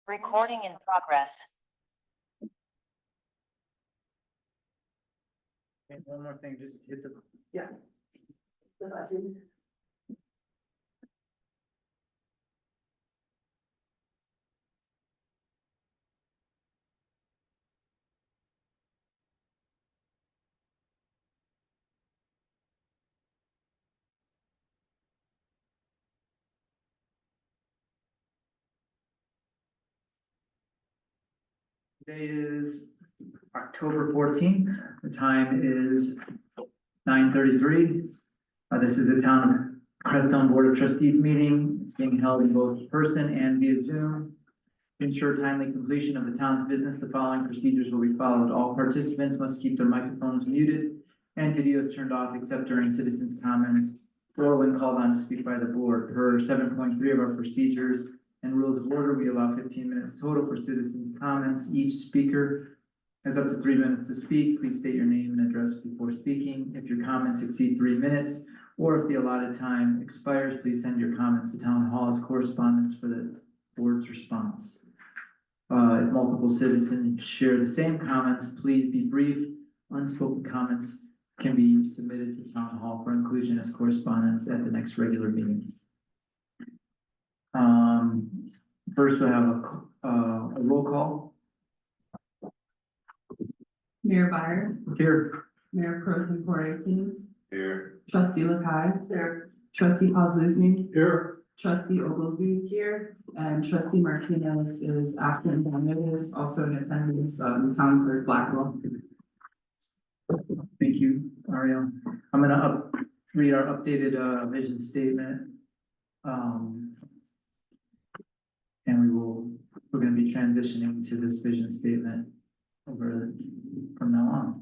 Recording in progress. Okay, one more thing, just hit the. Yeah. The button. Today is October 14th. The time is 9:33. This is the Town of Crestone Board of Trustees meeting. It's being held in both person and via Zoom. To ensure timely completion of the town's business, the following procedures will be followed. All participants must keep their microphones muted and videos turned off except during citizens' comments or when called on to speak by the board. Per 7.3 of our procedures and rules of order, we allow 15 minutes total for citizens' comments. Each speaker has up to 3 minutes to speak. Please state your name and address before speaking. If your comments exceed 3 minutes, or if the allotted time expires, please send your comments to Town Hall as correspondence for the board's response. If multiple citizens share the same comments, please be brief. Unspoken comments can be submitted to Town Hall for inclusion as correspondence at the next regular meeting. First we'll have a roll call. Mayor Byers, Here. Mayor Pro Tempore King, Here. Trustee Lakai. Here. Trustee Paulsny. Here. Trustee Oglesby here, and Trustee Martinez is absent on notice, also in attendance, Town Clerk Blackwell. Thank you, Ariel. I'm gonna read our updated vision statement. And we're gonna be transitioning to this vision statement from now on.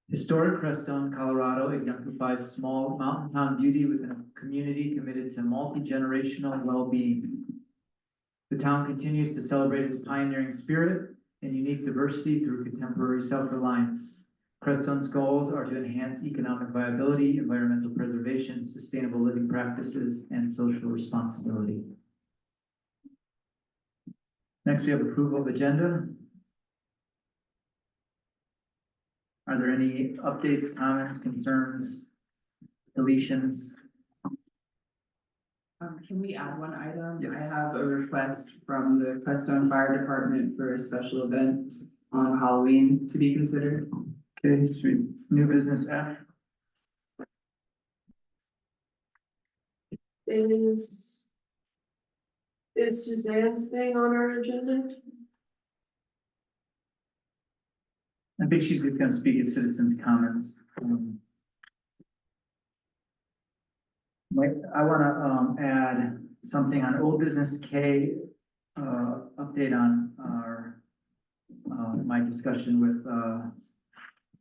Historic Crestone, Colorado exemplifies small mountain town beauty within a community committed to multi-generational well-being. The town continues to celebrate its pioneering spirit and unique diversity through contemporary self-reliance. Crestone's goals are to enhance economic viability, environmental preservation, sustainable living practices, and social responsibility. Next, we have approval of agenda. Are there any updates, comments, concerns, deletions? Can we add one item? Yes. I have a request from the Crestone Fire Department for a special event on Halloween to be considered. Okay, sweet. New business F. Is Suzanne's thing on our agenda? I think she's just gonna speak at citizens' comments. I wanna add something on old business K, update on our my discussion with a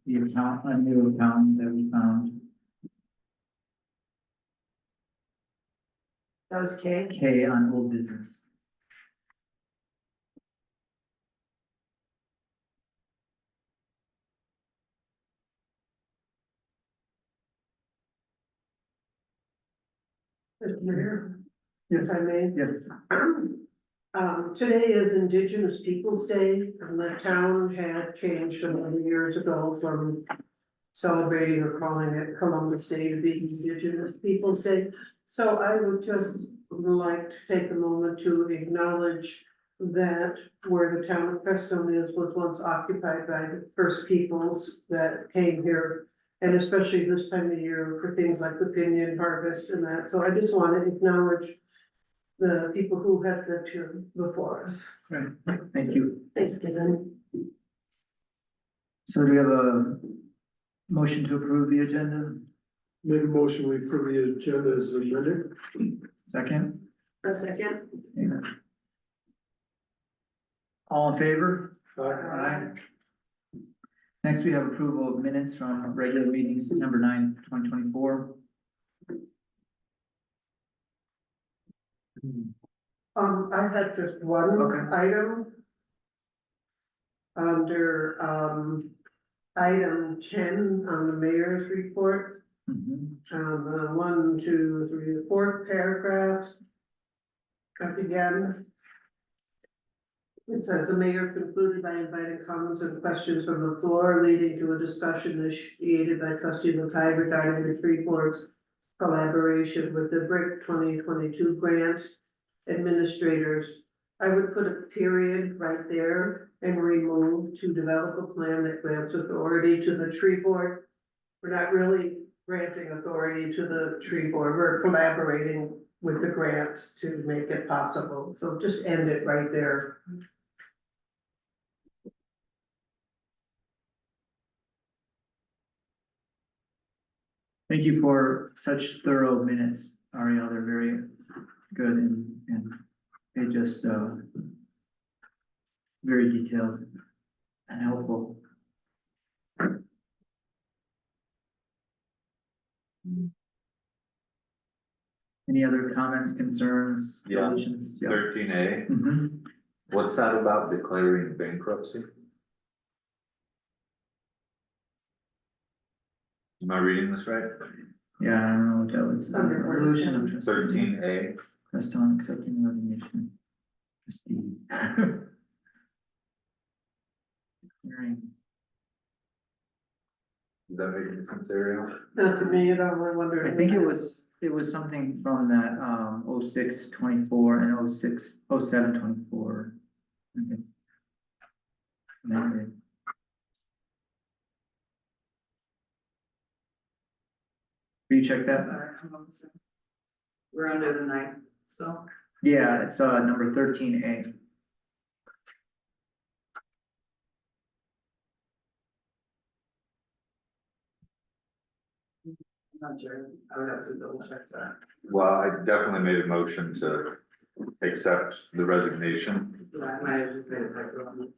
new accountant that we found. That was Kay. K on old business. Mr. Mayor, Yes, if I may. yes. Today is Indigenous Peoples' Day, and the town had changed a number of years ago from celebrating or calling it Columbus Day to be Indigenous Peoples' Day. So I would just like to take a moment to acknowledge that where the town of Crestone is was once occupied by the first peoples that came here. And especially this time of year for things like the pinyon harvest and that. So I just want to acknowledge the people who have lived here before us. Right, thank you. Thanks, Kizan. So do we have a motion to approve the agenda? Make a motion, we approve the agenda as amended. Second? A second. Amen. All in favor? Aye. Next, we have approval of minutes from regular meeting September 9th, 2024. I had just one Okay. item. Under, item 10 on the mayor's report, Mhm. the 1, 2, 3, the fourth paragraph. Up again. It says the mayor concluded by inviting comments and questions from the floor, leading to a discussion initiated by trustee Latai regarding the tree board's collaboration with the BRIC 2022 grant administrators. I would put a period right there and remove to develop a plan that grants authority to the tree board. We're not really granting authority to the tree board, we're collaborating with the grant to make it possible, so just end it right there. Thank you for such thorough minutes, Ariel. They're very good and they just, very detailed and helpful. Any other comments, concerns, Yeah. solutions? Yeah. 13A, Mhm. what's that about declaring bankruptcy? Am I reading this right? Yeah, I don't know what that was. Under Resolution of trustees. 13A, Crestone accepting resignation. Trustee. Declaring. does that make any sense, Ariel? Not to me at all, I wondered. I think it was something from that, 06-24 and 07-24. Okay. Amended. Will you check that? We're under the ninth, so. Yeah, it's, number 13A. I'm not sure, I would have to double check that. Well, I definitely made a motion to accept the resignation, Yeah, I might have just made a typo on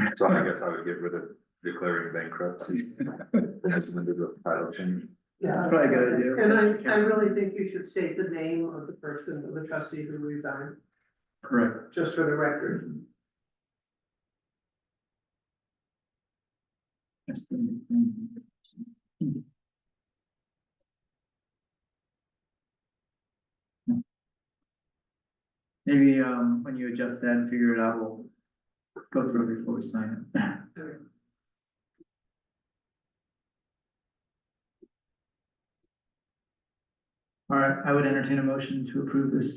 it. so I guess I would get rid of declaring bankruptcy as amended with title change. Yeah, That's probably a good idea. and I really think you should state the name of the person, of the trustee who resigned, Correct. just for the record. Maybe, when you adjust that and figure it out, we'll go through it before we sign it. All right, I would entertain a motion to approve this,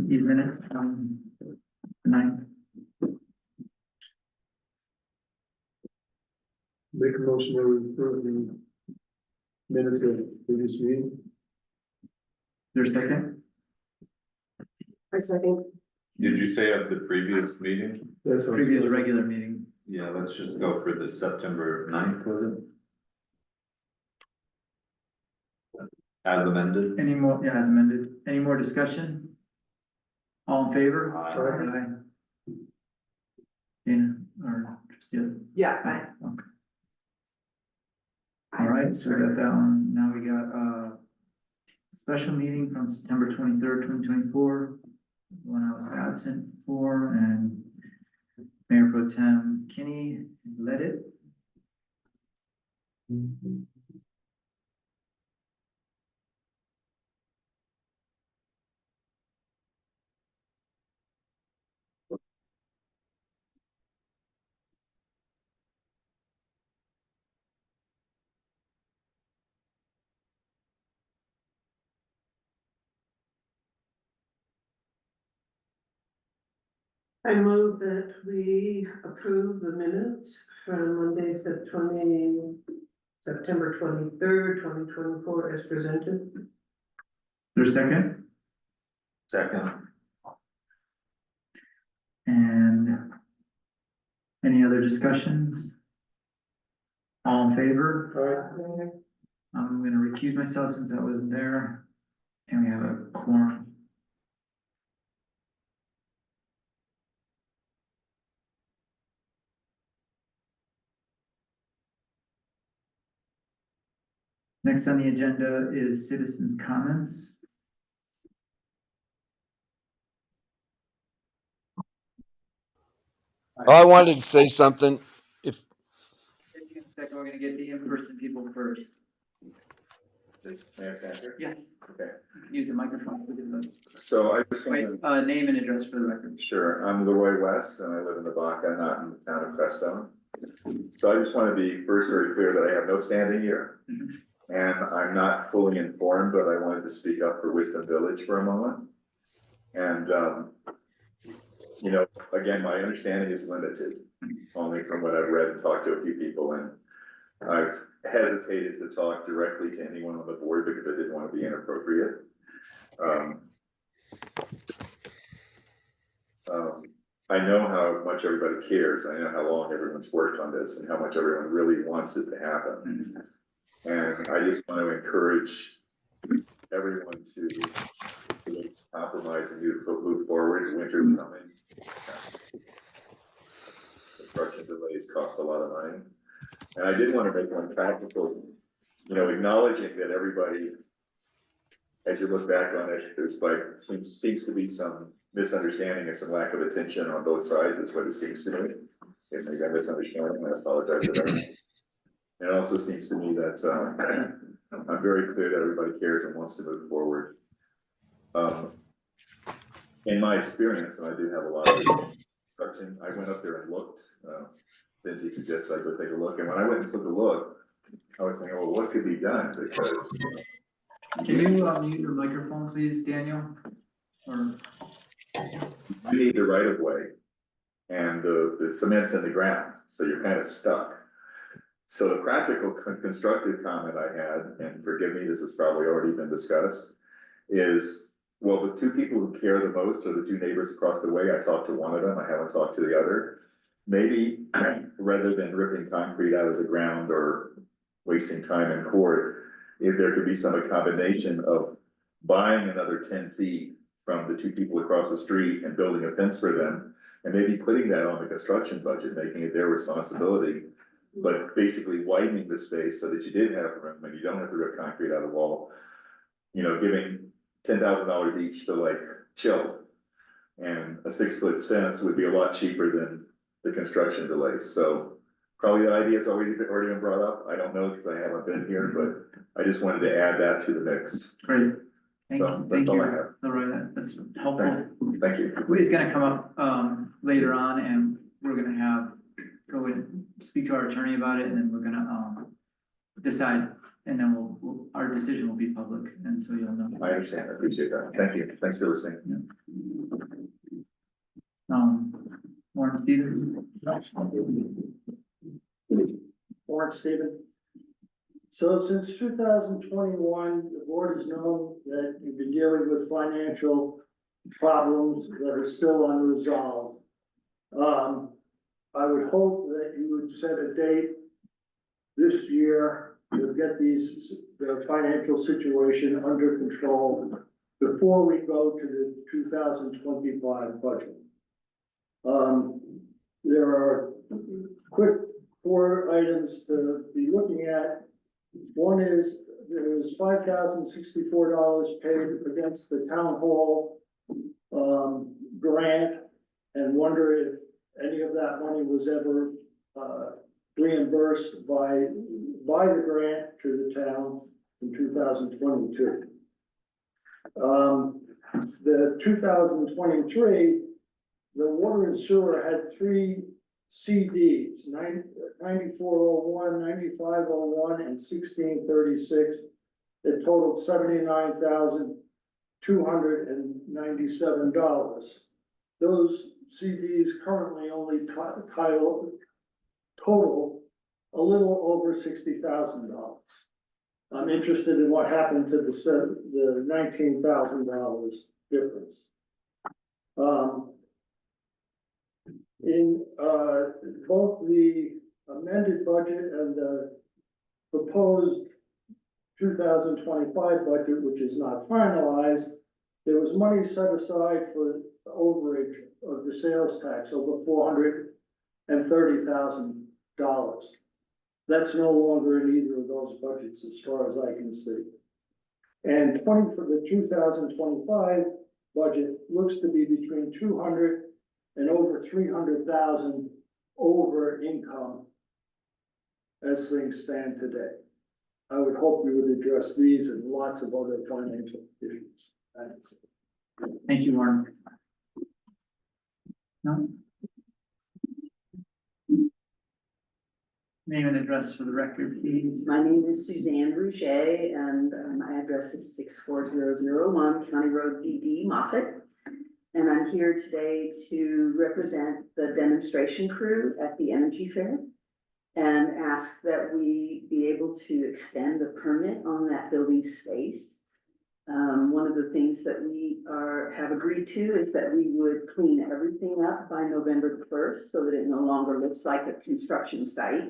these minutes, the 9th. Make a motion that we approve the minutes of previous meeting. There's a second? I second. Did you say of the previous meeting? That's our- Previous regular meeting. Yeah, let's just go for the September 9th, was it? As amended? Any more, yeah, as amended, any more discussion? All in favor? Aye. Dana, or just the other? Yeah, fine. Okay. All right, so we got that one. Now we got a special meeting from September 23rd, 2024. When I was absent for, and Mayor Pro Tem Kinney led it. I move that we approve the minutes from Monday, September 23rd, 2024, as presented. There's a second? Second. And any other discussions? All in favor? All right, I'm gonna recuse myself since I wasn't there. And we have a quorum. Next on the agenda is citizens' comments. I wanted to say something. If In a second, we're gonna get the in-person people first. Is Mayor Sanford? Yes. Okay. Use the microphone. for the- So I just Wait, want to, name and address for the record. sure, I'm Leroy West and I live in the Baca, not in the town of Crestone. So I just want to be first very clear that I have no standing here. Mhm. And I'm not fully informed, but I wanted to speak up for Wisdom Village for a moment. And, you know, again, my understanding is limited, only from what I've read and talked to a few people, and I've hesitated to talk directly to anyone on the board because I didn't want to be inappropriate. I know how much everybody cares. I know how long everyone's worked on this and how much everyone really wants it to happen. And I just want to encourage everyone to compromise and move forward. Winter's coming. Construction delays cost a lot of money. And I did want to make one practical, you know, acknowledging that everybody, as you look back on it, there's like, seems to be some misunderstanding and some lack of attention on both sides, is what it seems to me. If maybe I misunderstand, I apologize for that. And it also seems to me that, I'm very clear that everybody cares and wants to move forward. In my experience, and I do have a lot of construction, I went up there and looked, Lindsay suggested I go take a look, and when I went and took a look, I was thinking, well, what could be done? Because Can you mute your microphone, please, Daniel? Or, you need the right of way, and the cement's in the ground, so you're kind of stuck. So the practical constructive comment I had, and forgive me, this has probably already been discussed, is, well, the two people who care the most are the two neighbors across the way. I talked to one of them, I haven't talked to the other. Maybe rather than ripping concrete out of the ground or wasting time in court, if there could be some combination of buying another 10 feet from the two people across the street and building a fence for them, and maybe putting that on the construction budget, making it their responsibility, but basically widening the space so that you did have room and you don't have to rip concrete out of the wall. You know, giving $10,000 each to like chill. And a 6-foot fence would be a lot cheaper than the construction delays. So probably the idea's already been brought up. I don't know because I haven't been here, but I just wanted to add that to the mix. great. Thank So, you, that's thank all I you, have. Leroy, that's helpful. Thank you. It's gonna come up, later on, and we're gonna go and speak to our attorney about it, and then we're gonna, decide, and then our decision will be public, and so you'll know. I understand. I appreciate that. Thank you. Thanks for listening. Warren Stevens? Warren Stephen. So since 2021, the board has known that you've been dealing with financial problems that are still unresolved. I would hope that you would set a date this year to get the financial situation under control before we go to the 2025 budget. There are quick 4 items to be looking at. One is there is $5,064 paid against the town hall grant, and wonder if any of that money was ever reimbursed by the grant to the town in 2022. The 2023, the water and sewer had 3 CDs, 9401, 9501, and 1636. It totaled $79,297. Those CDs currently only total a little over $60,000. I'm interested in what happened to the $19,000 difference. In both the amended budget and the proposed 2025 budget, which is not finalized, there was money set aside for overage of the sales tax over $430,000. That's no longer in either of those budgets as far as I can see. And for the 2025 budget looks to be between 200 and over 300,000 over income as things stand today. I would hope you would address these and lots of other financial issues. Thanks. Thank you, Warren. No? Name and address for the record, please. My name is Suzanne Rouget, and my address is 64001 County Road DD Moffett. And I'm here today to represent the demonstration crew at the Energy Fair and ask that we be able to extend the permit on that building space. One of the things that we have agreed to is that we would clean everything up by November the 1st so that it no longer looks like a construction site,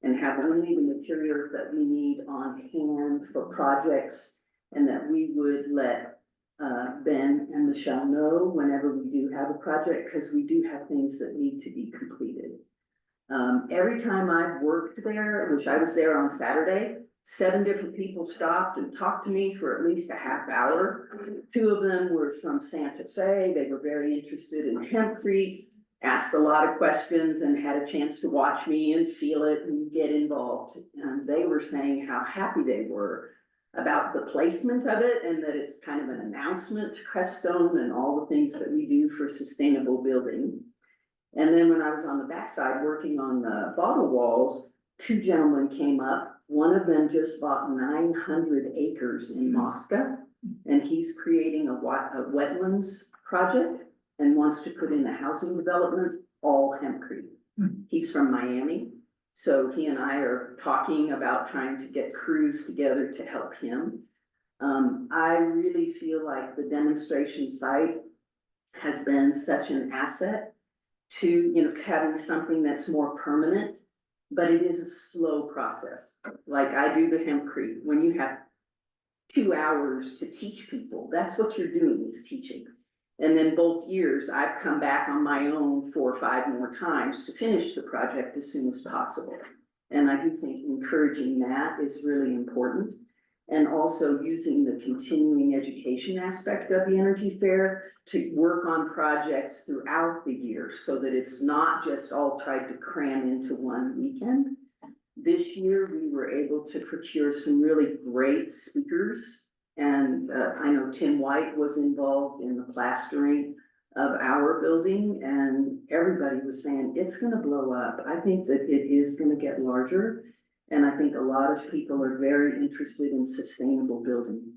and have only the materials that we need on hand for projects, and that we would let Ben and Michelle know whenever we do have a project, because we do have things that need to be completed. Every time I've worked there, which I was there on Saturday, 7 different people stopped and talked to me for at least a half hour. 2 of them were from Santa Fe. They were very interested in hempcrete, asked a lot of questions, and had a chance to watch me and feel it and get involved. And they were saying how happy they were about the placement of it, and that it's kind of an announcement to Crestone and all the things that we do for sustainable building. And then when I was on the backside working on the bottle walls, 2 gentlemen came up. One of them just bought 900 acres in Mosca, and he's creating a wetlands project and wants to put in a housing development, all hempcrete. He's from Miami, so he and I are talking about trying to get crews together to help him. I really feel like the demonstration site has been such an asset to, having something that's more permanent, but it is a slow process. Like I do the hempcrete, when you have 2 hours to teach people, that's what you're doing, is teaching. And then both years, I've come back on my own 4 or 5 more times to finish the project as soon as possible. And I do think encouraging that is really important. And also using the continuing education aspect of the Energy Fair to work on projects throughout the year so that it's not just all tried to cram into one weekend. This year, we were able to procure some really great speakers. And I know Tim White was involved in the plastering of our building, and everybody was saying it's going to blow up. I think that it is going to get larger, and I think a lot of people are very interested in sustainable building,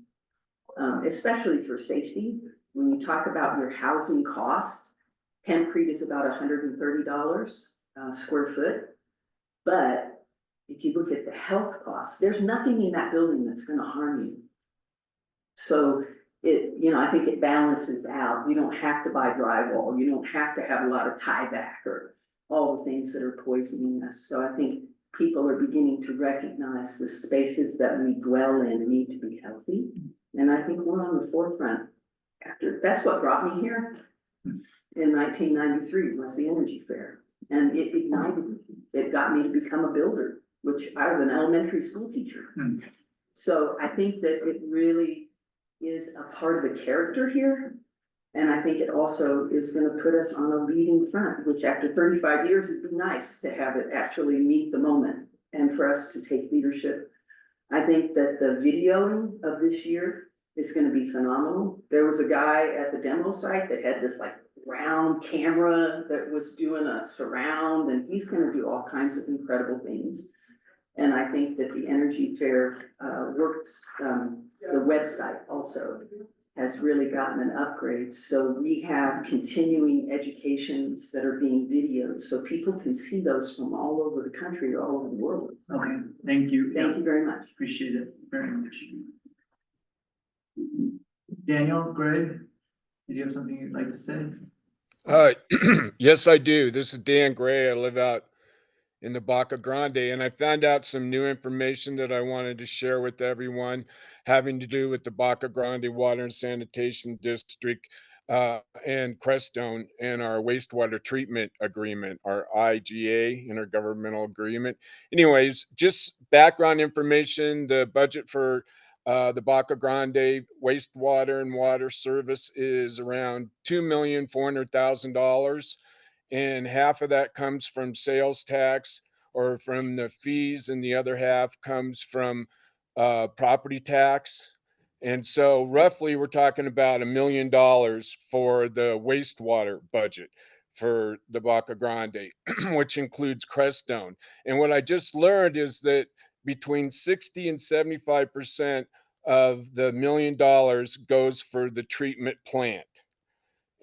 especially for safety. When you talk about your housing costs, hempcrete is about $130 square foot, but if you look at the health costs, there's nothing in that building that's going to harm you. So I think it balances out. You don't have to buy drywall. You don't have to have a lot of tieback or all the things that are poisoning us. So I think people are beginning to recognize the spaces that we dwell in need to be healthy. And I think we're on the forefront. That's what brought me here in 1993 was the Energy Fair. And it ignited me. It got me to become a builder, which I was an elementary school teacher. So I think that it really is a part of the character here. And I think it also is going to put us on a leading front, which after 35 years, it'd be nice to have it actually meet the moment and for us to take leadership. I think that the videoing of this year is going to be phenomenal. There was a guy at the demo site that had this like round camera that was doing a surround, and he's going to do all kinds of incredible things. And I think that the Energy Fair works, the website also has really gotten an upgrade. So we have continuing educations that are being videoed, so people can see those from all over the country or all over the world. Okay, thank you. Thank you very much. Appreciate it very much. Daniel, Greg, did you have something you'd like to say? Yes, I do. This is Dan Gray. I live out in the Baca Grande, and I found out some new information that I wanted to share with everyone having to do with the Baca Grande Water and Sanitation District and Crestone and our wastewater treatment agreement, our IGA, intergovernmental agreement. Anyways, just background information, the budget for the Baca Grande wastewater and water service is around $2,400,000, and half of that comes from sales tax or from the fees, and the other half comes from property tax. And so roughly we're talking about $1 million for the wastewater budget for the Baca Grande, which includes Crestone. And what I just learned is that between 60 and 75% of the $1 million goes for the treatment plant.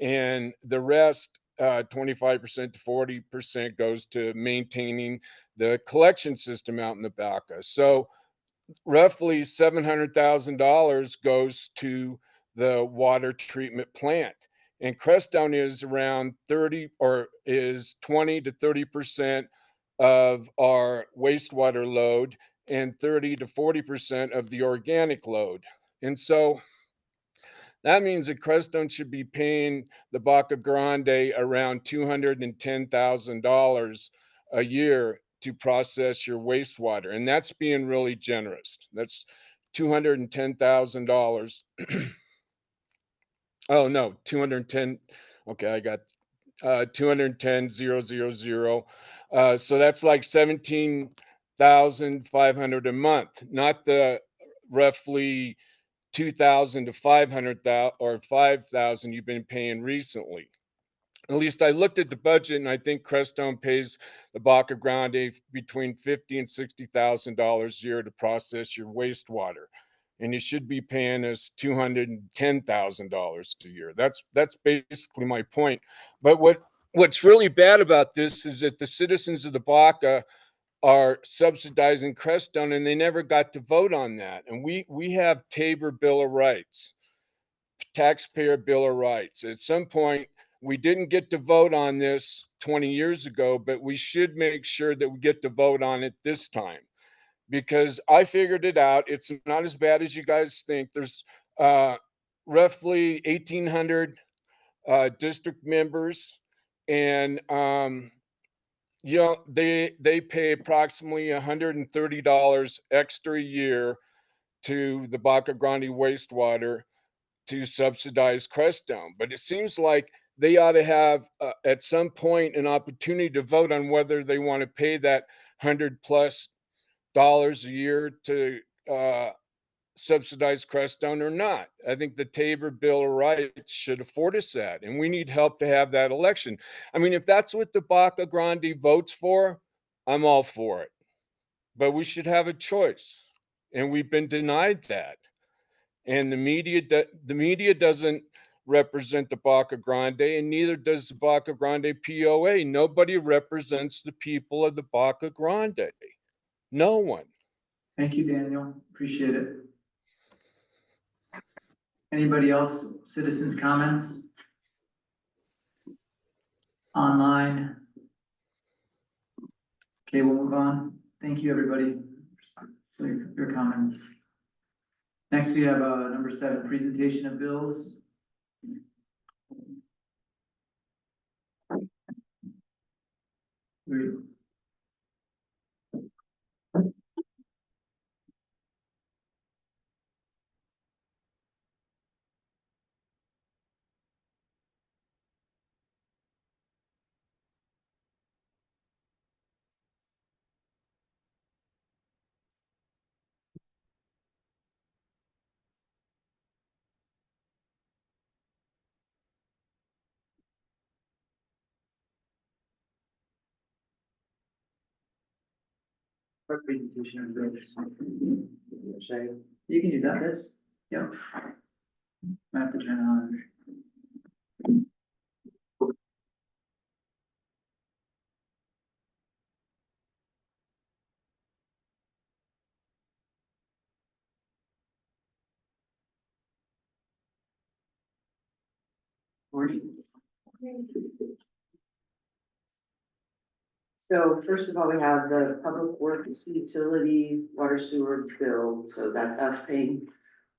And the rest, 25% to 40% goes to maintaining the collection system out in the Baca. So roughly $700,000 goes to the water treatment plant. And Crestone is around 30 or is 20 to 30% of our wastewater load and 30 to 40% of the organic load. And so that means that Crestone should be paying the Baca Grande around $210,000 a year to process your wastewater. And that's being really generous. That's $210,000. Oh, no, 210. Okay, I got 210,000. So that's like 17,500 a month, not the roughly 2,000 to 500,000 or 5,000 you've been paying recently. At least I looked at the budget, and I think Crestone pays the Baca Grande between $50,000 and $60,000 a year to process your wastewater, and you should be paying us $210,000 a year. That's basically my point. But what's really bad about this is that the citizens of the Baca are subsidizing Crestone, and they never got to vote on that. And we have Tabor Bill of Rights, taxpayer Bill of Rights. At some point, we didn't get to vote on this 20 years ago, but we should make sure that we get to vote on it this time, because I figured it out. It's not as bad as you guys think. There's roughly 1,800 district members, and they pay approximately $130 extra a year to the Baca Grande wastewater to subsidize Crestone. But it seems like they ought to have at some point an opportunity to vote on whether they want to pay that $100+ a year to subsidize Crestone or not. I think the Tabor Bill of Rights should afford us that, and we need help to have that election. I mean, if that's what the Baca Grande votes for, I'm all for it. But we should have a choice, and we've been denied that. And the media doesn't represent the Baca Grande, and neither does the Baca Grande POA. Nobody represents the people of the Baca Grande. No one. Thank you, Daniel. Appreciate it. Anybody else? Citizens' comments? Online? Okay, we'll move on. Thank you, everybody, for your comments. Next, we have number 7, presentation of bills. What presentation of bills? You can do that, this. Yep. I have to turn on. So first of all, we have the public works utility water sewer bill, so that's us paying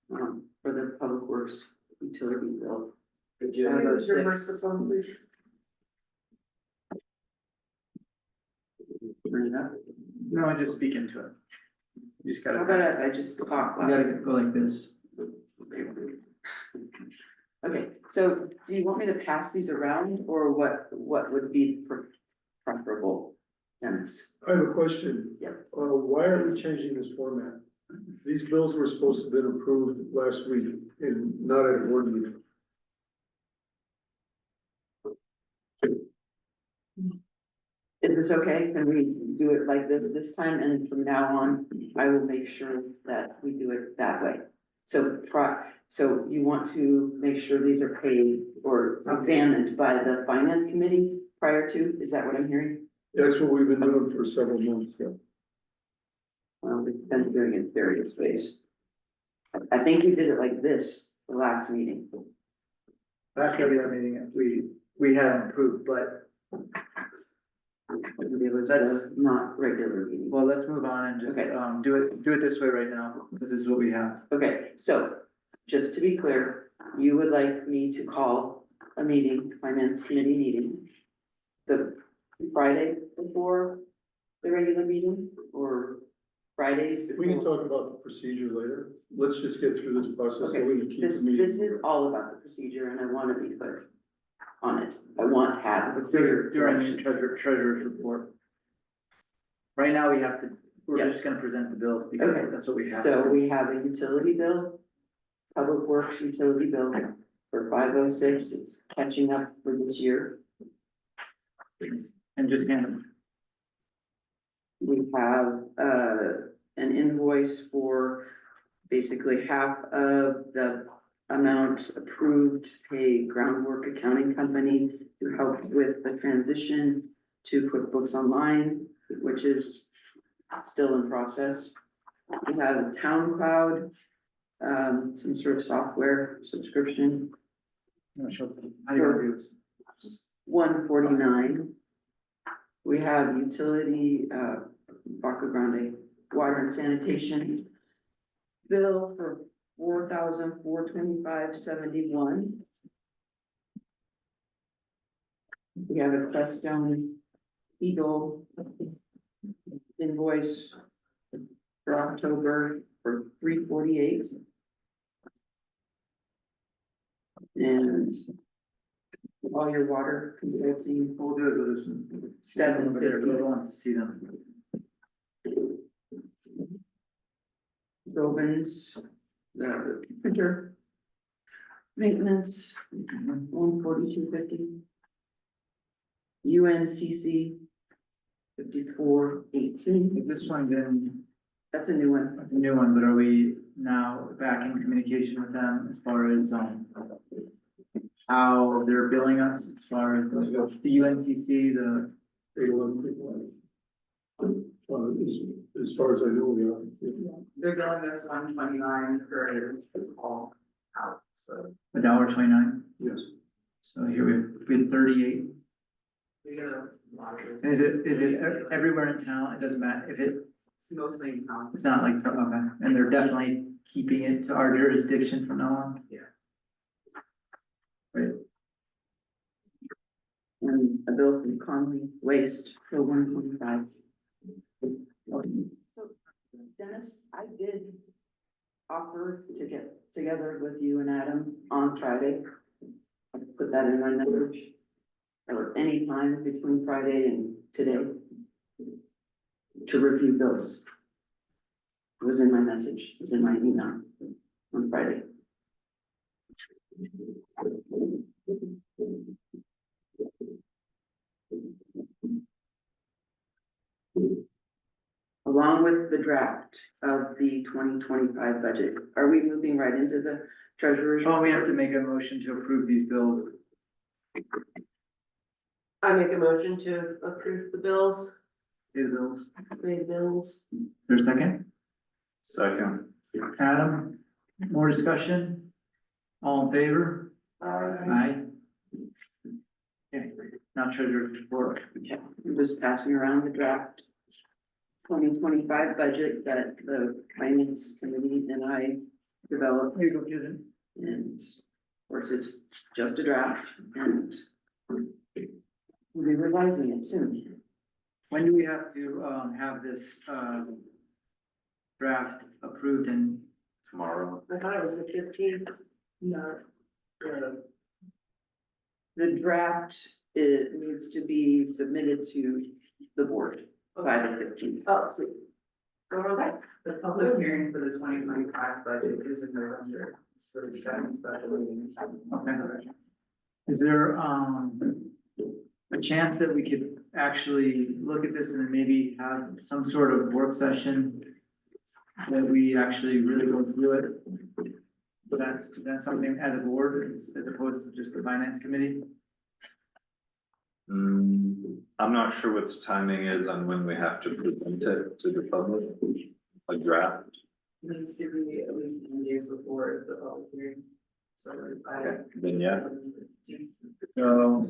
for the public works utility bill. Could you use your microphone, please? Turn it up. No, I just speak into it. You just gotta. How about I just talk? You gotta go like this. Okay, so do you want me to pass these around, or what would be preferable, Dennis? I have a question. Yep. Why are we changing this format? These bills were supposed to have been approved last week and not at a board meeting. Is this okay? Can we do it like this time? And from now on, I will make sure that we do it that way. So so you want to make sure these are paid or examined by the finance committee prior to, is that what I'm hearing? That's what we've been doing for several months. Well, we've been doing it various ways. I think you did it like this, the last meeting. Last regular meeting, we had them approved, but It was not regular meeting. well, let's move on and just, Okay. do it this way right now, because this is what we have. Okay, so just to be clear, you would like me to call a meeting, finance committee meeting, the Friday before the regular meeting or Fridays We can before? talk about the procedure later. Let's just get through this process so Okay, we can keep the this meeting. is all about the procedure and I want to be clear on it. I want to have a Let's do clear it during the direction. treasurer's report. Right now, we're Yeah. just gonna present the bills because Okay. that's what we have. So we have a utility bill, public works utility bill for 506. It's catching up for this year. And just hand them. We have, an invoice for basically half of the amount approved to pay groundwork accounting company to help with the transition to QuickBooks Online, which is still in process. We have a town cloud, some sort of software subscription, I'm not sure. How do you want to do this? 149. We have utility, Baca Grande water and sanitation bill for 4,425.71. We have a Crestone Eagle invoice for October for 348. And all your water consulting, We'll do it with this. 750. Whoever wants to see them. Robins, the printer. Maintenance, 142.50. UNCC, 54.18. If this one, then, That's a new one. it's a new one, but are we now back in communication with them as far as, how they're billing us as far as the UNCC, the, 811. As far as I know, we are. Yeah. They're billing us 129 for all out, so $1.29? Yes. So here we had 38. we get a lot of. And is it everywhere in town? It doesn't matter if It's mostly in town. it's not like, okay, and they're definitely keeping it to our jurisdiction from now on? Yeah. Right. And a bill from Conley Waste for 125. So Dennis, I did offer to get together with you and Adam on Friday. I put that in my message. Or any time between Friday and today. To review bills. It was in my message, it was in my email on Friday. Along with the draft of the 2025 budget, are we moving right into the treasurer's? Oh, we have to make a motion to approve these bills. I make a motion to approve the bills, Pay the bills. pay the bills. Is there a second? Second. Adam, more discussion? All in favor? Aye. Okay, now treasurer's report. Okay, I'm just passing around the draft 2025 budget that the finance committee and I developed. Here you go, Susan. And of course, it's just a draft and we'll be revising it soon. When do we have to, have this, draft approved and Tomorrow. I thought it was the 15th. No. The draft, it needs to be submitted to the board by the 15th. Oh, sweet. The public hearing for the 2025 budget is in November, it's for the second special meeting. Okay. Is there, a chance that we could actually look at this and then maybe have some sort of work session that we actually really go through it? That's something as a board, as opposed to just the finance committee? I'm not sure what the timing is on when we have to present it to the public, a draft. It needs to be at least 10 days before the public hearing. So Okay, then yeah. So.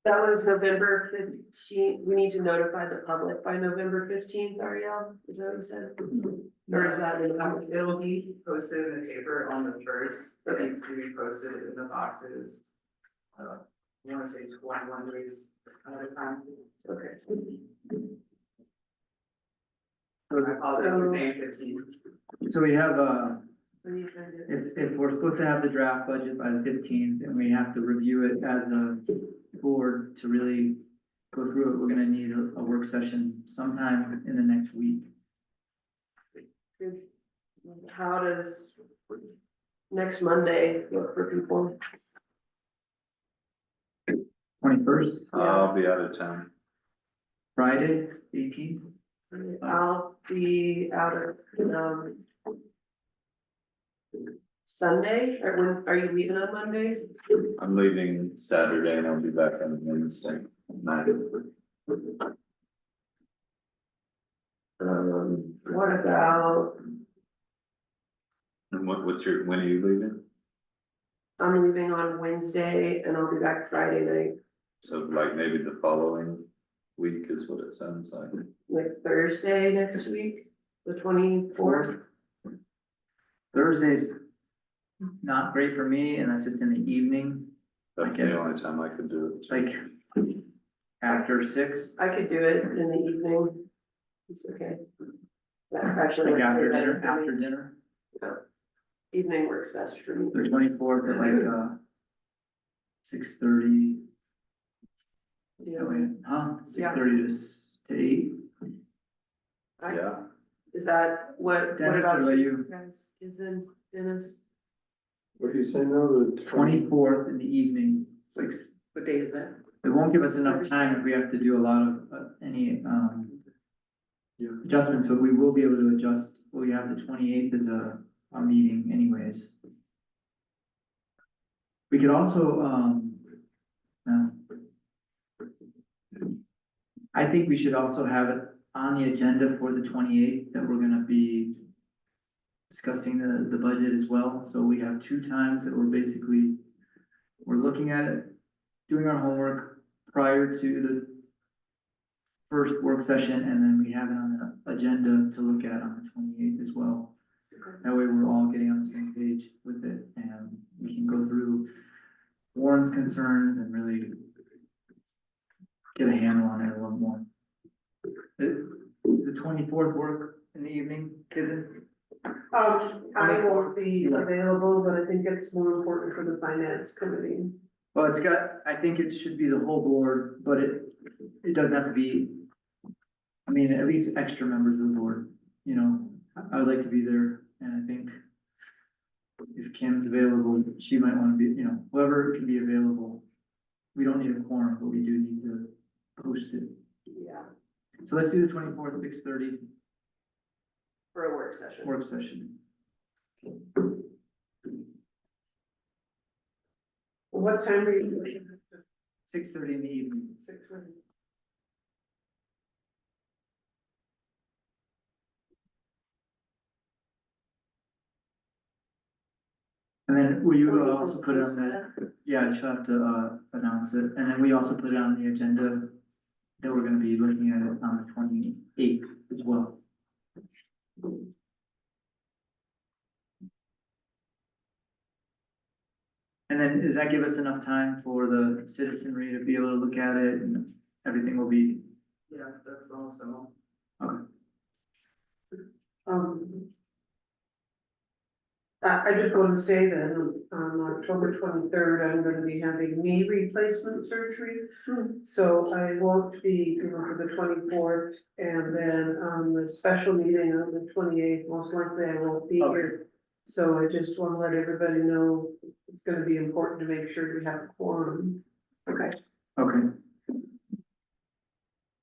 That was November 15th. We need to notify the public by November 15th, Ariel, is that what you said? Or is that in the It'll be posted in the paper on the first, but it needs to be posted in the boxes. I wanna say 21 days at a time. Okay. I apologize for saying 15. So we have, What do you think? if we're supposed to have the draft budget by the 15th and we have to review it as a board to really go through it, we're gonna need a work session sometime in the next week. How does next Monday look for people? 21st, I'll be out of town. Friday, 18th. I'll be out of, Sunday, or when, are you leaving on Monday? I'm leaving Saturday and I'll be back on Wednesday night. What about, And when are you leaving? I'm leaving on Wednesday and I'll be back Friday night, So like maybe the following week is what it sounds like. Thursday next week, the 24th. Thursday's not great for me unless it's in the evening, That's Okay. the only time I could do it. like after 6, I could do it in the evening. It's okay. That actually. like works after better dinner, for me. after dinner. Evening works best for me. The 24th at like, 6:30, Yeah. huh? 6:30 to 8. I- Yeah, Is that, what Dennis, about what about you you? guys? Is in Dennis? What do you say now, the 24th in the evening, 6. What day is that? It won't give us enough time if we have to do a lot of, any, adjustments, but we will be able to adjust. We have the 28th as a meeting anyways. We could also, I think we should also have it on the agenda for the 28th, that we're gonna be discussing the budget as well. So we have 2 times that we're looking at it, doing our homework prior to the first work session, and then we have it on the agenda to look at on the 28th as well. That way we're all getting on the same page with it, and we can go through Warren's concerns and really get a handle on it a little more. The 24th work in the evening, is it? I won't be available, but I think it's more important for the finance committee. Well, I think it should be the whole board, but it doesn't have to be, I mean, at least extra members of the board, you know, I would like to be there, and I think if Kim's available, she might wanna be, you know, whoever can be available. We don't need a quorum, but we do need to post it. Yeah, So let's do the 24th, 6:30 for a work session. work session. What time are you doing? 6:30 in the evening. 6:30. And then will you also put it on the, yeah, I should have to, announce it, and then we also put it on the agenda that we're gonna be looking at it on the 28th as well. And then does that give us enough time for the citizenry to be able to look at it, and everything will be, Yeah, that's also. Um, I just want to say then, on October 23rd, I'm gonna be having knee replacement surgery. So I won't be here for the 24th, and then on the special meeting on the 28th, most likely I won't be here. So I just want to let everybody know it's gonna be important to make sure we have a quorum. Okay. Okay,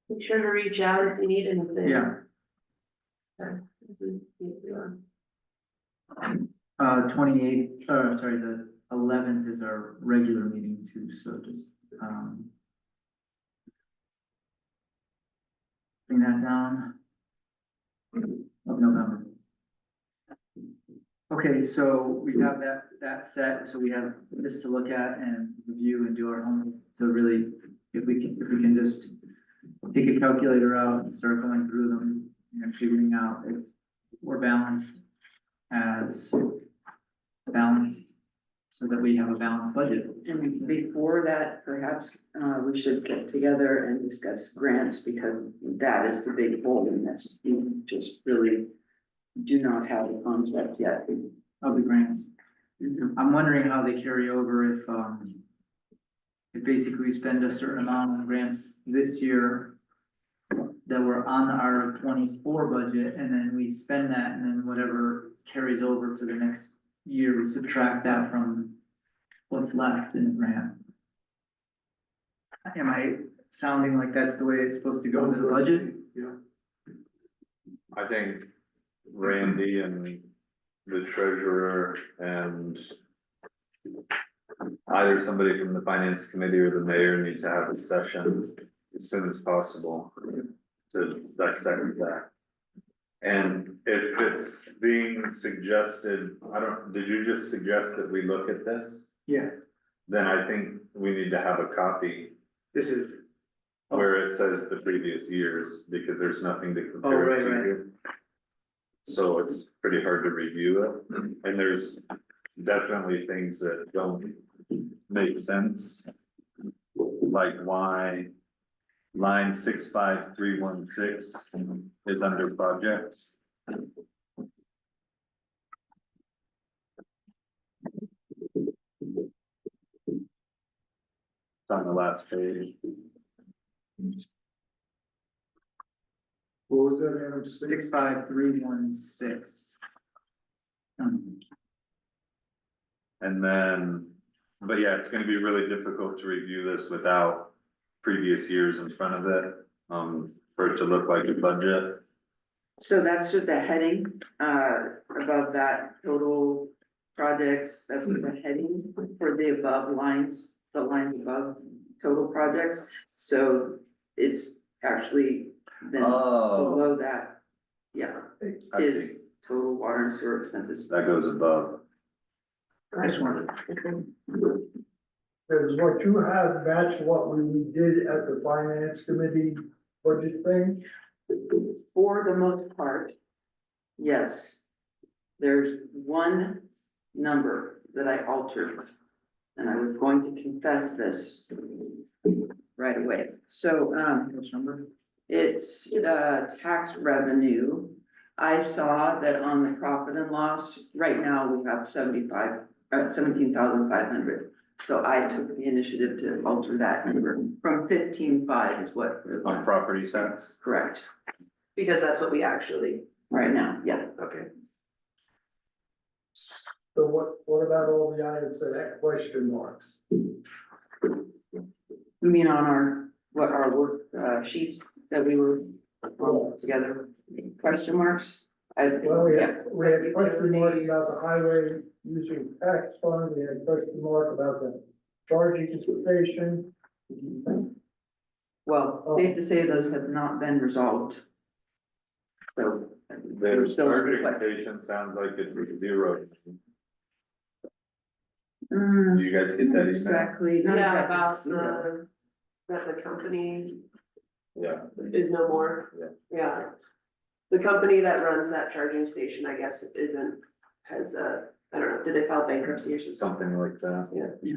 Make sure to reach out if you need anything. yeah, 28th, sorry, the 11th is our regular meeting too, so just, bring that down. Of November. Okay, so we have that set, so we have this to look at and review and do our homework. So really, if we can just take a calculator out and start going through them and figuring out if we're balanced so that we have a balanced budget. And before that, perhaps, we should get together and discuss grants, because that is the big hole in this. You just really do not have a concept yet. Of the grants. Mhm. I'm wondering how they carry over if basically we spend a certain amount on grants this year that were on our 24 budget, and then we spend that, and then whatever carries over to the next year, we subtract that from what's left in the grant. Am I sounding like that's the way it's supposed to go with the budget? Yeah. I think Randy and the treasurer and either somebody from the finance committee or the mayor need to have a session as soon as possible to dissect that. And if it's being suggested, did you just suggest that we look at this? Yeah. Then I think we need to have a copy This is. where it says the previous years, because there's nothing to Oh, compare right, it to right. here. So it's pretty hard to review it, and there's definitely things that don't make sense. Like why line 65316 is under projects. It's on the last page. What was that, Adam? 65316. And then, but yeah, it's gonna be really difficult to review this without previous years in front of it, for it to look like a budget. So that's just a heading, above that total projects, that's just a heading for the above lines, the lines above total projects. So it's actually then below that, yeah, I is see, total water and sewer expenses. that goes above. This one. Does what you have match what we did at the finance committee budget thing? For the most part, yes. There's one number that I altered, and I was going to confess this right away. So, Which number? it's, tax revenue. I saw that on the profit and loss, right now we have 17,500. So I took the initiative to alter that number from 15,500 is what. On property tax? Correct, Because that's what we actually, right now, yeah. okay. So what about all the items that have question marks? You mean on our work, sheets that we were all together, question marks? Well, we Yeah. had question mark about the highway using tax fund, we had question mark about the charging station. Well, safe to say those have not been resolved. So. Their still under charging question. station sounds like it's a zero. Mm, Do you guys get that not email? exactly. not Yeah, exactly about zero. that the company Yeah. is no more. Yeah. Yeah. The company that runs that charging station, I guess, has I don't know, did they file bankruptcy or something? Something like that.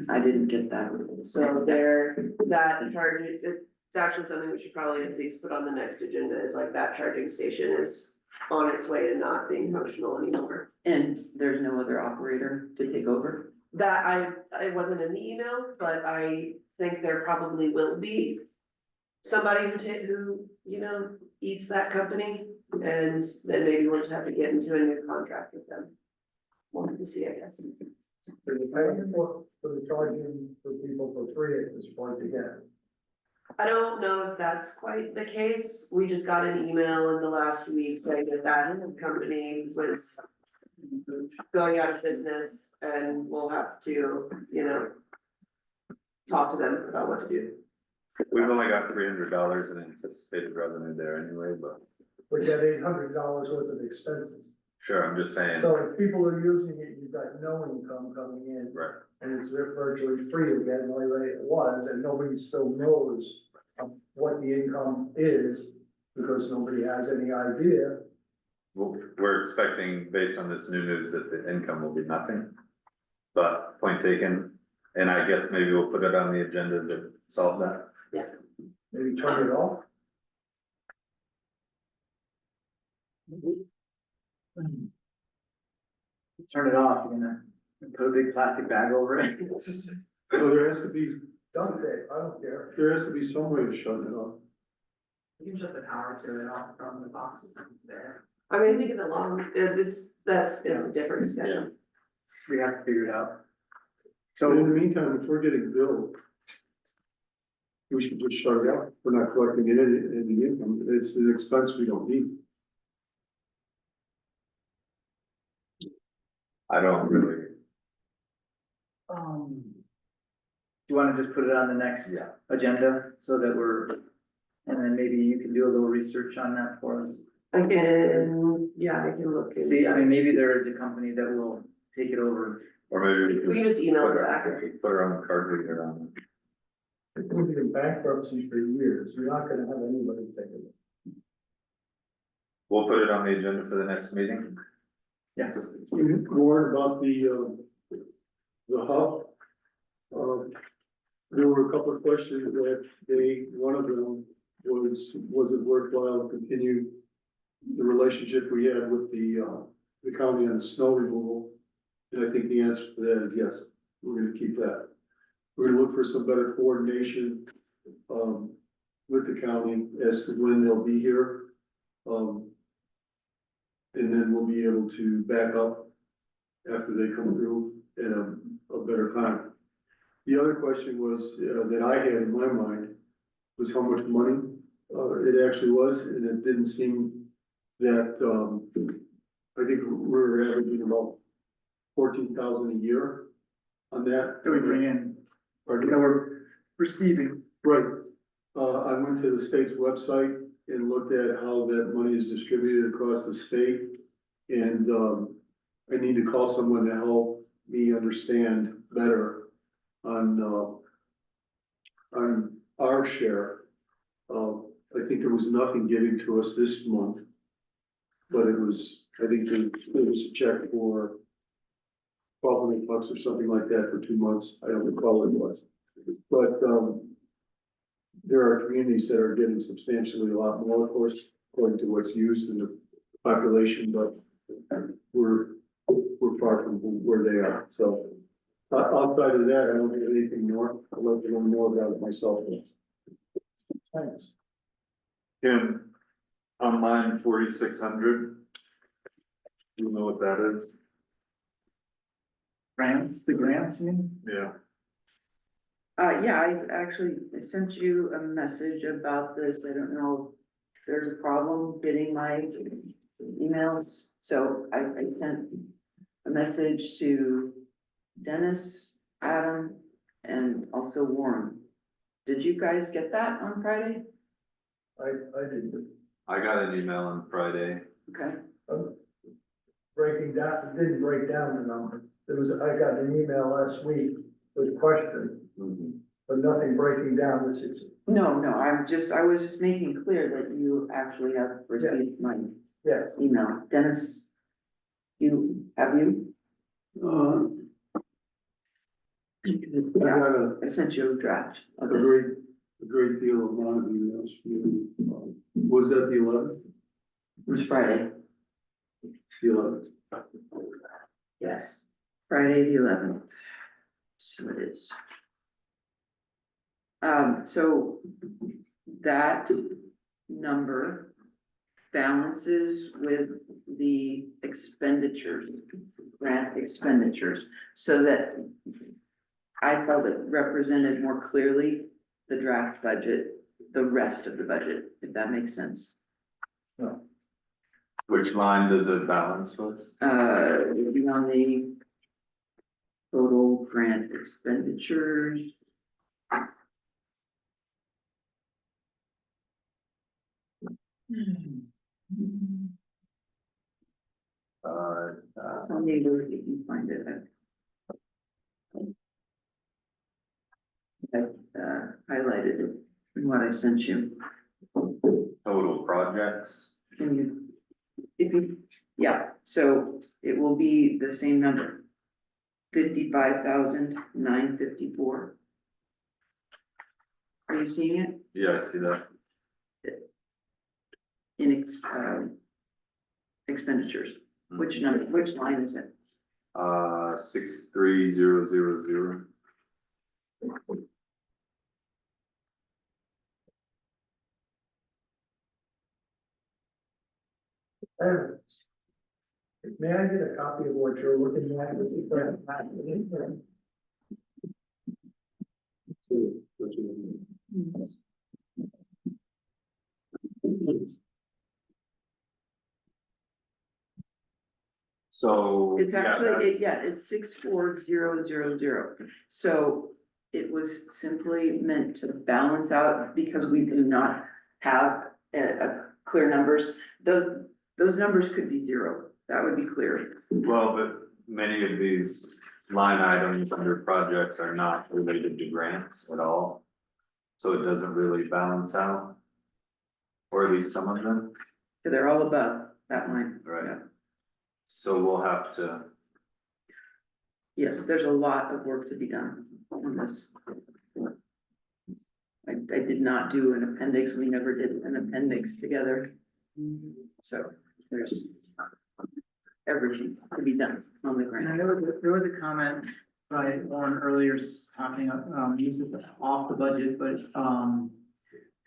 I didn't get that. So that charging, it's actually something we should probably at least put on the next agenda, is like that charging station is on its way to not being functional anymore. And there's no other operator to take over? That I wasn't in the email, but I think there probably will be somebody who, you know, eats that company, and then maybe we'll just have to get into a new contract with them. Wanted to see, I guess. Are you paying for the charging for people for free at this point again? I don't know if that's quite the case. We just got an email in the last week saying that company was going out of business, and we'll have to, you know, talk to them about what to do. We've only got $300 in anticipated revenue there anyway, but We get $800 worth of expenses. sure, I'm just saying, So if people are using it, you've got no income coming in, right. and it's virtually free again, the way it was, and nobody still knows what the income is, because nobody has any idea. Well, we're expecting, based on this new news, that the income will be nothing. But point taken, and I guess maybe we'll put it on the agenda to solve that. Maybe turn it off. Turn it off, you're gonna put a big plastic bag over it. So there has to be, Duct tape, I don't care. there has to be some way to shut it off. You can shut the power to it off from the box there. I mean, I think in the long, it's a different discussion. We have to figure it out. So in So, the meantime, if we're getting billed, we should just shut it off. We're not collecting any income. It's an expense we don't need. I don't really, do you wanna just put it on the next yeah, agenda so that and then maybe you can do a little research on that for us? I can look. into See, I it. mean, maybe there is a company that will take it over. or maybe We can just email put it back. put our own card reader on it. We've been in bankruptcy for years, you're not gonna have anybody take it. We'll put it on the agenda for the next meeting. Yes. More about the hub. There were a couple of questions that one of them was it worthwhile to continue the relationship we had with the county on the snow removal? And I think the answer to that is yes, we're gonna keep that. We're gonna look for some better coordination, with the county as to when they'll be here. And then we'll be able to back up after they come through at a better time. The other question was, that I had in my mind was how much money, it actually was, and it didn't seem that, I think we're averaging about 14,000 a year on that. That we bring in, Pardon? that we're receiving. Right, I went to the state's website and looked at how that money is distributed across the state. And, I need to call someone to help me understand better on our share. I think there was nothing given to us this month. But it was, I think there was a check for $1,200 or something like that for 2 months. I don't recall what it was. But, there are communities that are getting substantially a lot more, of course, according to what's used in the population, but we're far from where they are, so. Outside of that, I don't have anything more. I'd like to learn more about it myself. Thanks. Kim, on line 4600. Do you know what that is? Grants, the grants, you mean? Yeah. Yeah, I sent you a message about this. I don't know if there's a problem getting my emails. So I sent a message to Dennis, Adam, and also Warren. Did you guys get that on Friday? I didn't, I got an email on Friday. Okay, breaking down, it didn't break down the number. I got an email last week with a question, but nothing breaking down this is. no, I was just making clear that you actually have received my Yes. email. Dennis, have you? I got I sent you a draft a of this. great deal of amount of emails from you. Was that the 11th? It was Friday. feel Yes, Friday the 11th. So it is. So that number balances with the expenditures, grant expenditures, so that I felt it represented more clearly the draft budget, the rest of the budget, if that makes sense. Which line does it balance with? It would be on the total grant expenditures. Tell me where you can find it. I highlighted it in what I sent you. Total projects? Can you, if you, yeah, so it will be the same number. 55,954. Are you seeing it? Yeah, I see that. In expenditures? Which number, which line is it? 63000. May I get a copy of what you're looking at? So. It's yeah, actually, that's- it's 64000. So it was simply meant to balance out because we do not have a clear numbers. Those numbers could be zero. That would be clear. Well, but many of these line items under projects are not related to grants at all. So it doesn't really balance out. Or at least some of them, So they're all above that line. right? So we'll have to, Yes, there's a lot of work to be done on this. I did not do an appendix. We never did an appendix together. So there's everything to be done on the And then grant. there was a comment by Lauren earlier talking, this is off the budget, but,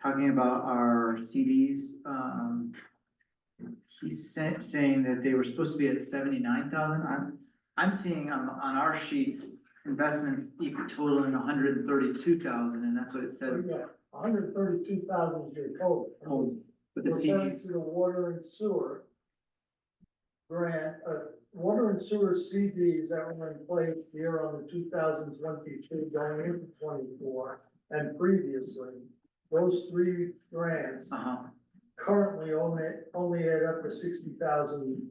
talking about our CDs, he's saying that they were supposed to be at 79,000. I'm seeing on our sheets, investments equal totaling 132,000, and that's what it says. Hundred and 32,000 is your total. Oh, but the Referring CDs, to the water and sewer grant, water and sewer CDs that were in place here on the 2022 going into 24 and previously. Those three grants currently only add up to 60,000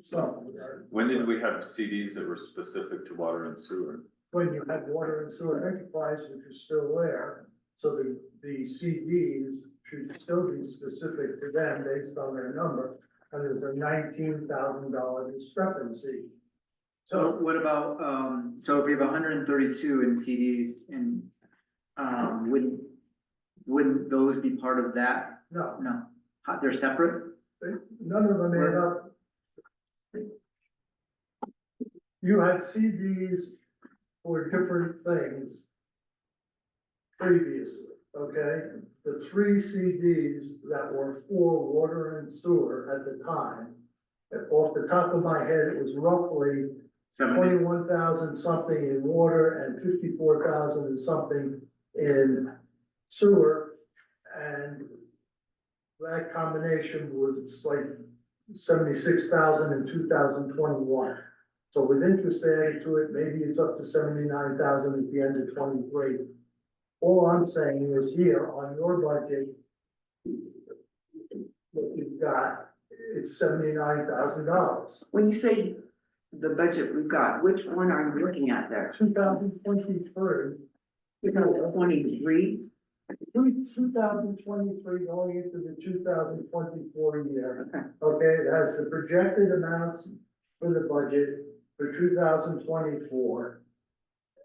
something. when did we have CDs that were specific to water and sewer? When you had water and sewer enterprise, which is still there, so the CDs should still be specific to them based on their number. And there's a $19,000 discrepancy. so what about, so if we have 132 in CDs and, wouldn't those be part of that? No, No, they're separate? none of them add up. You had CDs for different things previously, okay? The three CDs that were for water and sewer at the time, off the top of my head, it was roughly 21,000 something in water and 54,000 and something in sewer. And that combination was like 76,000 in 2021. So with interest added to it, maybe it's up to 79,000 at the end of 23. All I'm saying is here on your budget, what you've got, it's $79,000. When you say the budget we've got, which one are you looking at there? 2023, 23? 2023 going into the 2024 year. Okay, it has the projected amounts for the budget for 2024.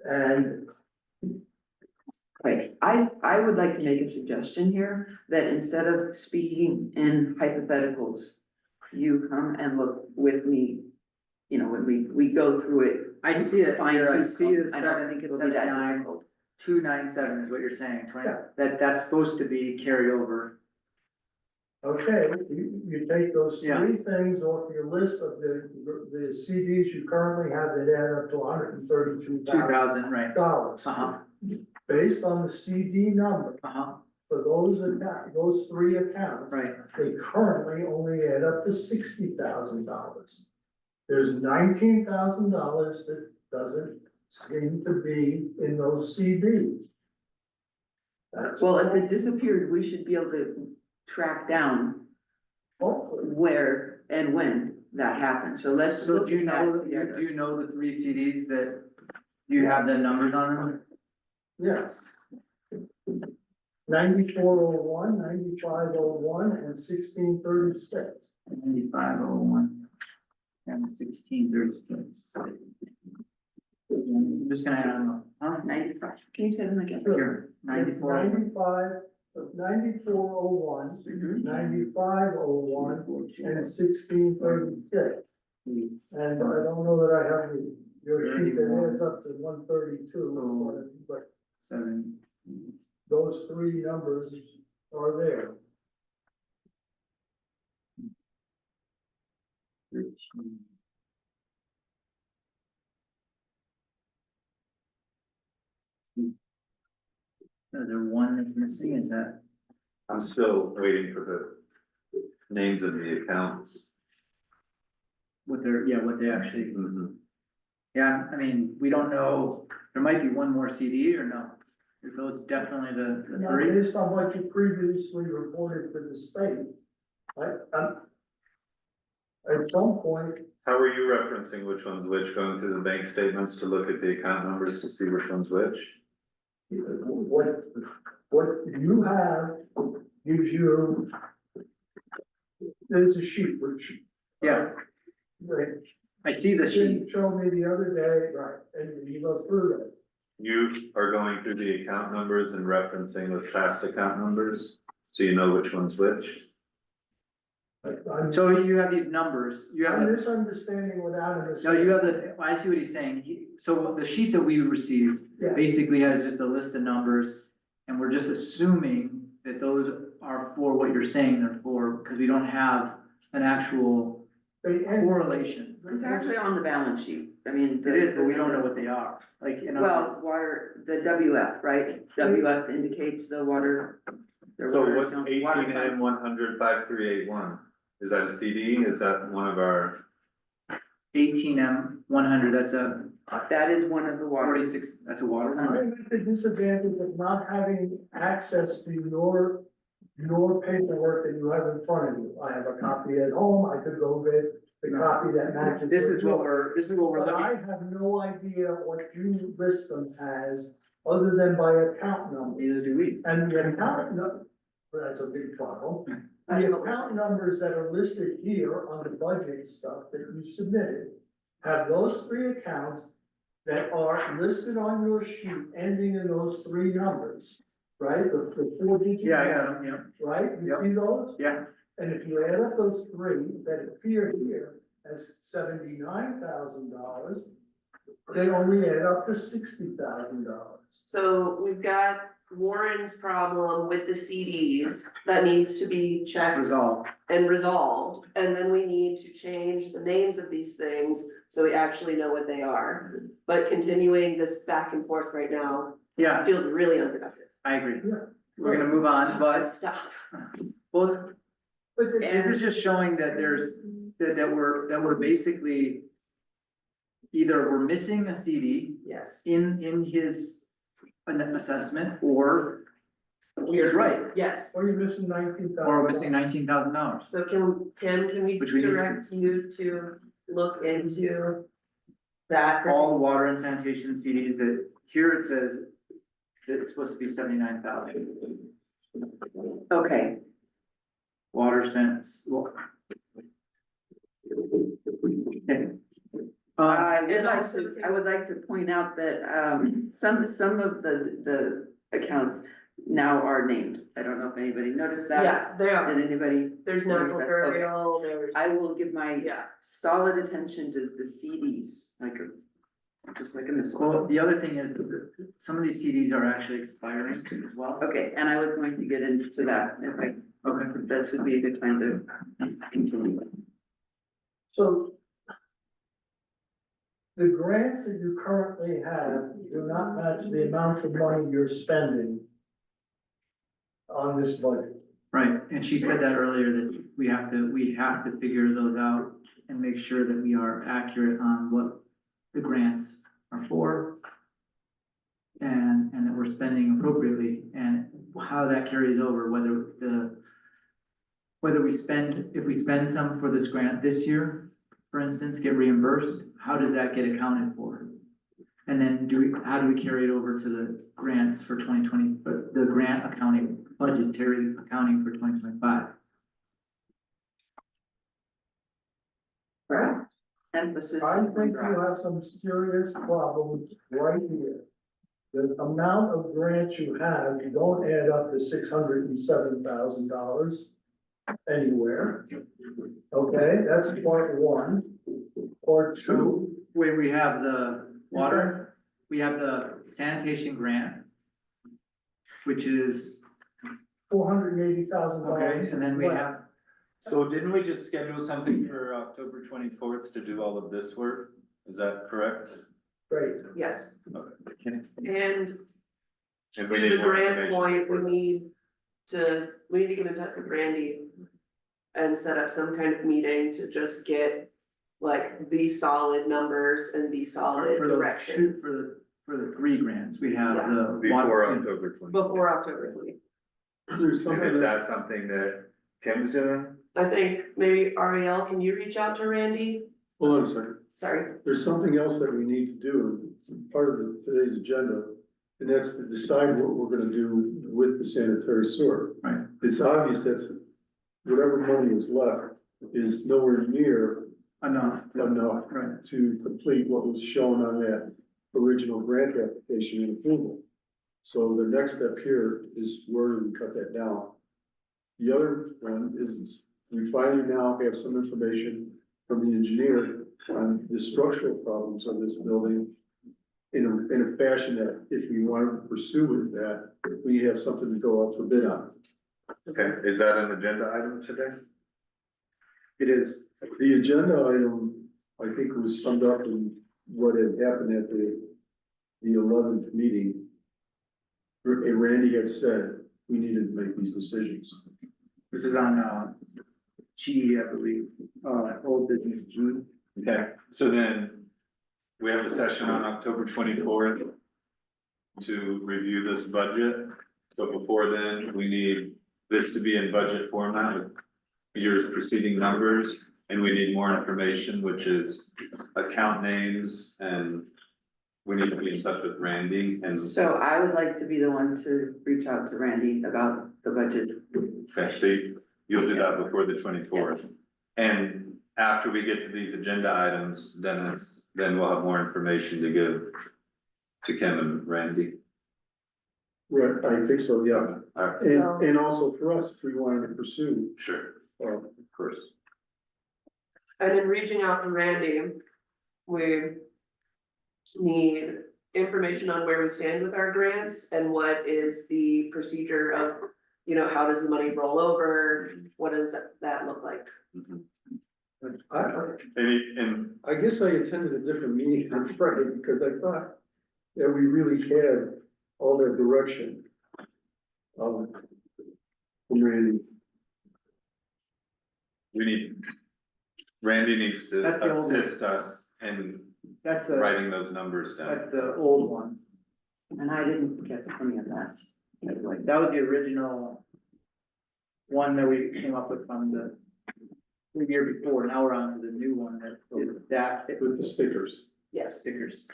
And Okay, I would like to make a suggestion here, that instead of speaking in hypotheticals, you come and look with me, you know, when we go through it. I see it here, I fine-tooth see the comb. I don't think it'll be that 779. difficult. 297 is what you're saying, right? Yeah. That's supposed to be carryover. Okay, you take those Yeah. three things off your list of the CDs you currently have that add up to $132,000. 2,000, right? Uh-huh, Based on the CD number uh-huh, for those three accounts. right. They currently only add up to $60,000. There's $19,000 that doesn't seem to be in those CDs. That's Well, if it disappeared, we should be able to track down hopefully. where and when that happened, so let's. So look do you at that know, together. do you know the three CDs that, do you have the numbers on them? Yes. 9401, 9501, and 1636. 9501 and 1636. I'm just gonna add them up. Huh? 95, can you say them again? Here, 94. 9401, Mhm. 9501, and 1636. And I don't know that I have your sheet that adds up to 132, but 7. those three numbers are there. 13. Is there one that's missing? Is that? I'm still waiting for the names of the accounts. What they're, yeah, what they actually, Mhm. yeah, I mean, we don't know, there might be one more CD or no? Are those definitely the Now, three? based on what you previously reported to the state, at some point, How are you referencing which one's which, going through the bank statements to look at the account numbers to see which one's which? what you have gives you, there's a sheet which. Yeah, They I see the sheet. showed me the other day, right, and you go through that. You are going through the account numbers and referencing with fast account numbers, so you know which one's which? So you have these numbers, you have I'm the, misunderstanding without an. no, you have the, I see what he's saying. So the sheet that we received Yeah. basically has just a list of numbers. And we're just assuming that those are for what you're saying they're for, because we don't have an actual correlation. It's actually on the balance sheet, I mean. It is, but we don't know what they are, like, you know. Well, water, the WF, right? WF indicates the water. their So water what's account, 18 water M 100-5381? Is that a CD? Is that one of our, 18M 100, that's a fund. That is one of the water. 46, that's a water line. I'm at the disadvantage of not having access to your paperwork that you have in front of you. I have a copy at home, I could go get the copy that matches. This is what yours. we're But I looking, have no idea what you list them as, other than by account number. neither do we. And the account, that's a big problem. The account numbers that are listed here on the budget stuff that you submitted have those three accounts that are listed on your sheet, ending in those three numbers, right? The 4-digit. Yeah, I got them, yeah, Right? You Yep. see those? yeah. And if you add up those three that appear here as $79,000, they only add up to $60,000. So we've got Warren's problem with the CDs that needs to be checked Resolved. and resolved. And then we need to change the names of these things so we actually know what they are. But continuing this back and forth right now Yeah, feels really unproductive. I agree. Yeah. We're gonna move on, Let's but, stop. well, But the- this is just showing that there's, that we're basically either we're missing a CD Yes. in his assessment, or he is right, Yes. Or you're missing $19,000. or we're missing $19,000. So can we Which we need. direct you to look into that? All the water and sanitation CDs that, here it says that it's supposed to be 79,000. Okay, Water sense, well. Okay. I would like to point out that, some of the accounts now are named. I don't know if anybody noticed that. Yeah, they are. Did anybody? There's notice natural that? burial, there's, I will give my yeah. solid attention to the CDs, just like a missile. Well, the other thing is, that some of these CDs are actually expiring as well. Okay, and I was going to get into that, if I, Okay. that would be a good time to continue. So the grants that you currently have do not match the amount of money you're spending on this budget. Right, and she said that earlier, that we have to figure those out and make sure that we are accurate on what the grants are for. And that we're spending appropriately, and how that carries over, whether we spend, if we spend some for this grant this year, for instance, get reimbursed, how does that get accounted for? And then how do we carry it over to the grants for 2020, the grant accounting, budgetary accounting for 2025? Right. Emphasis. I think you have some serious problems right here. The amount of grants you have, you don't add up to $607,000 anywhere. Okay, that's part one. Part two, Where we have the water, we have the sanitation grant, which is, $480,000. okay, and then we have, So didn't we just schedule something for October 24th to do all of this work? Is that correct? Great. Yes, Okay. and If to we need the more grant information. point, we need to get in touch with Randy and set up some kind of meeting to just get like the solid numbers and the solid for those direction two, for the three grants, we have the. Before water- October 20th. before October 20th. There's And something is that, that something that Kim's doing? I think maybe Ariel, can you reach out to Randy? hold on a second, Sorry, there's something else that we need to do, part of today's agenda. And that's to decide what we're gonna do with the sanitary sewer. Right. It's obvious that whatever money is left is nowhere near Enough. enough Right. to complete what was shown on that original grant application and approval. So the next step here is where do we cut that down? The other one is we finally now have some information from the engineer on the structural problems of this building in a fashion that if we wanted to pursue with that, we have something to go out for bid on. Okay, is that an agenda item today? It is. The agenda item, I think, was summed up in what had happened at the 11th meeting. Randy had said we needed to make these decisions. This is on, G, I believe, old business G. Okay, so then we have a session on October 24th to review this budget. So before then, we need this to be in budget format with year's preceding numbers. And we need more information, which is account names, and we need to be in touch with Randy and. So I would like to be the one to reach out to Randy about the budget. Okay, so you'll do that before the 24th. And after we get to these agenda items, then we'll have more information to give to Kim and Randy. Right, I think so, yeah. All right, And also for us, if we wanted to pursue, sure, uh, of course. and in reaching out to Randy, we need information on where we stand with our grants and what is the procedure of, how does the money roll over? What does that look like? Mhm. I, I guess I attended a different meeting on Friday because I thought that we really had all that direction. From Randy. Randy needs to That's the old one. assist us in That's the, writing those numbers down. that's the old one. And I didn't get any of that. That was the original one that we came up with from the year before. Now we're on to the new one that is that With the stickers. Yes, stickers.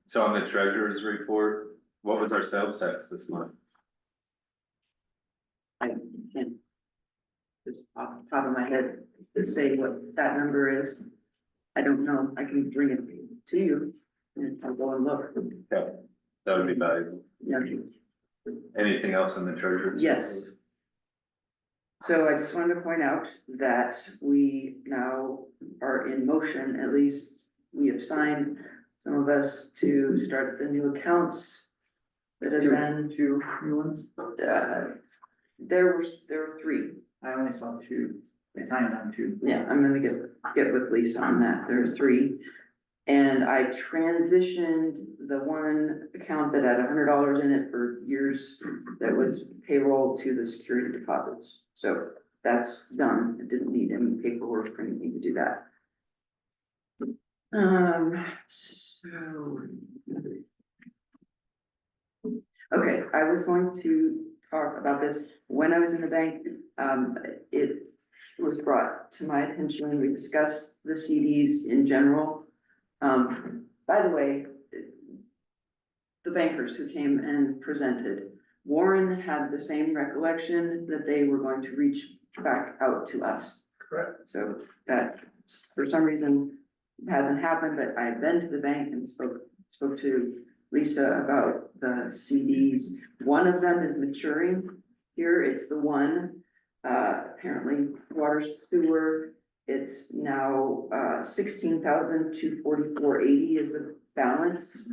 So on the treasurer's report, what was our sales tax this month? I can't just off the top of my head say what that number is. I don't know. I can bring it to you and I'll go and look. Okay, that would be valuable. Yeah. Anything else in the treasurer? Yes. So I just wanted to point out that we now are in motion, at least we have signed, some of us, to start the new accounts that have been, Two new ones? there were three. I only saw two. I signed on two. Yeah, I'm gonna get with Lisa on that. There are three. And I transitioned the one account that had $100 in it for years that was payroll to the security deposits. So that's done. It didn't need any paperwork or anything to do that. So. Okay, I was going to talk about this when I was in the bank. It was brought to my attention. We discussed the CDs in general. By the way, the bankers who came and presented, Warren had the same recollection that they were going to reach back out to us. Correct. So that, for some reason, hasn't happened, but I've been to the bank and spoke to Lisa about the CDs. One of them is maturing here. It's the one, apparently water sewer. It's now, 16,244.80 is the balance.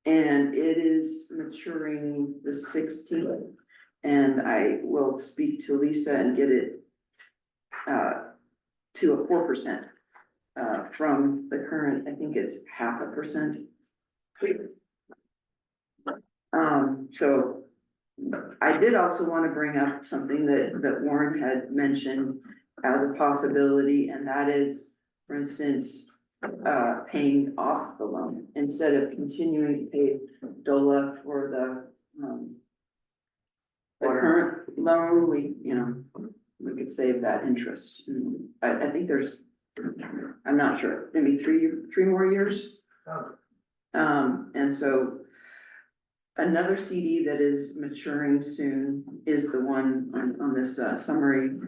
And it is maturing the 16th. And I will speak to Lisa and get it, to a 4%, from the current, I think it's 0.5%. So I did also want to bring up something that Warren had mentioned as a possibility, and that is, for instance, paying off the loan instead of continuing to pay DOLA for the current loan. We could save that interest. I think there's, I'm not sure, maybe three more years. And so another CD that is maturing soon is the one on this summary,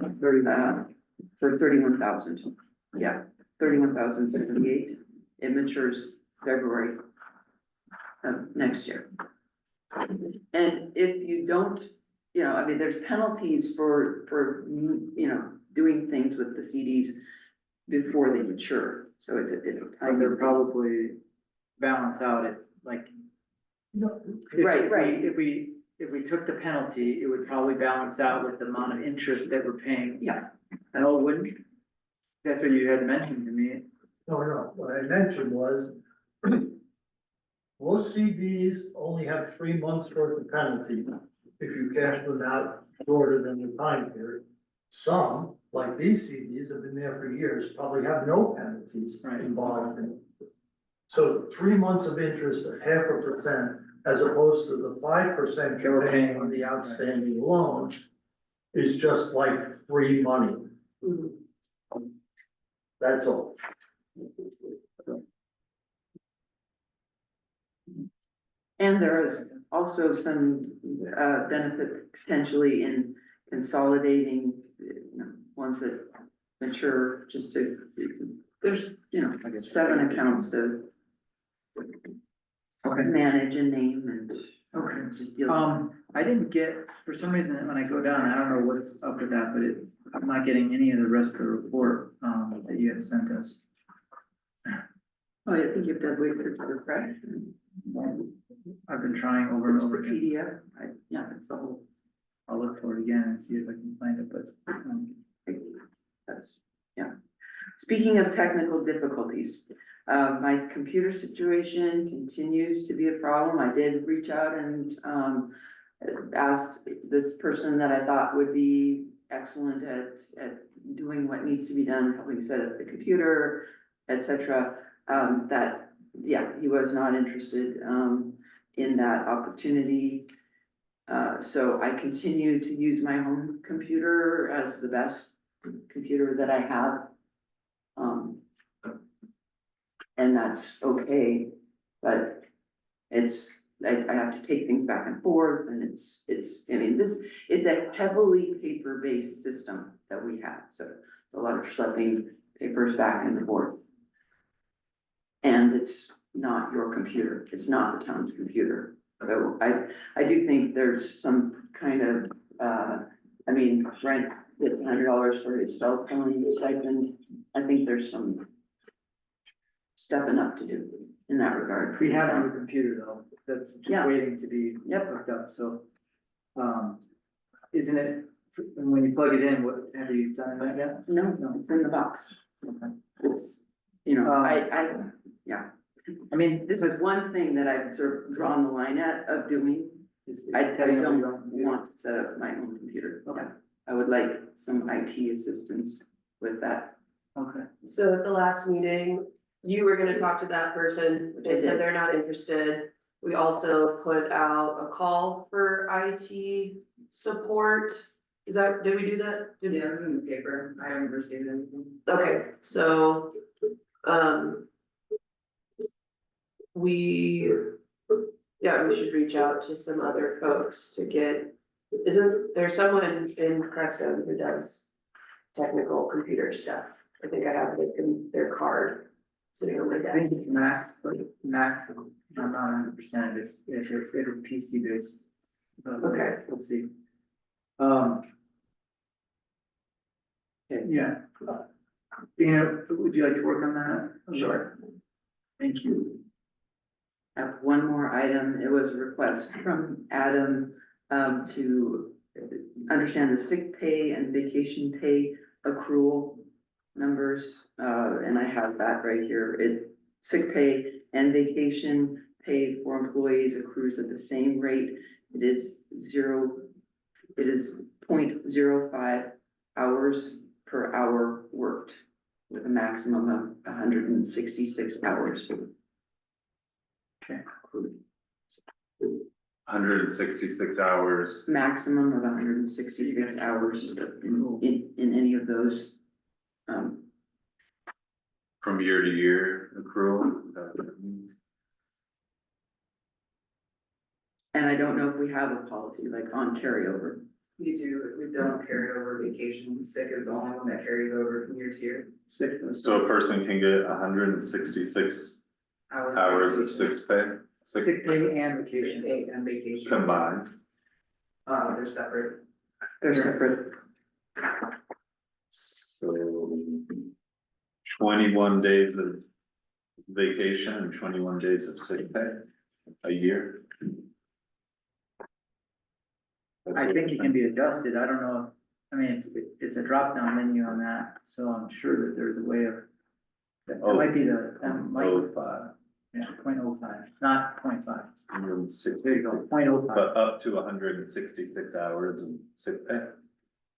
for 31,000. Yeah, 31,078. It matures February of next year. And if you don't, I mean, there's penalties for doing things with the CDs before they mature. So it's a And they're probably balance out at like. Right. If we took the penalty, it would probably balance out with the amount of interest that we're paying. Yeah. No, it wouldn't. That's what you had mentioned to me. No, what I mentioned was most CDs only have 3 months worth of penalty if you cash them out shorter than the time period. Some, like these CDs, have been there for years, probably have no penalties involved in it. So 3 months of interest at 0.5%, as opposed to the 5% you're paying on the outstanding loan, is just like free money. That's all. And there is also some benefit potentially in consolidating ones that mature, just to, there's, 7 accounts to manage and name and. Okay. Just deal. I didn't get, for some reason, when I go down, I don't know what's up with that, but I'm not getting any of the rest of the report, that you had sent us. Oh, I think you have to wait for it to refresh. I've been trying over and It's the over again. PDF, yeah, it's the whole, I'll look for it again and see if I can find it, but, that's, yeah. Speaking of technical difficulties, my computer situation continues to be a problem. I did reach out and, asked this person that I thought would be excellent at doing what needs to be done, helping set up the computer, etc. That, yeah, he was not interested, in that opportunity. So I continue to use my home computer as the best computer that I have. And that's okay, but I have to take things back and forth, and it's a heavily paper-based system that we have, so a lot of schlepping papers back and forth. And it's not your computer, it's not the town's computer, So I do think there's some kind of, I mean, Brent gets $100 for his cell phone stipend. I think there's some stepping up to do in that regard. We have a new computer though, that's Yeah. just waiting to be Yep. hooked up, so. Isn't it, when you plug it in, what, have you done that yet? No, it's in the box. It's, you know, yeah. I mean, This is one thing that I've sort of drawn the line of doing. is I setting up don't your own computer. want to set up my own computer. Okay. I would like some IT assistance with that. Okay, So at the last meeting, you were gonna talk to that person, I they said did. they're not interested. We also put out a call for IT support. Is that, did we do that? Did we? Yeah, it was in the paper, I haven't received anything. Okay, so, we should reach out to some other folks to get, isn't there someone in Crestone who does technical computer stuff? I think I have their card sitting on my I think desk. it's Max, but Max, I'm not 100%, if it's PC based. But Okay. we'll see. Yeah. Dana, would you like to work on that? Sure. Thank you. I have one more item. It was a request from Adam to understand the sick pay and vacation pay accrual numbers. And I have that right here. Sick pay and vacation pay for employees accrues at the same rate. It is 0.05 hours per hour worked with a maximum of 166 hours. Okay. 166 hours. Maximum of 166 hours in any of those. From year to year accrual. Is that what it means? And I don't know if we have a policy like on carryover. We don't carry over vacation, sick is the only one that carries over from year to year. So a person can get 166 hours of sick pay? Sick pay and Sick vacation. pay and vacation, Combined. they're separate. They're separate. So 21 days of vacation and 21 days of sick pay a year. I think it can be adjusted, I don't know, I mean, it's a drop down menu on that, so I'm sure that there's a way of. That might be that might, yeah, 0.05, not 0.5. 160, There you go, 0.05. but up to 166 hours of sick pay.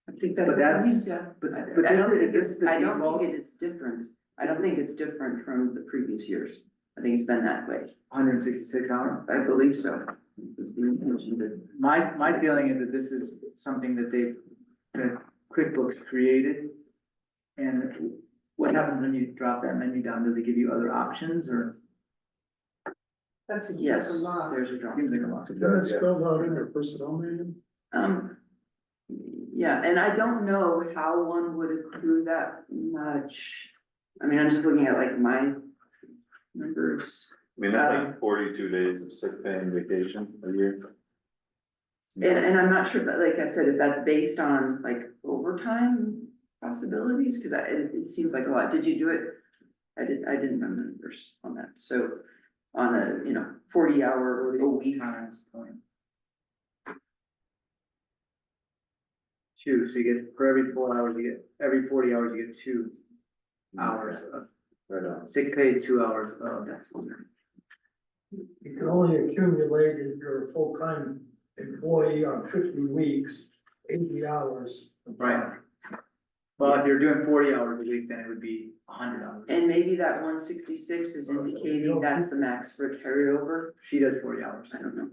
I think But that's- but I don't think this is the I don't default. think it is different. I don't think it's different from the previous years. I think it's been that way. 166 hours. I believe so. Is the intention that- My feeling is that this is something that that QuickBooks created. And what happens when you drop that menu down? Does it give you other options or? That's a Yes, lot. there's a drop. Seems like a lot. That's spelled out in their personnel manual? Yeah, and I don't know how one would accrue that much. I mean, I'm just looking at like my numbers. I mean, that's like 42 days of sick pay and vacation a year. And I'm not sure, but like I said, if that's based on like overtime possibilities, cause it seems like a lot. Did you do it? I didn't run the numbers on that. So on a, 40-hour a week. Times point. 2, so you get, for every 4 hours, every 40 hours, you get 2 hours of Right on. sick pay, 2 hours of. You can only accumulate if you're a full-time employee on 50 weeks, 80 hours. Right. Well, if you're doing 40 hours a week, then it would be 100 hours. And maybe that 166 is indicating that's the max for carryover. She does 40 hours. I don't know.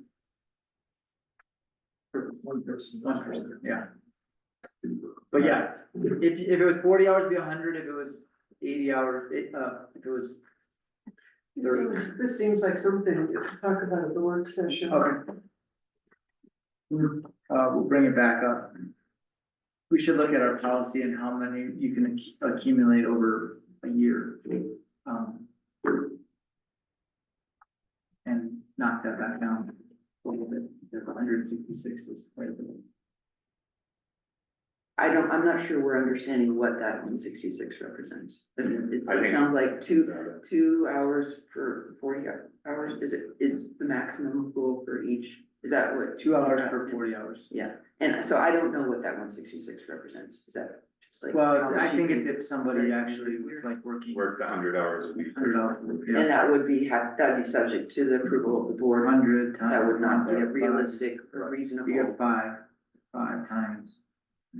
For one person. One person, yeah. But yeah, if it was 40 hours, it'd be 100, if it was 80 hours, if it was. This seems like something we could talk about at the work session. Okay. We'll bring it back up. We should look at our policy and how many you can accumulate over a year. And knock that back down. a little bit, because 166 is quite a bit. I'm not sure we're understanding what that 166 represents. I It think- sounds like 2 hours for 40 hours, is the maximum goal for each, is that what? 2 hours for 40 hours. Yeah, and so I don't know what that 166 represents, is that just like? Well, how I much you think it's can- if somebody actually was like working. Work the 100 hours a week. 100 hours, And yeah, that would be, that'd be subject to the approval of the board, 100 times. that would not be a five. realistic or You reasonable. get five times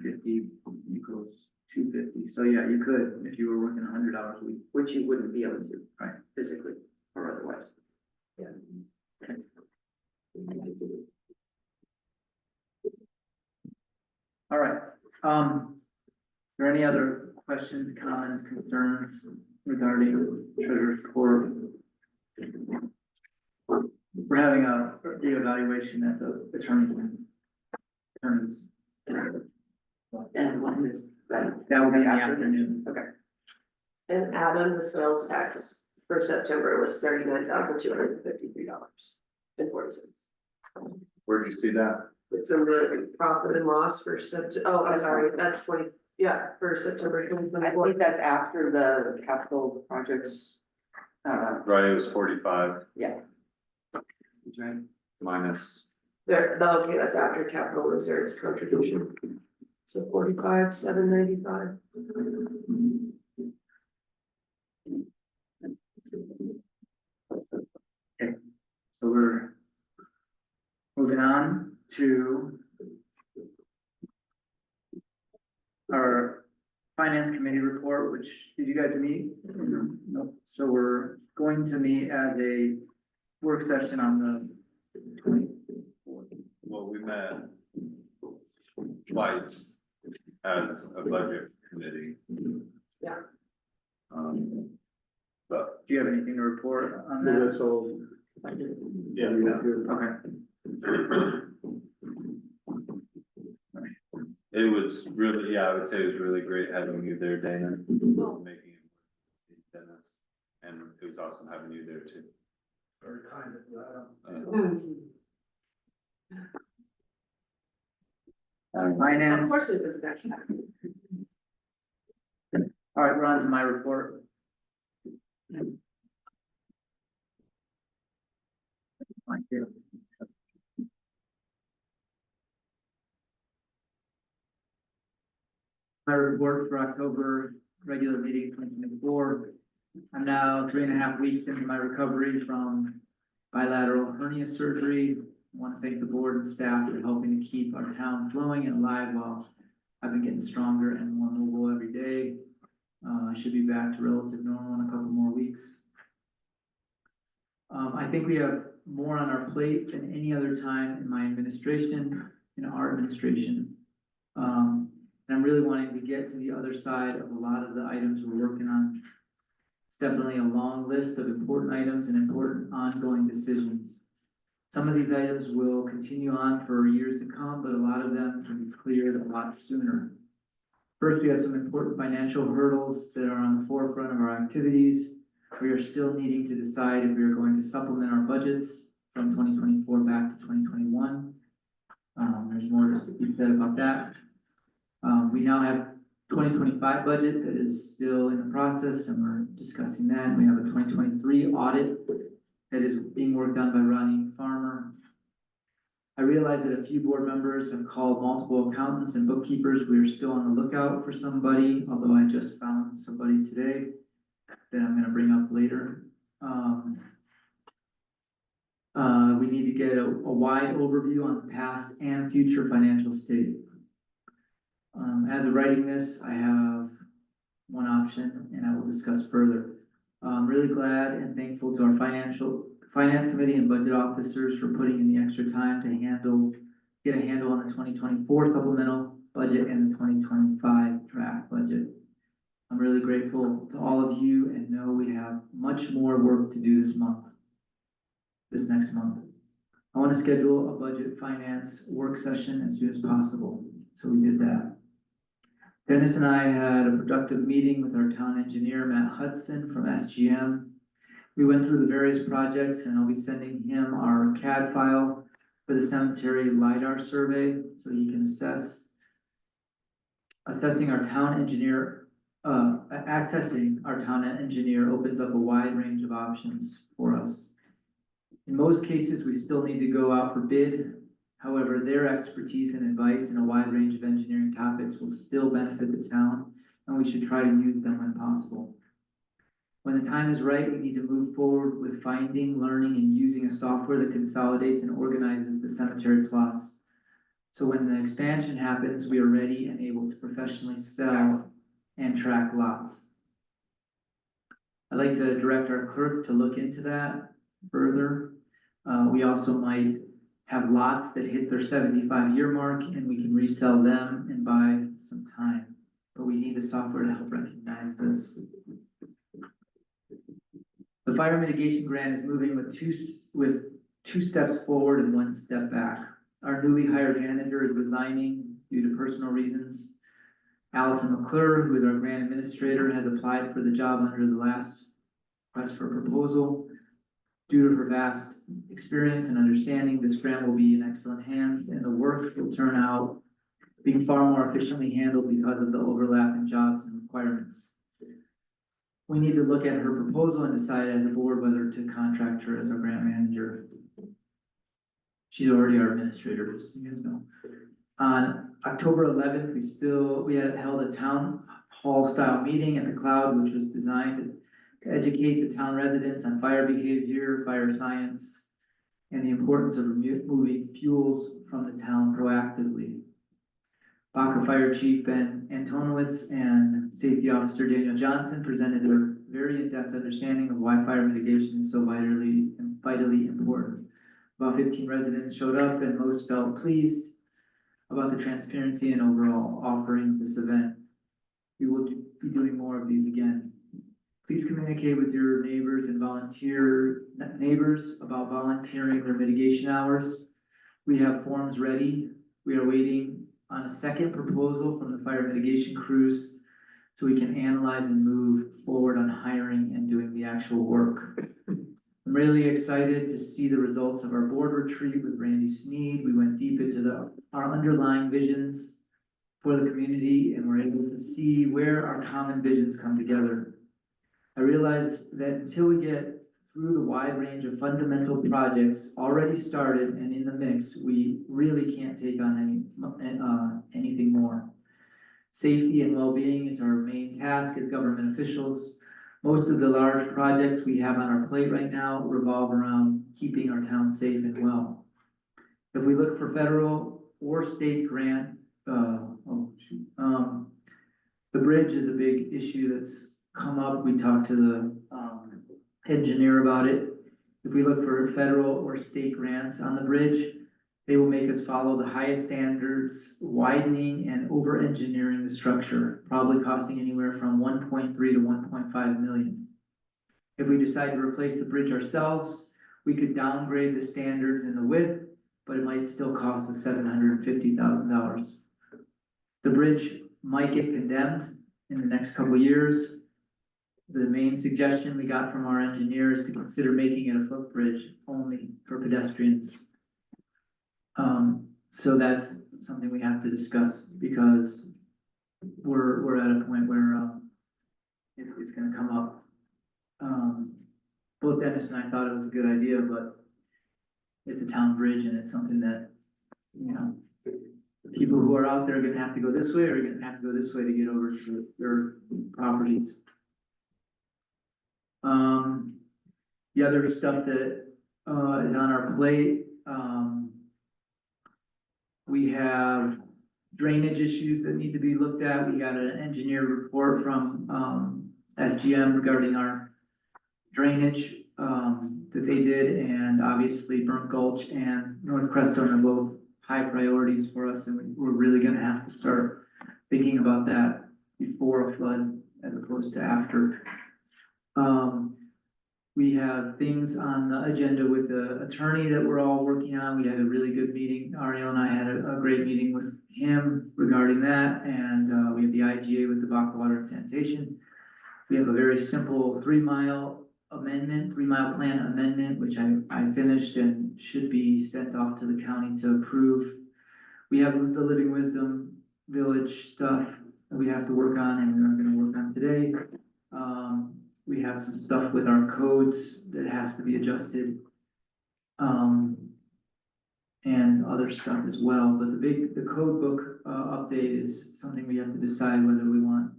50 equals 250. So yeah, you could, if you were working 100 hours a week. Which you wouldn't be able to. Right. Physically or otherwise. All right, are there any other questions, comments, concerns regarding treasurer's report? We're having a reevaluation at the attorney's. And when is that? That will be in the afternoon. Okay. And Adam, the sales tax for September was $39,253.40. Where'd you see that? It's in the profit and loss for oh, I'm sorry, that's for September twenty I twenty-four. think that's after the capital projects. Right, it was 45 Yeah. That's right. minus, Okay, that's after capital reserves contribution. So 45,795. So we're moving on to our finance committee report, which, did you guys meet? No. So we're going to meet as a work session on the 24th. well, we met twice as a budget committee. Yeah. But Do you have anything to report on Well, that? that's all. Yeah. Okay. it was really, yeah, I would say it was really great having you there, Dana, making it Dennis, and it was awesome having you there too. Very kind of you, Adam. Of Finance. course it was next time. All right, we're on to my report. Thank you. My report for October regular meeting 2024. I'm now 3.5 weeks into my recovery from bilateral hernia surgery. I want to thank the board and staff for helping to keep our town flowing and alive while I've been getting stronger and more mobile every day. I should be back to relative normal in a couple more weeks. I think we have more on our plate than any other time in my administration, in our administration. And I'm really wanting to get to the other side of a lot of the items we're working on. It's definitely a long list of important items and important ongoing decisions. Some of these items will continue on for years to come, but a lot of them can be cleared a lot sooner. First, we have some important financial hurdles that are on the forefront of our activities. We are still needing to decide if we are going to supplement our budgets from 2024 back to 2021. There's more to be said about that. We now have 2025 budget that is still in the process, and we're discussing that. We have a 2023 audit that is being worked on by Ronnie Farmer. I realize that a few board members have called multiple accountants and bookkeepers. We are still on the lookout for somebody, although I just found somebody today that I'm gonna bring up later. We need to get a wide overview on the past and future financial state. As of writing this, I have one option, and I will discuss further. I'm really glad and thankful to our finance committee and budget officers for putting in the extra time to get a handle on the 2024 supplemental budget and the 2025 draft budget. I'm really grateful to all of you and know we have much more work to do this next month. I want to schedule a budget finance work session as soon as possible, so we did that. Dennis and I had a productive meeting with our town engineer, Matt Hudson from SGM. We went through the various projects, and I'll be sending him our CAD file for the cemetery LiDAR survey, so he can assess. Assessing our town engineer, accessing our town engineer opens up a wide range of options for us. In most cases, we still need to go out for bid. However, their expertise and advice in a wide range of engineering topics will still benefit the town, and we should try to use them when possible. When the time is right, we need to move forward with finding, learning, and using a software that consolidates and organizes the cemetery plots. So when the expansion happens, we are ready and able to professionally sell and track lots. I'd like to direct our clerk to look into that further. We also might have lots that hit their 75-year mark and we can resell them and buy some time. But we need the software to help recognize this. The fire mitigation grant is moving with two steps forward and one step back. Our newly hired manager is resigning due to personal reasons. Allison McClure, who is our grant administrator, has applied for the job under the last request for proposal. Due to her vast experience and understanding, this grant will be in excellent hands and the work will turn out being far more efficiently handled because of the overlap in jobs and requirements. We need to look at her proposal and decide as a board whether to contract her as our grant manager. She's already our administrator, just so you guys know. On October 11th, we had held a town hall style meeting at the Cloud, which was designed to educate the town residents on fire behavior, fire science, and the importance of removing fuels from the town proactively. Baca Fire Chief Ben Antonowitz and Safety Officer Daniel Johnson presented their very in-depth understanding of why fire mitigation is so vitally important. About 15 residents showed up and most felt pleased about the transparency and overall offering of this event. We will be doing more of these again. Please communicate with your neighbors and neighbors about volunteering their mitigation hours. We have forms ready. We are waiting on a second proposal from the fire mitigation crews so we can analyze and move forward on hiring and doing the actual work. I'm really excited to see the results of our board retreat with Randy Sneed. We went deep into our underlying visions for the community and we're able to see where our common visions come together. I realized that until we get through the wide range of fundamental projects already started and in the mix, we really can't take on anything more. Safety and well-being is our main task as government officials. Most of the large projects we have on our plate right now revolve around keeping our town safe and well. If we look for federal or state grant, the bridge is a big issue that's come up. We talked to the engineer about it. If we look for federal or state grants on the bridge, they will make us follow the highest standards, widening and over-engineering the structure, probably costing anywhere from 1.3 to 1.5 million. If we decide to replace the bridge ourselves, we could downgrade the standards in the width, but it might still cost us $750,000. The bridge might get condemned in the next couple of years. The main suggestion we got from our engineer is to consider making it a footbridge only for pedestrians. So that's something we have to discuss because we're at a point where it's gonna come up. Both Dennis and I thought it was a good idea, but it's a town bridge and it's something that, you know, people who are out there are gonna have to go this way or are gonna have to go this way to get over to their properties. The other stuff that is on our plate, we have drainage issues that need to be looked at. We got an engineer report from SGM regarding our drainage that they did, and obviously Burnt Gulch and North Crestone are both high priorities for us, and we're really gonna have to start thinking about that before a flood as opposed to after. We have things on the agenda with the attorney that we're all working on. We had a really good meeting. Ariel and I had a great meeting with him regarding that, and we have the IGA with the Baca Water and Sanitation. We have a very simple 3-mile amendment, 3 Mile Plan amendment, which I finished and should be sent off to the county to approve. We have the Living Wisdom Village stuff that we have to work on and we're gonna work on today. We have some stuff with our codes that has to be adjusted. And other stuff as well, but the code book, update is something we have to decide whether we want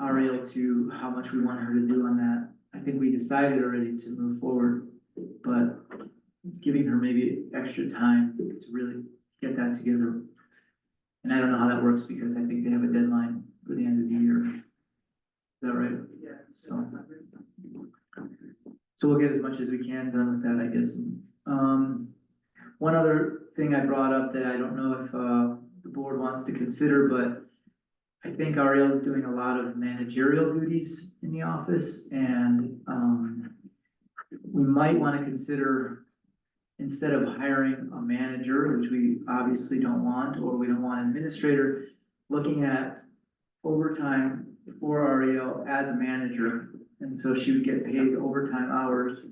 Ariel to, how much we want her to do on that. I think we decided already to move forward, but giving her maybe extra time to really get that together. And I don't know how that works because I think they have a deadline for the end of the year. Is that right? Yeah. So we'll get as much as we can done with that, I guess. One other thing I brought up that I don't know if, the board wants to consider, but I think Ariel is doing a lot of managerial duties in the office and, we might want to consider, instead of hiring a manager, which we obviously don't want, or we don't want an administrator, looking at overtime for Ariel as a manager. And so she would get paid overtime hours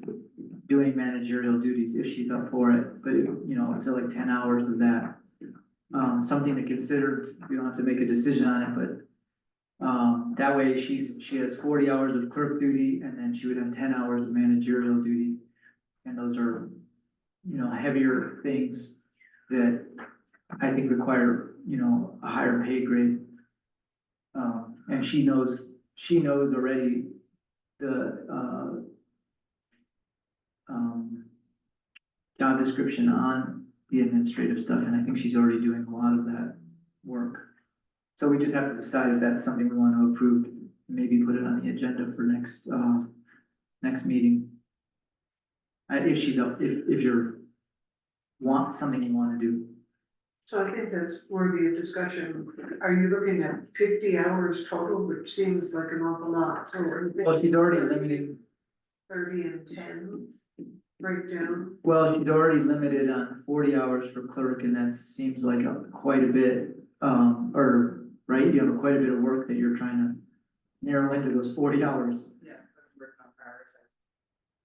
doing managerial duties if she's up for it, but you know, it's like 10 hours of that. Something to consider, you don't have to make a decision on it, but that way she has 40 hours of clerk duty and then she would have 10 hours of managerial duty. And those are, you know, heavier things that I think require, you know, a higher pay grade. And she knows already the, job description on the administrative stuff, and I think she's already doing a lot of that work. So we just have to decide if that's something we want to approve, maybe put it on the agenda for next meeting. If she's up, if you're, want something you want to do. So I think that's worthy of discussion. Are you looking at 50 hours total, which seems like an awful lot? So are you Well, she's thinking already limited, 30 and 10 breakdown? well, she's already limited on 40 hours for clerk, and that seems like quite a bit, or, right, you have quite a bit of work that you're trying to narrow into those 40 hours. Yeah, so we're on prioritize.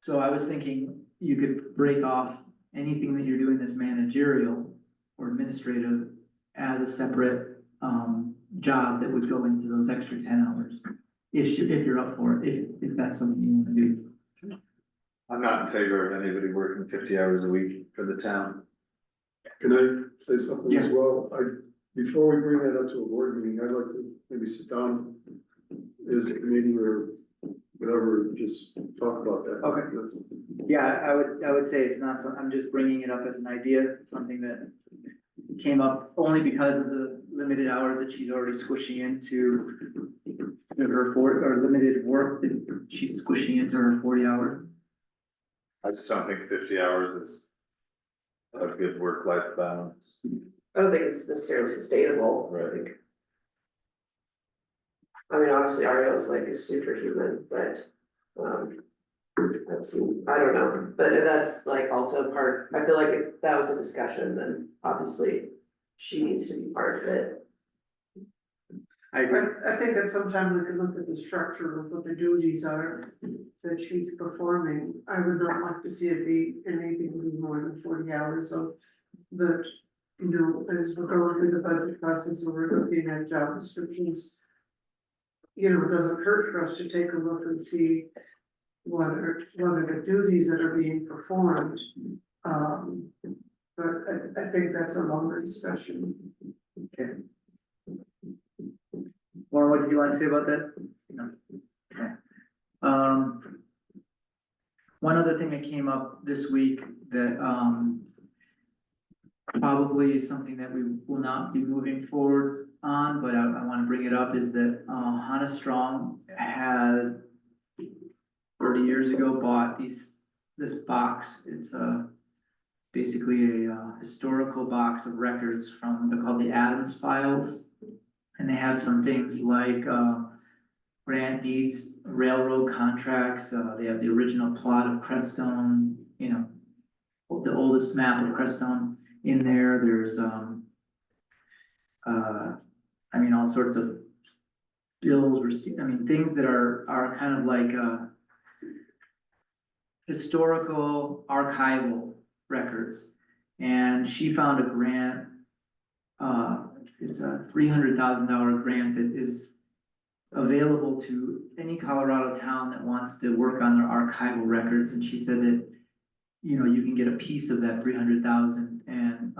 So I was thinking you could break off anything that you're doing that's managerial or administrative as a separate, job that would go into those extra 10 hours. If you're up for it, if that's something you want to do. I'm not in favor of anybody working 50 hours a week for the town. Can I say something as Yeah. well? Before we bring that up to a board meeting, I'd like to maybe sit down as a committee or whatever, just talk about that. Okay. Yeah, I would say it's not, I'm just bringing it up as an idea, something that came up only because of the limited hours that she's already squishing into her or limited work that she's squishing into her 40 hours. I just don't think 50 hours is a good work-life balance. I don't think it's necessarily sustainable, I think. I mean, obviously Ariel's like a superhuman, but, I don't know, but if that's like also part, I feel like if that was a discussion, then obviously she needs to be part of it. I agree. I think at some time we could look at the structure of what the duties are that she's performing. I would not like to see it be anything more than 40 hours, so that, you know, as we're going through the budget process and we're looking at job descriptions, you know, it doesn't hurt for us to take a look and see what are the duties that are being performed. But I think that's a longer discussion. Okay. Lauren, what did you want to say about that? No. Okay. One other thing that came up this week that, probably is something that we will not be moving forward on, but I want to bring it up, is that, Hannah Strong had 30 years ago bought this box. It's basically a historical box of records from, they're called the Adams Files. And they have some things like, grant deeds, railroad contracts, they have the original plot of Crestone, you know, the oldest map of Crestone in there. There's, I mean, all sorts of bills, receipts, I mean, things that are kind of like, historical archival records. And she found a grant, it's a $300,000 grant that is available to any Colorado town that wants to work on their archival records. And she said that, you know, you can get a piece of that 300,000, and,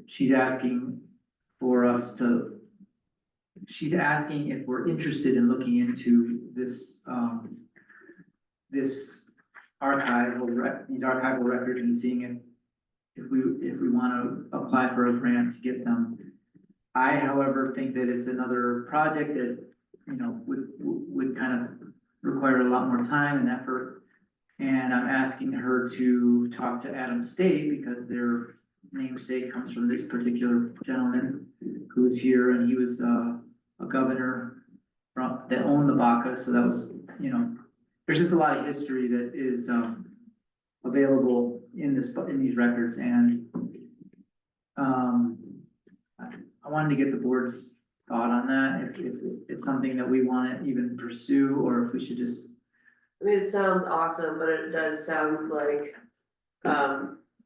she's asking for us to, she's asking if we're interested in looking into this, these archival records and seeing if we wanna apply for a grant to get them. I, however, think that it's another project that, you know, would kind of require a lot more time and effort. And I'm asking her to talk to Adam State because their namesake comes from this particular gentleman who is here, and he was, a governor that owned the Baca, so that was, you know, there's just a lot of history that is, available in these records, and, I wanted to get the board's thought on that, if it's something that we wanna even pursue, or if we should just. I mean, it sounds awesome, but it does sound like,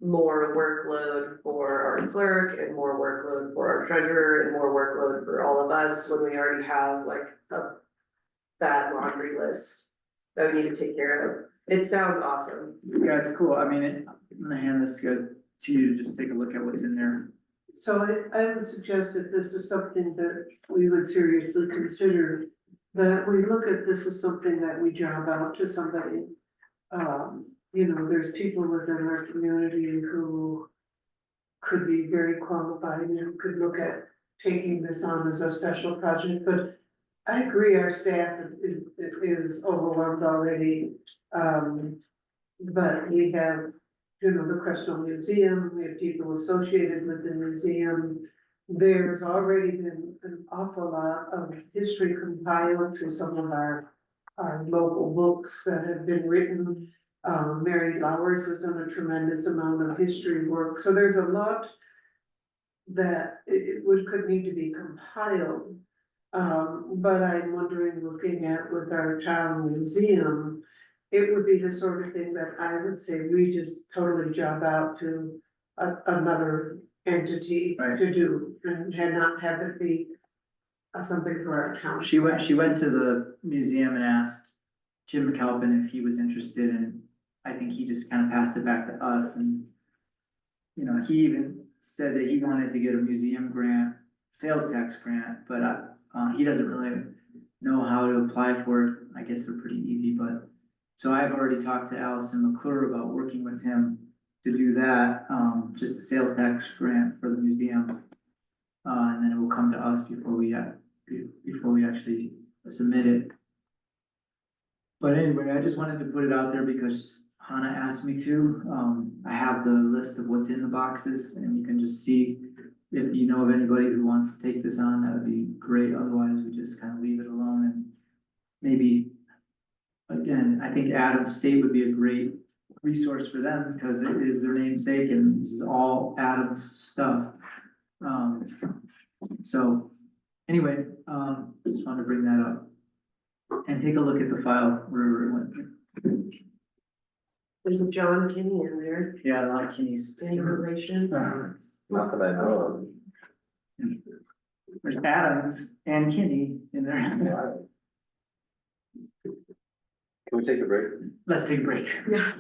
more workload for our clerk and more workload for our treasurer and more workload for all of us when we already have like a fat laundry list that we need to take care of. It sounds awesome. Yeah, it's cool, I mean, I'm gonna hand this to you to just take a look at what's in there. So I would suggest if this is something that we would seriously consider, that we look at this as something that we job out to somebody. You know, there's people within our community who could be very qualified and could look at taking this on as a special project, but I agree, our staff is overwhelmed already. But we have, you know, the Crestone Museum, we have people associated with the museum. There's already been an awful lot of history compiled through some of our local books that have been written. Mary Flowers has done a tremendous amount of history work, so there's a lot that could need to be compiled. But I'm wondering, looking at with our town museum, it would be the sort of thing that I would say we just totally job out to another entity to do, and not have it be something for our town. She went to the museum and asked Jim McAlpin if he was interested, and I think he just kind of passed it back to us, and, you know, he even said that he wanted to get a museum grant, sales tax grant, but, he doesn't really know how to apply for it. I guess they're pretty easy, but, so I've already talked to Allison McClure about working with him to do that, just a sales tax grant for the museum. And then it will come to us before we actually submit it. But anyway, I just wanted to put it out there because Hannah asked me to. I have the list of what's in the boxes, and you can just see if you know of anybody who wants to take this on, that would be great. Otherwise, we just kind of leave it alone, and maybe, again, I think Adam State would be a great resource for them because it is their namesake and this is all Adam's stuff. So anyway, just wanted to bring that up and take a look at the file wherever it went. There's a John Kinney in there. Yeah, a lot of Kinney's. Any relation? Not that I know There's Adams and Kinney in there. of. Can we take a break? Let's take a break. Yeah.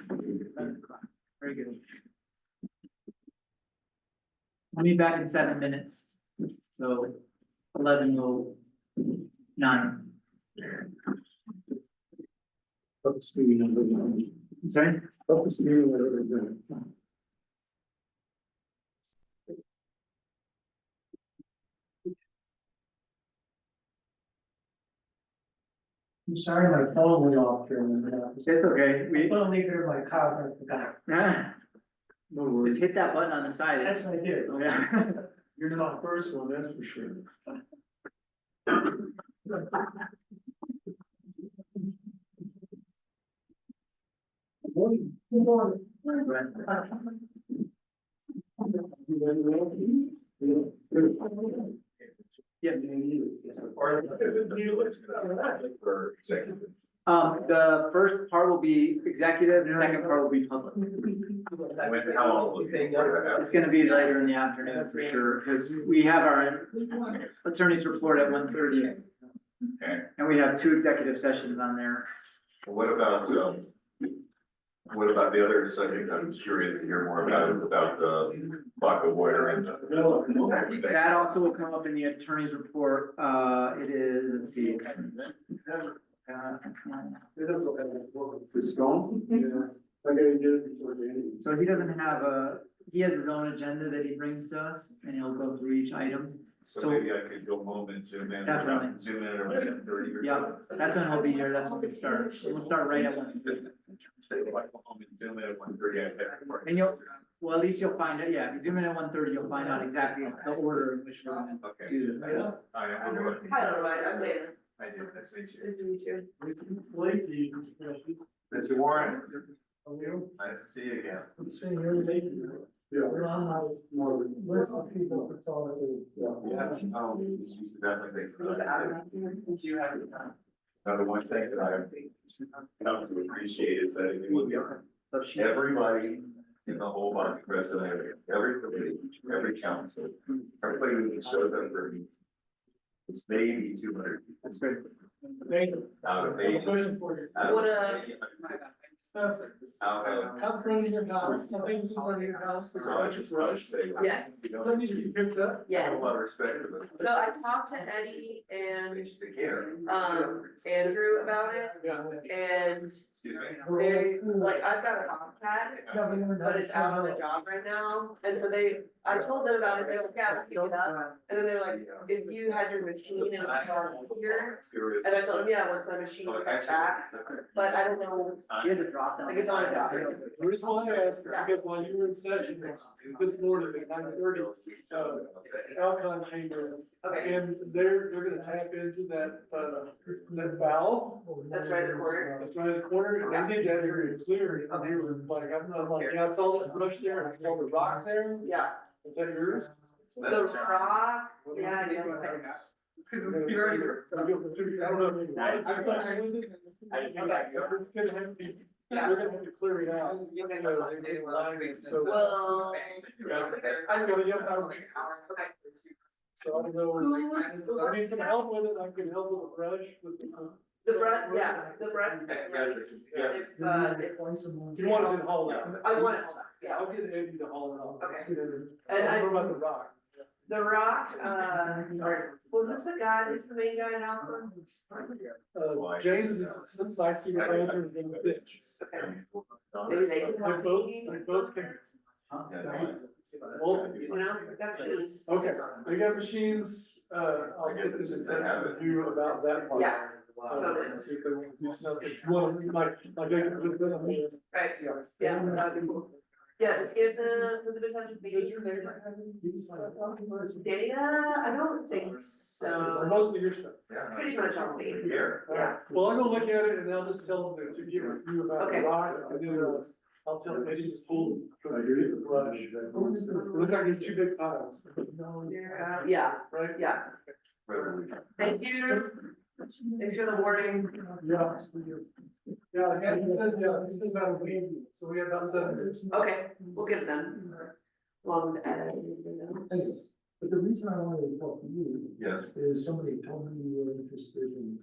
Very good. I'll be back in 7 minutes. So 11:09. Sorry? I'm sorry, my phone went off during the. It's okay. I'm gonna leave it in my car, I forgot. No worries. Just hit that button on the side. That's what I did. Oh, yeah. You're not the first one, that's for sure. Yeah. For executive. The first part will be executive, the second part will be public. How long will it take? It's gonna be later in the afternoon for sure, because we have our attorney's report at 1:30. Okay. And we have 2 executive sessions on there. What about the other subject I'm curious to hear more about is about the Baca water and That also will come up in the attorney's report, it is, let's see. It's gone? Yeah. I gotta get it before the end. So he doesn't have he has his own agenda that he brings to us, and he'll go through each item. So maybe I could go home and zoom in. Definitely. Zoom in around 30 or. Yeah, that's when he'll be here, that's when we start, we'll start right at 1. Zoom in at 1:30. And well, at least you'll find it, yeah, if you zoom in at 1:30, you'll find out exactly the order in which we're gonna Okay. do this. I don't know, I'm later. I did, nice to meet you. Nice to meet you. Mr. Warren, nice to see you again. Yeah. Definitely. Another one thing that I come to appreciate is that if you look at everybody in the whole body, Crestone area, every committee, every council, everybody who shows up for me, it's maybe 200. That's great. Out of maybe. Out of. How's running your house? How big is running your house? Yes. Something you picked up? I Yeah, have a lot of respect for them. so I talked to Eddie and, They care. Andrew about it, Yeah. and Excuse me. they, like, I've got a bobcat, but it's out on the job right now, and so I told them about it, they're like, yeah, we'll pick it up, and then they're like, if you had your machine and here, Curious. and I told them, yeah, once my machine Oh, comes actually, back, but I don't know, She had to drop down. like, it's on a job. The reason why I asked is because while you were in session this morning at 9:30, Alcon came in. Okay. And they're gonna tap into that valve. That's right in the corner. That's right in the corner, and they did that area clear, and we were like, I'm like, yeah, I saw that brush there, I saw the rock there, Yeah, is that yours? the rock, yeah, I guess. I don't know. I thought I would. It's gonna have to be, they're gonna have to clear it out. You know, they were lining, so. Well. I'm gonna get out. Okay. So I don't know. Who's- I need some help with it, I can help with the brush, with the. The brush, yeah, the brush. If, You want it to haul out? I want it hauled out, yeah. I'll get Andy to haul it out. Okay. And And what about the rock? The Rock, well, who's the guy, who's the main guy in Alpha? James is the site supervisor in the pitch. Maybe they can They help both, me, they both can. Well, you know, that shoes. okay, they got machines, I'll get this to you about that part. Yeah. See if they want to do something, well, like they can put this on this. Right, yeah, that'd be cool. Yeah, just give the potential Is your meeting. name? Data, I don't think So so, most of your stuff. pretty much on me, Here. yeah. Well, I'm gonna look at it and I'll just tell them to give you about the Okay. rock, and then I'll tell Eddie to pull the brush. It looks like there's 2 big piles, Yeah, right? yeah, thank you, thanks for the warning. Yeah. Yeah, he said about a week, so we have about 7 minutes. Okay, we'll get it done. Along with Ed. But the reason I wanted to talk to you Yes, is somebody told me you were interested in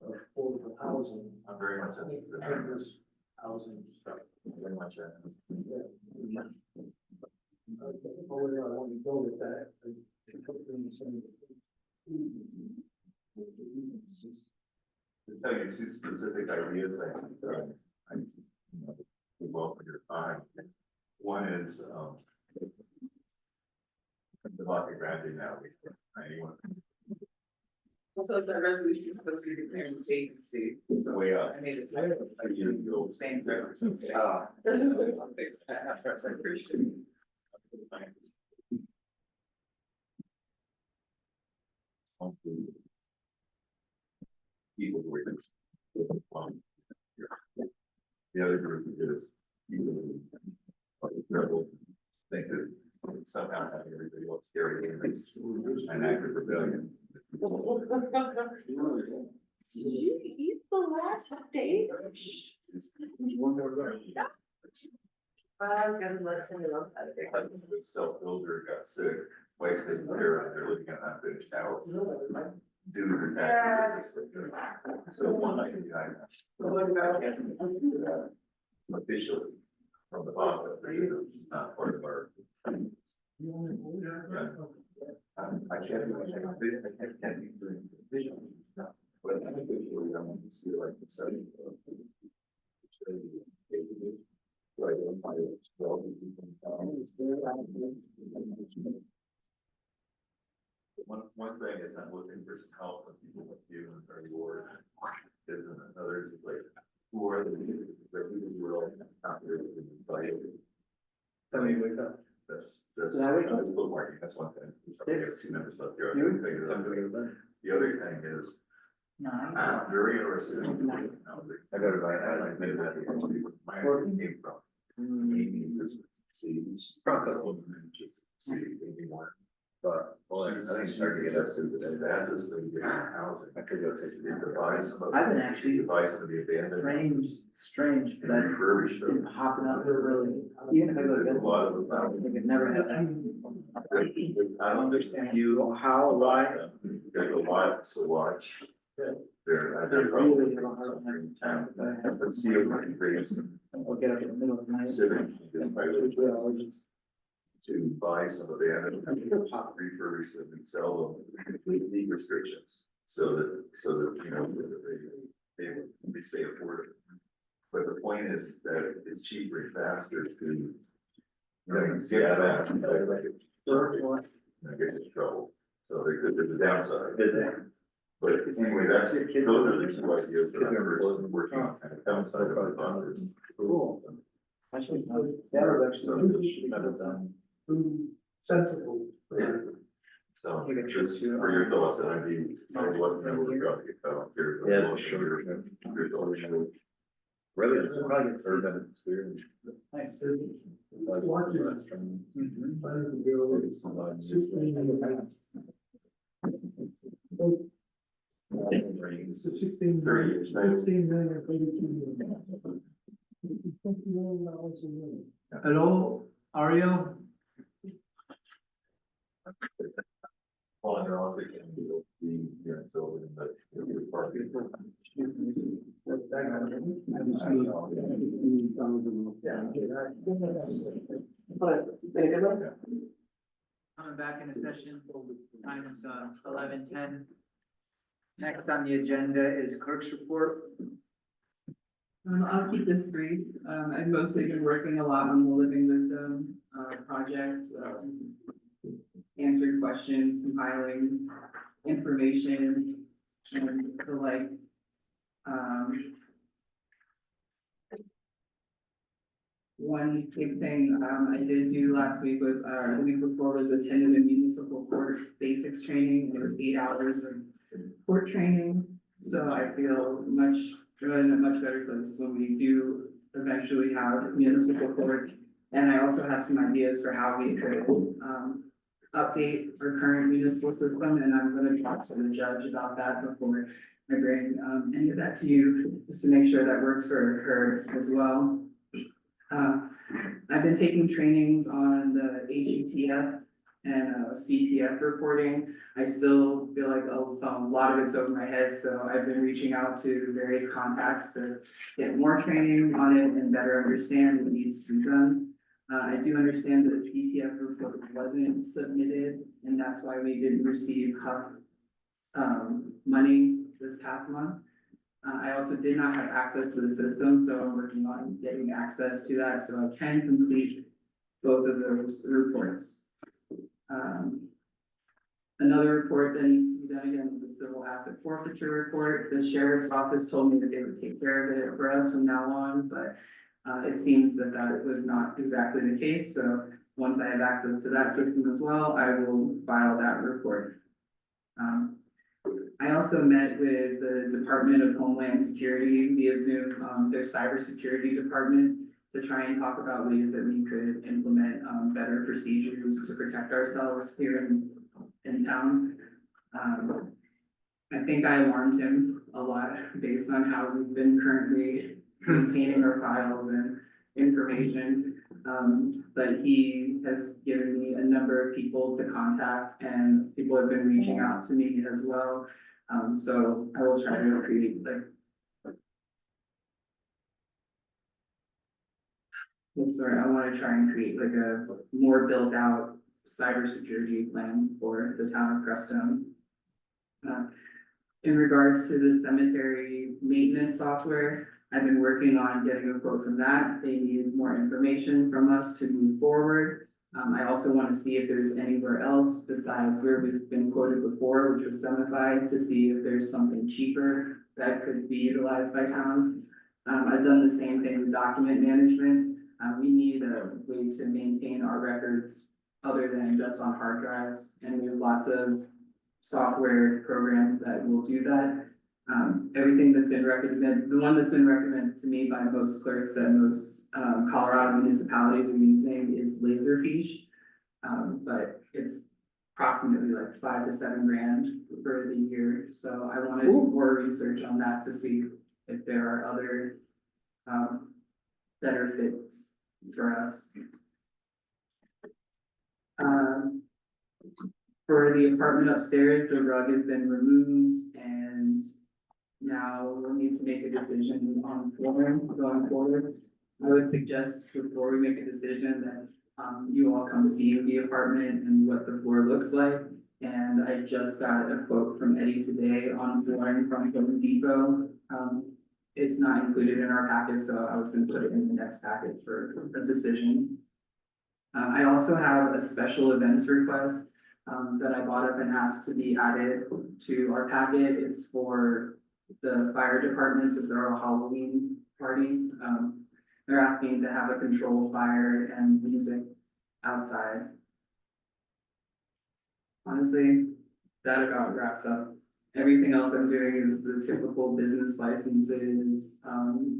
affordable housing. I'm very much interested. Homeless housing stuff. Very much. Yeah. Where I want to go with that. To tell you 2 specific ideas, I think, I, would welcome your time. One is, the Baca Grande now, anyone, So the resolution is supposed to be declared vacancy, so way up. I made it. 2 years ago. Thank Ah. I appreciate it. People who are things. The other group is people who think that somehow having everybody else carry in an act of rebellion. Did you eat the last day? I'm gonna let somebody else have it. The self-builder got sick, wife's taking care of it, they're looking at unfinished house. Do her taxes, so one I can kind of. Officially, from the bottom, it's not part of our. I can't be doing visual, but I think visually, I want to see like the setting. Right, one thing is I'm looking for some help from people like you and our board. Is another is like, who are the people that we will not really invite? Tell me, wake up. That's bookmarking, that's one thing. We have 2 members left here. The other thing is, very interested. I got it right, I like maybe that where it came from. See, process will just see anymore. But, boy, I think it's hard to get us to the that's just really good housing. I could go take the advice. I've been actually Advice to the abandoned. strange, but I've Refurbished been them. hopping up there really, even if I go to There's a bed, lot of them. I think I've never had that. I don't understand you. How, why? There's a lot to watch. They're really probably town. Let's see if I can bring some I'll get up in the middle of the night. civic. To buy some of the refurbish them and sell them with deed restrictions. So that, you know, they stay affordable. But the point is that it's cheaper and faster to, you know, get out of that. Get into trouble. So there's a downside. But anyway, those are the 2 ideas that I'm working on, kind of downside of our doctors. Cool. Actually, that was actually done. Sensible. So, just for your thoughts, and I'd be, I wasn't able to go get that on here. Yeah, it's a short. Your thoughts. Really, it's urban experience. Nice. Hello, Ario? Well, they're also can be, you know, so in the parking. Coming back into session, time is 11:10. Next on the agenda is clerk's report. I'll keep this brief. I've mostly been working a lot on the Living Wisdom, project, answering questions, compiling information, and the like. One big thing, I did do last week was, the week before was attended a municipal court basics training. It was 8 hours of court training. So I feel we're in a much better place when we do eventually have municipal court. And I also have some ideas for how we could, update our current municipal system, and I'm gonna talk to the judge about that before I bring, any of that to you, just to make sure that works for her as well. I've been taking trainings on the HUTF and CTF reporting. I still feel like a lot of it's over my head, so I've been reaching out to various contacts to get more training on it and better understand what needs to be done. I do understand that the CTF report wasn't submitted, and that's why we didn't receive money this past month. I also did not have access to the system, so I'm working on getting access to that, so I can complete both of those reports. Another report that needs to be done again is a civil asset forfeiture report. The sheriff's office told me that they would take care of it for us from now on, but it seems that that was not exactly the case, so once I have access to that system as well, I will file that report. I also met with the Department of Homeland Security via Zoom, their cybersecurity department, to try and talk about ways that we could implement better procedures to protect ourselves here in town. I think I alarmed him a lot based on how we've been currently maintaining our files and information. But he has given me a number of people to contact and people have been reaching out to me as well. So I will try to create like. Sorry, I want to try and create like a more built out cybersecurity plan for the town of Crestone. In regards to the cemetery maintenance software, I've been working on getting a quote from that. They need more information from us to move forward. I also want to see if there's anywhere else besides where we've been quoted before, which was Semified, to see if there's something cheaper that could be utilized by town. I've done the same thing with document management. We need a way to maintain our records other than just on hard drives, and there's lots of software programs that will do that. Everything that's been recommended, the one that's been recommended to me by most clerks and most Colorado municipalities are using is Laserfiche. But it's approximately like $5 to $7 grand for the year. So I want to do more research on that to see if there are other better fits for us. For the apartment upstairs, the rug has been removed and now we'll need to make a decision on flooring going forward. I would suggest before we make a decision that you all come see the apartment and what the floor looks like. And I just got a quote from Eddie today on flooring from Home Depot. It's not included in our packet, so I was gonna put it in the next packet for a decision. I also have a special events request that I bought up and asked to be added to our packet. It's for the fire department to throw a Halloween party. They're asking to have a controlled fire and music outside. Honestly, that about wraps up. Everything else I'm doing is the typical business licenses,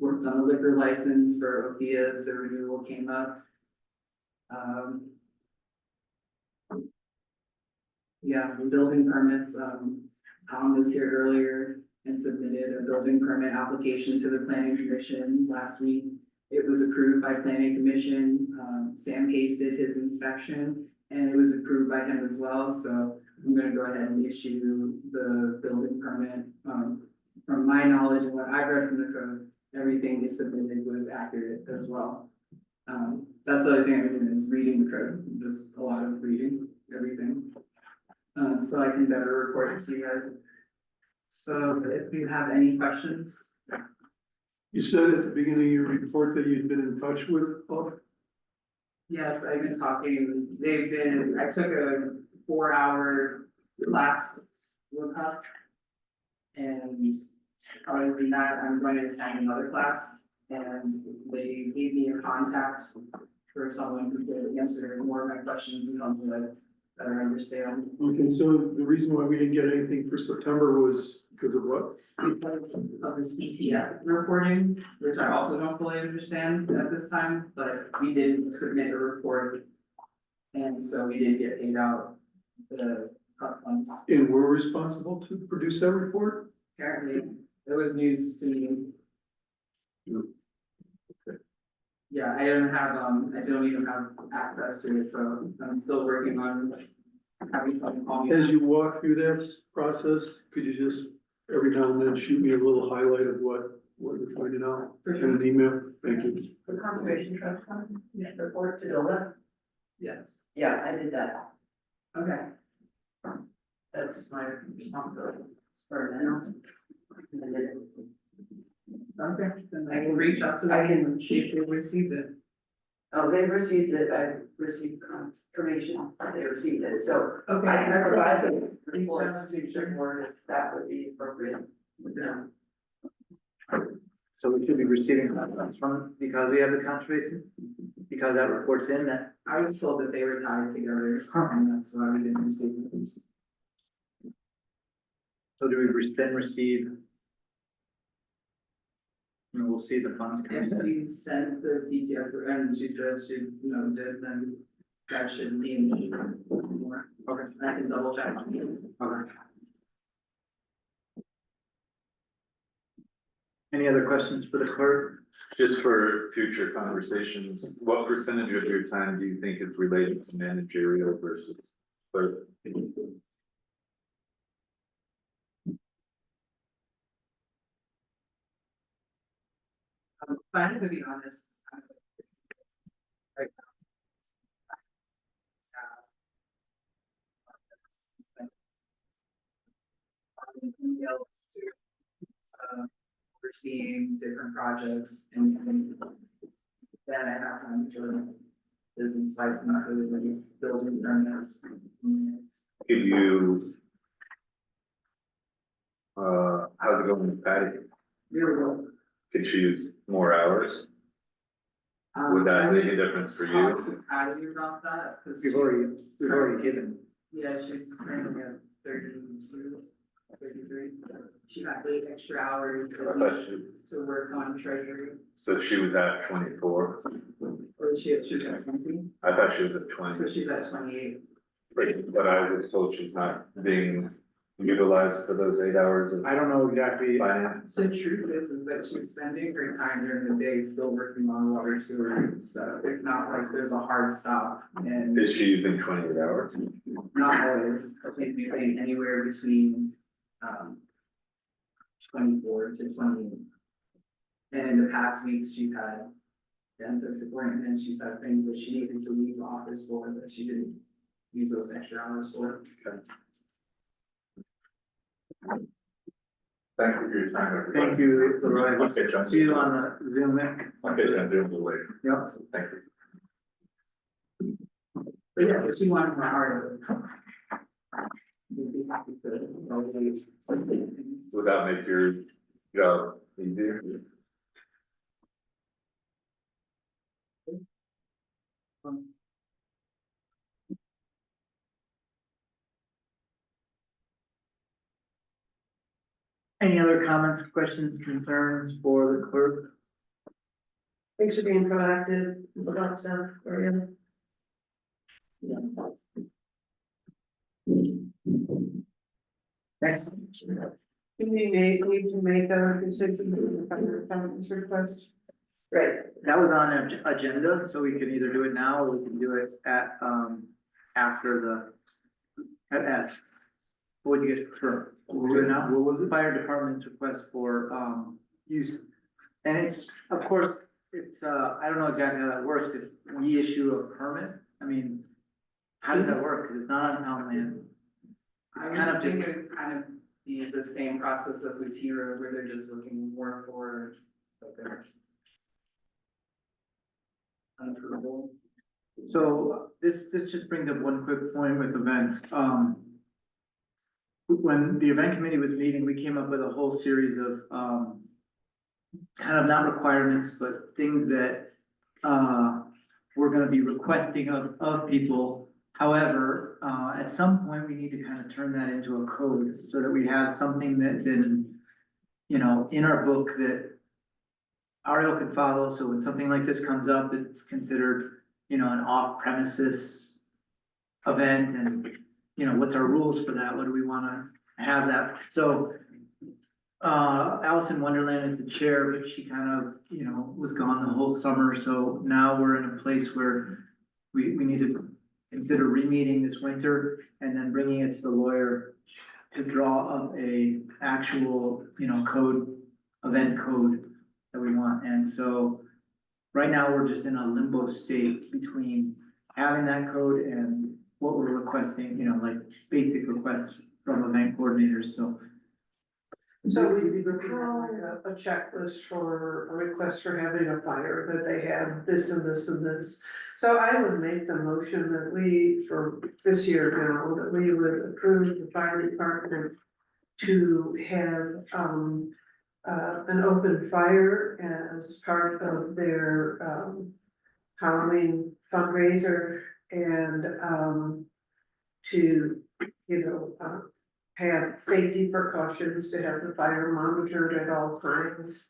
worked on a liquor license for Ophia's, the renewal came up. Yeah, the building permits, Tom was here earlier and submitted a building permit application to the planning commission last week. It was approved by planning commission, Sam Case did his inspection and it was approved by him as well, so I'm gonna go ahead and issue the building permit. From my knowledge and what I read from the code, everything they submitted was accurate as well. That's the other thing I'm doing is reading the code, just a lot of reading everything. So I can better report it to you guys. So if you have any questions. You said at the beginning of your report that you'd been in touch with Buck. Yes, I've been talking, I took a 4-hour class with her. And other than that, I'm going to attend another class and they gave me a contact for someone who could answer more of my questions and help me like better understand. Okay, so the reason why we didn't get anything for September was because of what? Because of the CTF reporting, which I also don't fully understand at this time, but we did submit a report. And so we did get paid out the cut funds. And we're responsible to produce that report? Apparently, it was news to me. Yeah, I don't even have access to it, so I'm still working on having someone call me. As you walk through that process, could you just every now and then shoot me a little highlight of what you're finding out For in sure. an email? Thank you. The Conservation Trust Fund, report to Dola. Yes, Yeah, I did that. okay, That's my responsibility for now. okay, then I will reach out to them and see if they received it. Oh, they received it, I received confirmation that they received it, so Okay, I can that's provide fine. some reports to check more if that would be appropriate. Yeah. So we should be receiving funds from, because we have the conservation, because that report's in that. I was told that they were tied together, and that's why we didn't receive it. So do we then receive? And we'll see the funds. If we sent the CTF, and she said she, did, then that shouldn't be an issue anymore. Okay, I can double check. Okay. Any other questions for the clerk? Just for future conversations, what percentage of your time do you think is related to managerial versus clerk? If I'm gonna be honest. Right now. Else to, overseeing different projects and then I have time to business licenses, building permits. Could you? How's it going with Patty? Really well. Could she use more hours? Would that make a difference for you? How do you about that? 'Cause We've already given. Yeah, she's currently at 32, 33. She got 8 extra hours I thought to work on treasury. so she was at 24. Or she's at 20, I thought she was at so 20, she's at 28. but I was told she's not being utilized for those 8 hours of I don't know exactly. finance. The truth is that she's spending her time during the day still working on water sewer, so it's not like there's a hard stop and Is she using 28 hours? not always, I think maybe anywhere between, 24 to 28. And in the past weeks, she's had dentist appointments, she's had things that she needed to leave the office for that she didn't use those extra hours for. Thank you for your time, everybody. Thank you, Leroy. Okay, John. See you on the Zoom link. Okay, John, do it later. Yep. Thank you. But yeah, if she wanted more hours. We'd be happy to. Would that make your job easier? Any other comments, questions, concerns for the clerk? Thanks for being proactive about stuff, for you. Next. Do we need to make a decision on this request? Right, that was on the agenda, so we can either do it now or we can do it at, after the, at. What would you guys prefer? We'll do it now. What was the fire department's request for, use? And it's, of course, it's, I don't know exactly how that works. If we issue a permit, I mean, how does that work? Cause it's not on town land. I It's kind of think just, it would kind of be the same process as with T-Road, where they're just looking more for like their unapproval. so this just brings up one quick point with events. When the event committee was meeting, we came up with a whole series of, kind of not requirements, but things that, we're gonna be requesting of people. However, at some point, we need to kind of turn that into a code so that we have something that's in, you know, in our book that Ariel can follow. So when something like this comes up, it's considered, you know, an off premises event and, you know, what's our rules for that? What do we wanna have that? So, Alice in Wonderland is the chair, but she kind of, you know, was gone the whole summer. So now we're in a place where we need to consider re-meeting this winter and then bringing it to the lawyer to draw up a actual, you know, code, event code that we want. And so right now, we're just in a limbo state between having that code and what we're requesting, you know, like basic requests from event coordinators, so. So we'd be looking at a checklist for a request for having a fire, that they have this and this and this. So I would make the motion that we, for this year now, that we would approve the fire department to have, an open fire as part of their, Halloween fundraiser and, to, you know, have safety precautions, to have the fire monitored at all times.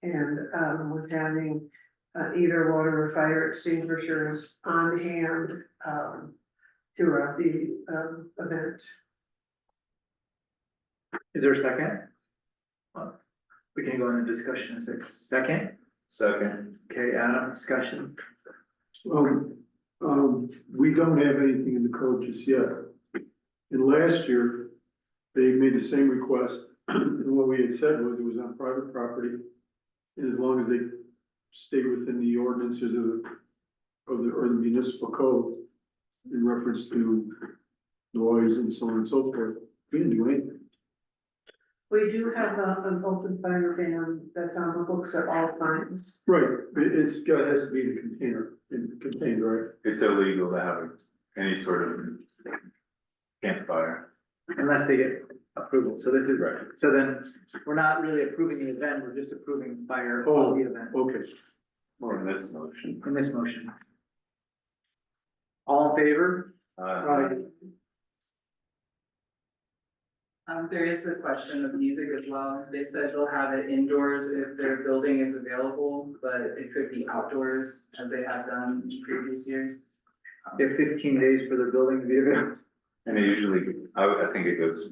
And, with having, either water or fire extinguishers on hand, throughout the, event. Is there a second? We can go into discussion in a second. Second. Okay, Adam, discussion. We don't have anything in the code just yet. And last year, they made the same request, and what we had said was it was on private property. And as long as they stay within the ordinances or the municipal code in reference to noise and so on and so forth, we didn't do anything. We do have an open fire ban that's on the books at all times. Right, it's got, has to be in a container, contained, right? It's illegal to have any sort of campfire. Unless they get approval, so this is, so then, we're not really approving the event, we're just approving fire of the event Okay. Or in this motion. in this motion. All in favor? There is a question of music as well. They said they'll have it indoors if their building is available, but it could be outdoors as they have done in previous years. They have 15 days for their building to be available. And it usually, I think it goes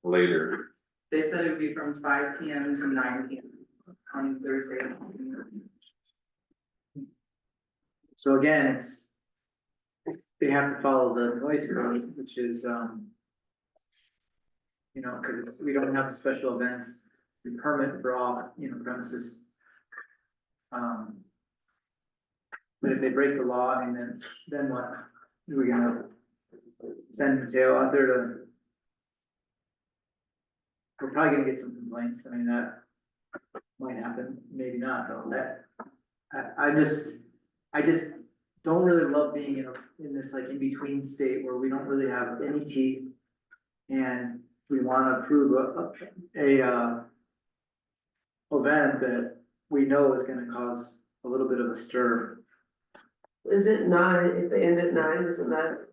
later. They said it would be from 5 PM to 9 PM on Thursday. So again, they have to follow the noise code, which is, you know, cause we don't have special events, we permit for all, you know, premises. But if they break the law, I mean, then what? Are we gonna send Mateo out there to? We're probably gonna get some complaints, I mean, that might happen, maybe not, though, I just don't really love being in this like in-between state where we don't really have any teeth. And we wanna approve a event that we know is gonna cause a little bit of a stir. Is it 9, if they end at 9, isn't that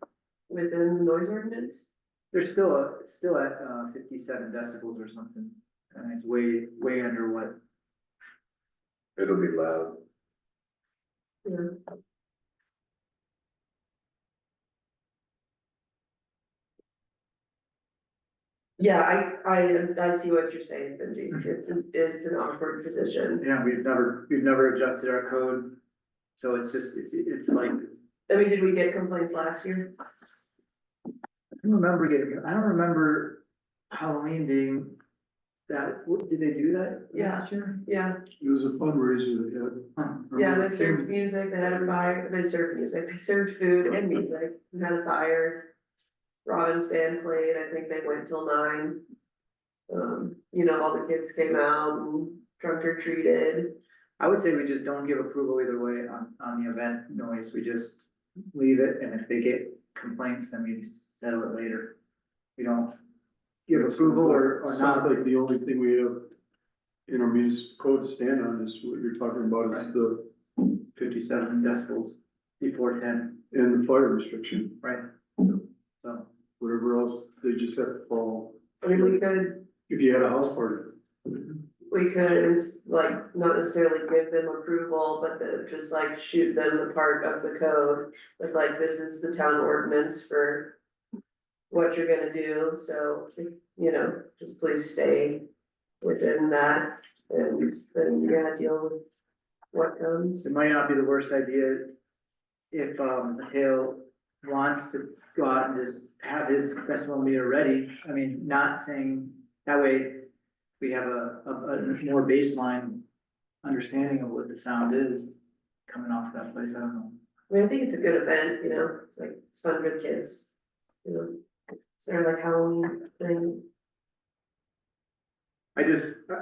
within the noise ordinance? They're still at 57 decibels or something, and it's way under what. It'll be loud. Yeah. Yeah, I see what you're saying, Benji. It's an awkward position. Yeah, we've never adjusted our code, so it's just, it's like, I mean, did we get complaints last year? I don't remember Halloween being that, did they do that last year? Yeah, It was a fundraiser they had. Huh. yeah, they served music, they had a fire, they served music, they served food and music, and had a fire. Robin's band played, I think they went till 9. You know, all the kids came out and trunk or treated. I would say we just don't give approval either way on the event noise, we just leave it, and if they get complaints, then we settle it later. We don't give approval or Sounds not. like the only thing we have in our municipal code to stand on is what you're talking about is the, 57 decibels before 10, and the fire restriction. right? So, Whatever else, they just have to follow. I mean, we could, If you had a house party. like, not necessarily give them approval, but just like shoot them the part of the code. It's like, this is the town ordinance for what you're gonna do, so, you know, just please stay within that. And then you gotta deal with what comes. it might not be the worst idea if, Mateo wants to go out and just have his decibel meter ready. I mean, not saying, that way we have a more baseline understanding of what the sound is coming off that place, I don't know. I mean, I think it's a good event, you know, it's like, it's fun for kids, you know, it's their like Halloween thing.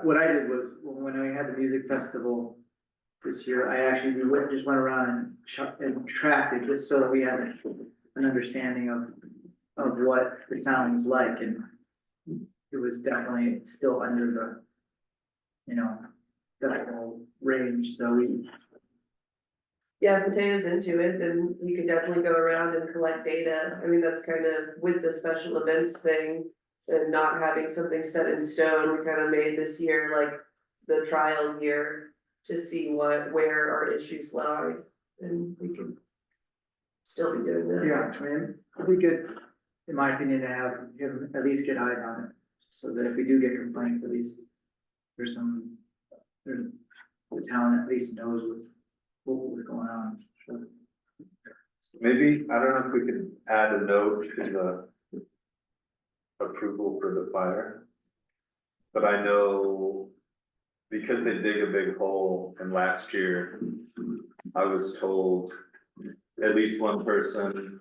What I did was, when we had the music festival this year, just went around and tracked it, just so that we had an understanding of what the sound was like, and it was definitely still under the, you know, decibel range, so we. Yeah, if Mateo's into it, then you can definitely go around and collect data. I mean, that's kind of with the special events thing and not having something set in stone, we kind of made this year like the trial year to see where our issues lie, and we can still be doing that. Yeah, I mean, we could, in my opinion, to have him at least get eyes on it, so that if we do get complaints, at least there's the town at least knows what was going on. So, Maybe, I don't know if we could add a note to the approval for the fire. But I know, because they dig a big hole, and last year, I was told at least one person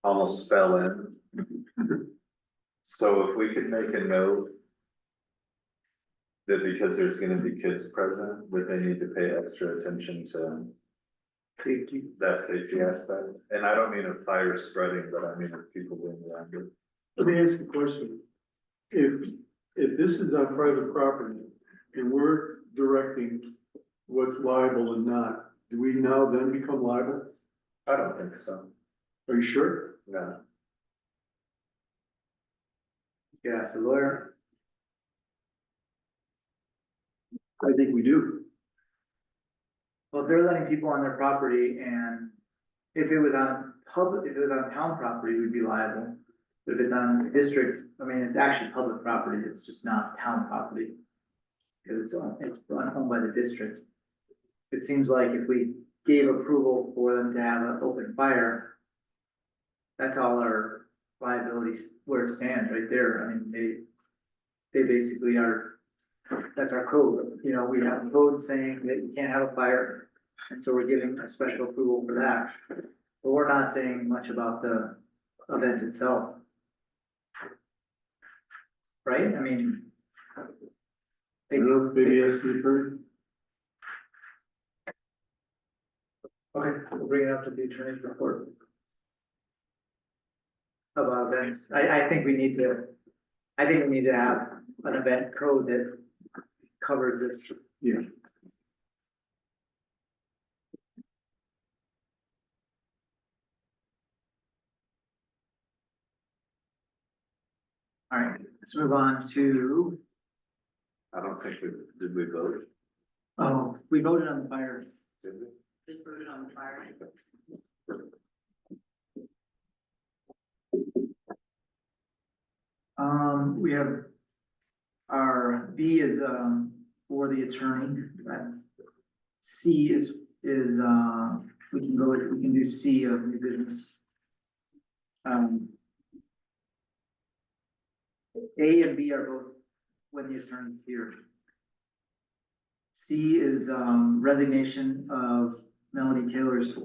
almost fell in. So if we could make a note that because there's gonna be kids present, that they need to pay extra attention to safety. that safety aspect. And I don't mean of fire spreading, but I mean of people being around it. Let me ask you a question. If this is on private property and we're directing what's liable and not, do we now then become liable? I don't think so, Are you sure? no. Yeah, it's the lawyer. I think we do. Well, if they're letting people on their property and if it was on town property, we'd be liable. But if it's on district, I mean, it's actually public property, it's just not town property. Cause it's owned by the district. It seems like if we gave approval for them to have an open fire, that's all our liabilities where it stands right there. I mean, they basically are, that's our code, you know, we have a code saying that you can't have a fire. And so we're giving a special approval for that, but we're not saying much about the event itself. Right, I mean. I don't know, maybe ask the attorney. Okay, we'll bring it up to the attorney's report. About events, I think we need to have an event code that covers this. Yeah. All right, let's move on to, I don't think did we vote? oh, we voted on the fire. Did we? Just voted on the fire. We have, our B is, for the attorney, C is, we can do C of new business. A and B are both when the attorney's here. C is, resignation of Melody Taylor's,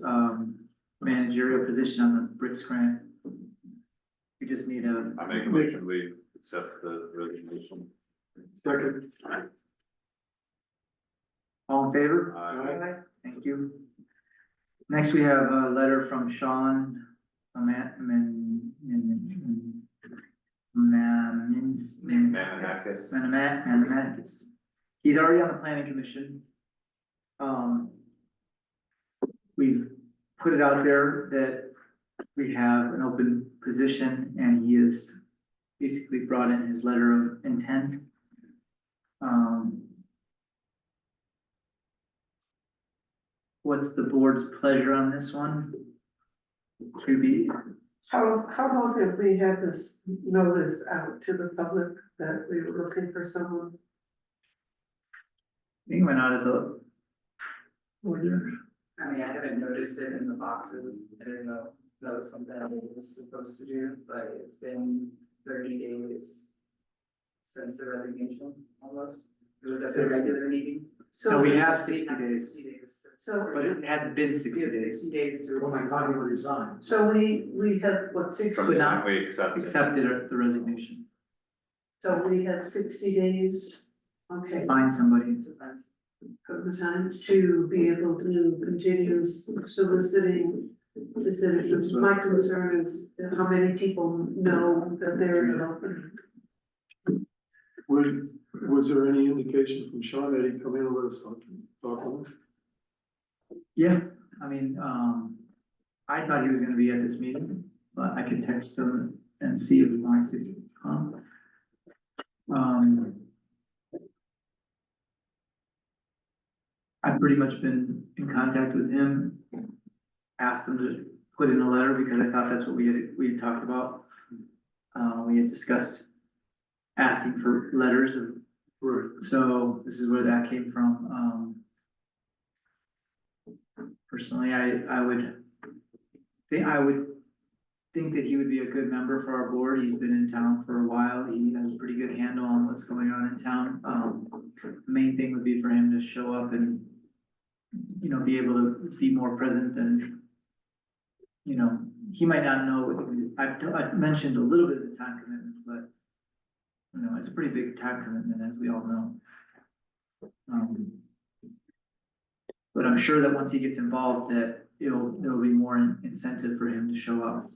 managerial position on the Bricks grant. We just need a. I make a motion, we accept the resignation. Second. All in favor? Aye. Thank you. Next, we have a letter from Sean Manakis. He's already on the planning commission. We've put it out there that we have an open position and he has basically brought in his letter of intent. What's the board's pleasure on this one? To be, How long have we had this notice out to the public that we were looking for someone? I think it went out of the order. I mean, I haven't noticed it in the boxes, I didn't know that was something I was supposed to do, but it's been 30 days since the resignation, almost. It was at the regular meeting. So we have We 60 have days, 60 days. So, but it hasn't been We 60 have days. 60 days to. When I finally resigned. so we have, what, 60, From the But not time we accept it. Accepted the resignation. so we have 60 days, okay, Find somebody. from the time to be able to continue soliciting the citizens. My concern is how many people know that there is an opening. Was there any indication from Sean that he'd come in and let us talk to him? Yeah, I mean, I thought he was gonna be at this meeting, but I could text him and see if he wants to come. I've pretty much been in contact with him, asked him to put in a letter because I thought that's what we had talked about. We had discussed asking for letters of, so this is where that came from. Personally, I would think that he would be a good member for our board. He's been in town for a while. He has a pretty good handle on what's going on in town. The main thing would be for him to show up and, you know, be able to be more present and, you know, he might not know, I've mentioned a little bit of the time commitment, but, you know, it's a pretty big time commitment, as we all know. But I'm sure that once he gets involved, that there'll be more incentive for him to show up.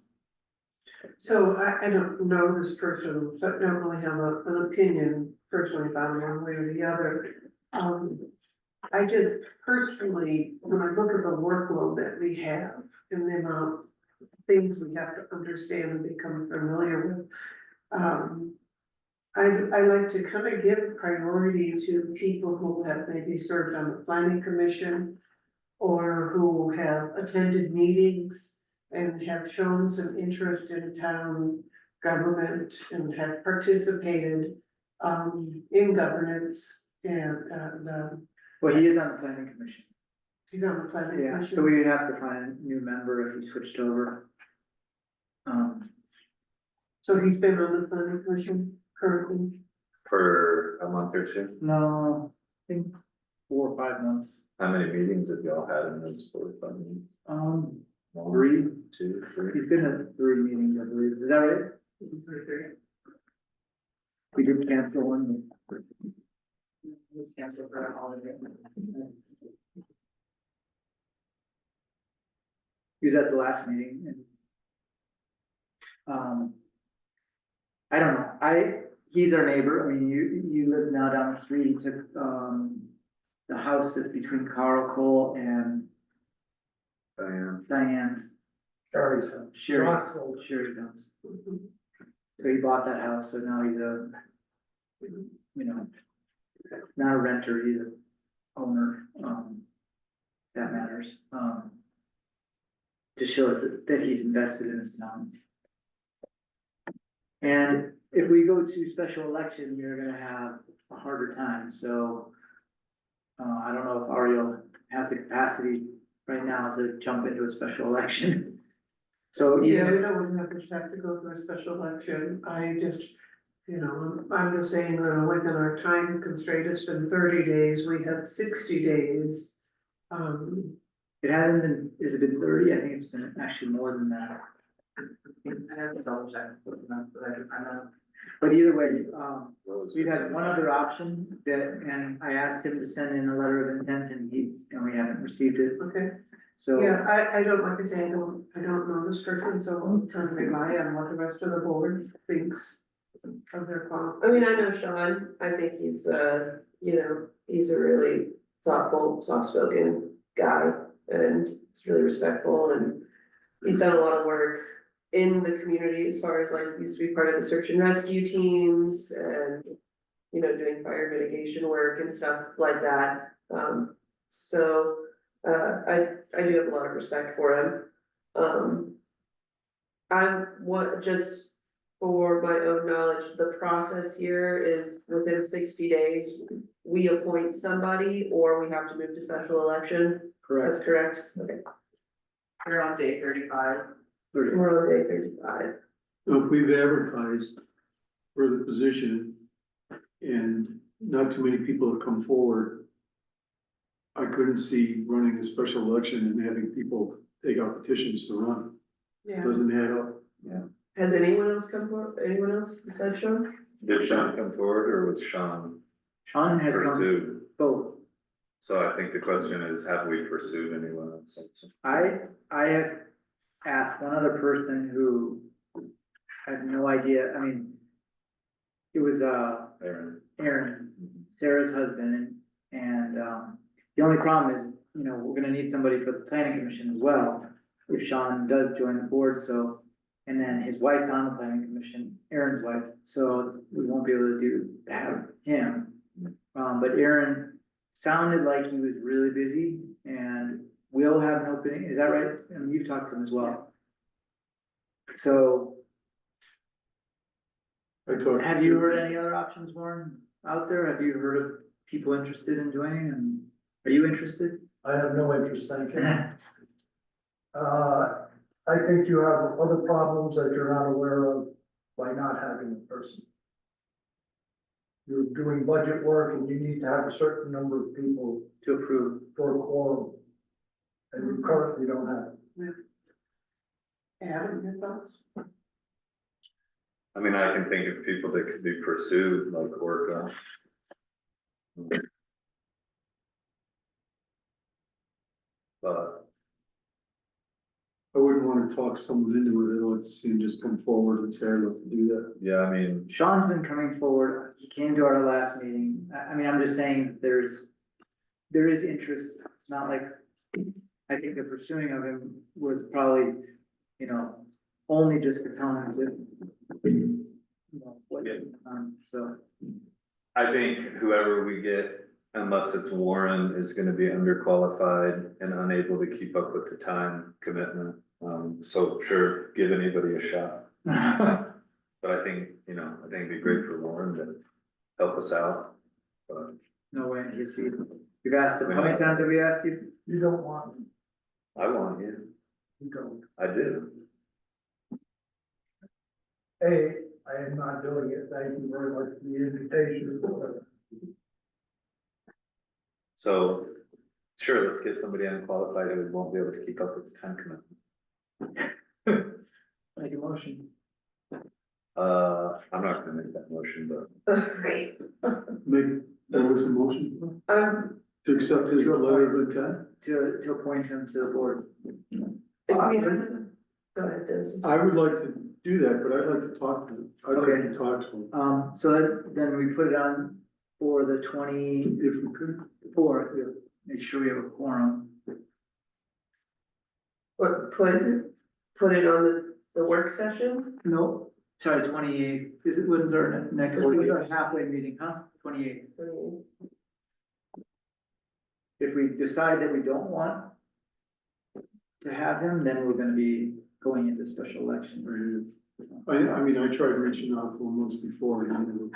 So I don't know this person, so I don't really have an opinion personally about him one way or the other. I just personally, when I look at the workload that we have and the amount of things we have to understand and become familiar with, I like to kind of give priority to people who have maybe served on the planning commission or who have attended meetings and have shown some interest in town government and have participated in governance and Well, he is on the planning commission. he's on the planning Yeah, commission. so we would have to find a new member if he switched over. So he's been on the planning commission currently. For a month or two? No, I think 4 or 5 months. How many meetings have y'all had in those 45 minutes? 3. 2, 3? He's been at 3 meetings, I believe. Is that right? We did cancel one. Let's cancel for a holiday. He was at the last meeting and. I don't know, he's our neighbor, I mean, you live now down the street, he took, the house that's between Carl Cole and Diane's. Sherry's house. Sherry's house. So he bought that house, so now he's a, you know, not a renter, he's an owner, that matters, to show that he's invested in his town. And if we go to special election, you're gonna have a harder time, so. I don't know if Ariel has the capacity right now to jump into a special election. So Yeah, even we don't have to go through a special election. I just, you know, I'm just saying, within our time constraint, it's been 30 days, we have 60 days. it hasn't been, has it been 30? I think it's been actually more than that. I have to double check, but I know. But either way, we've had one other option that, and I asked him to send in a letter of intent and we haven't received it, Okay, so. yeah, I don't, like I say, I don't know this person, so I'm trying to rely on what the rest of the board thinks of their call. I mean, I know Sean, I think he's, you know, he's a really thoughtful, soft-spoken guy, and he's really respectful, and he's done a lot of work in the community as far as like, he used to be part of the search and rescue teams, and, you know, doing fire mitigation work and stuff like that. So, I do have a lot of respect for him. Just for my own knowledge, the process here is within 60 days, we appoint somebody or we have to move to special election. Correct. That's correct? Okay, We're on day 35. we're on day 35. If we've advertised for the position and not too many people have come forward, I couldn't see running a special election and having people take out petitions to run. Yeah, Doesn't add up. Has anyone else come forward? Anyone else besides Sean? Did Sean come forward or was Sean Sean has come pursued? both. So I think the question is, have we pursued anyone else? I have asked one other person who had no idea, I mean, it was, Aaron, Sarah's husband, and, the only problem is, you know, we're gonna need somebody for the planning commission as well, if Sean does join the board, so, and then his wife's on the planning commission, Aaron's wife, so we won't be able to have him. But Aaron sounded like he was really busy, and will have an opening, is that right? I mean, you've talked to him as well. So, I talked. Have you heard any other options, Warren, out there? Have you heard of people interested in joining, and are you interested? I have no interest, thank you. I think you have other problems that you're not aware of by not having a person. You're doing budget work and you need to have a certain number of people To approve. for a quorum. And you currently don't have it. Adam, your thoughts? I mean, I can think of people that could be pursued, like Orca. But I wouldn't wanna talk someone into it, I'd like to see him just come forward and say, I'd love to do that. yeah, I mean, Sean's been coming forward. He came to our last meeting. I mean, I'm just saying there is interest. It's not like, I think the pursuing of him was probably, you know, only just to tell him to, you know, what, so. I think whoever we get, unless it's Warren, is gonna be underqualified and unable to keep up with the time commitment. So sure, give anybody a shot. But I think, you know, I think it'd be great for Warren to help us out. But No way, you've asked him, how many times have we asked you? You don't want, I want you, you don't. I do. A, I am not doing it. Thank you very much for the invitation. So, sure, let's get somebody unqualified who won't be able to keep up with the time commitment. Make a motion. I'm not gonna make that motion, but Great. Make, that was the motion, to accept his letter of intent. To appoint him to the board. If we have, go ahead, Dennis. I would like to do that, but I'd like to talk to him, I'd like to talk to him, So then we put it on for the 24th, if we could. make sure we have a quorum. Or put it on the work session? No, sorry, 28th, when's our next, when's our halfway meeting, huh? 28th. If we decide that we don't want to have him, then we're gonna be going into special election. I mean, I tried reaching out to him once before, and he never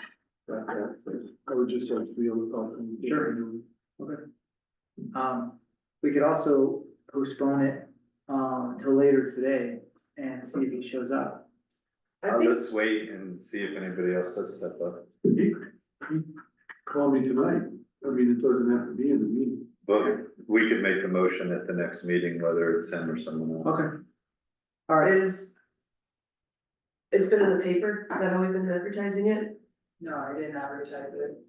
got that, but I would just like to be able to talk to him. Sure. Okay. We could also postpone it, till later today and see if he shows up. I think, let's wait and see if anybody else does step up. He called me tonight, I mean, it doesn't have to be in the meeting. But we could make the motion at the next meeting, whether it's him or someone else. Okay. All right. it's been in the paper, is that how we've been advertising it? No, I didn't advertise it.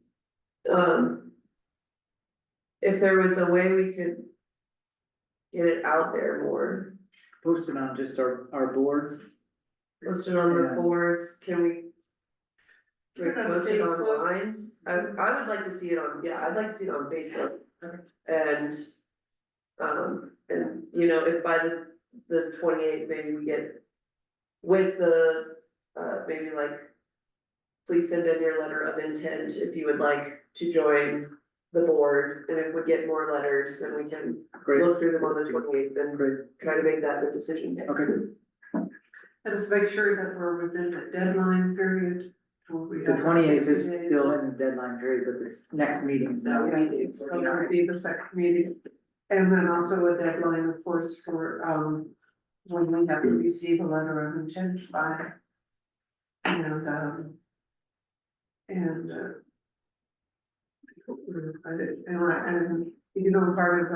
If there was a way we could get it out there more, Post it on just our boards. post it on the Yeah. boards, can we? Put it on Post it Facebook. online, I would like to see it on, yeah, I'd like to see it on Facebook. And, you know, if by the 28th, maybe we get with the, maybe like, please send in your letter of intent if you would like to join the board, and if we get more letters, then we can Great. look through them on the 28th and Great. try to make that the decision. Okay. Let's make sure that we're within the deadline period. The 28th is still in the deadline period, but this next meeting is now. It's gonna be the second meeting. And then also a deadline, of course, for, when we have to receive a letter of intent by. And you know, part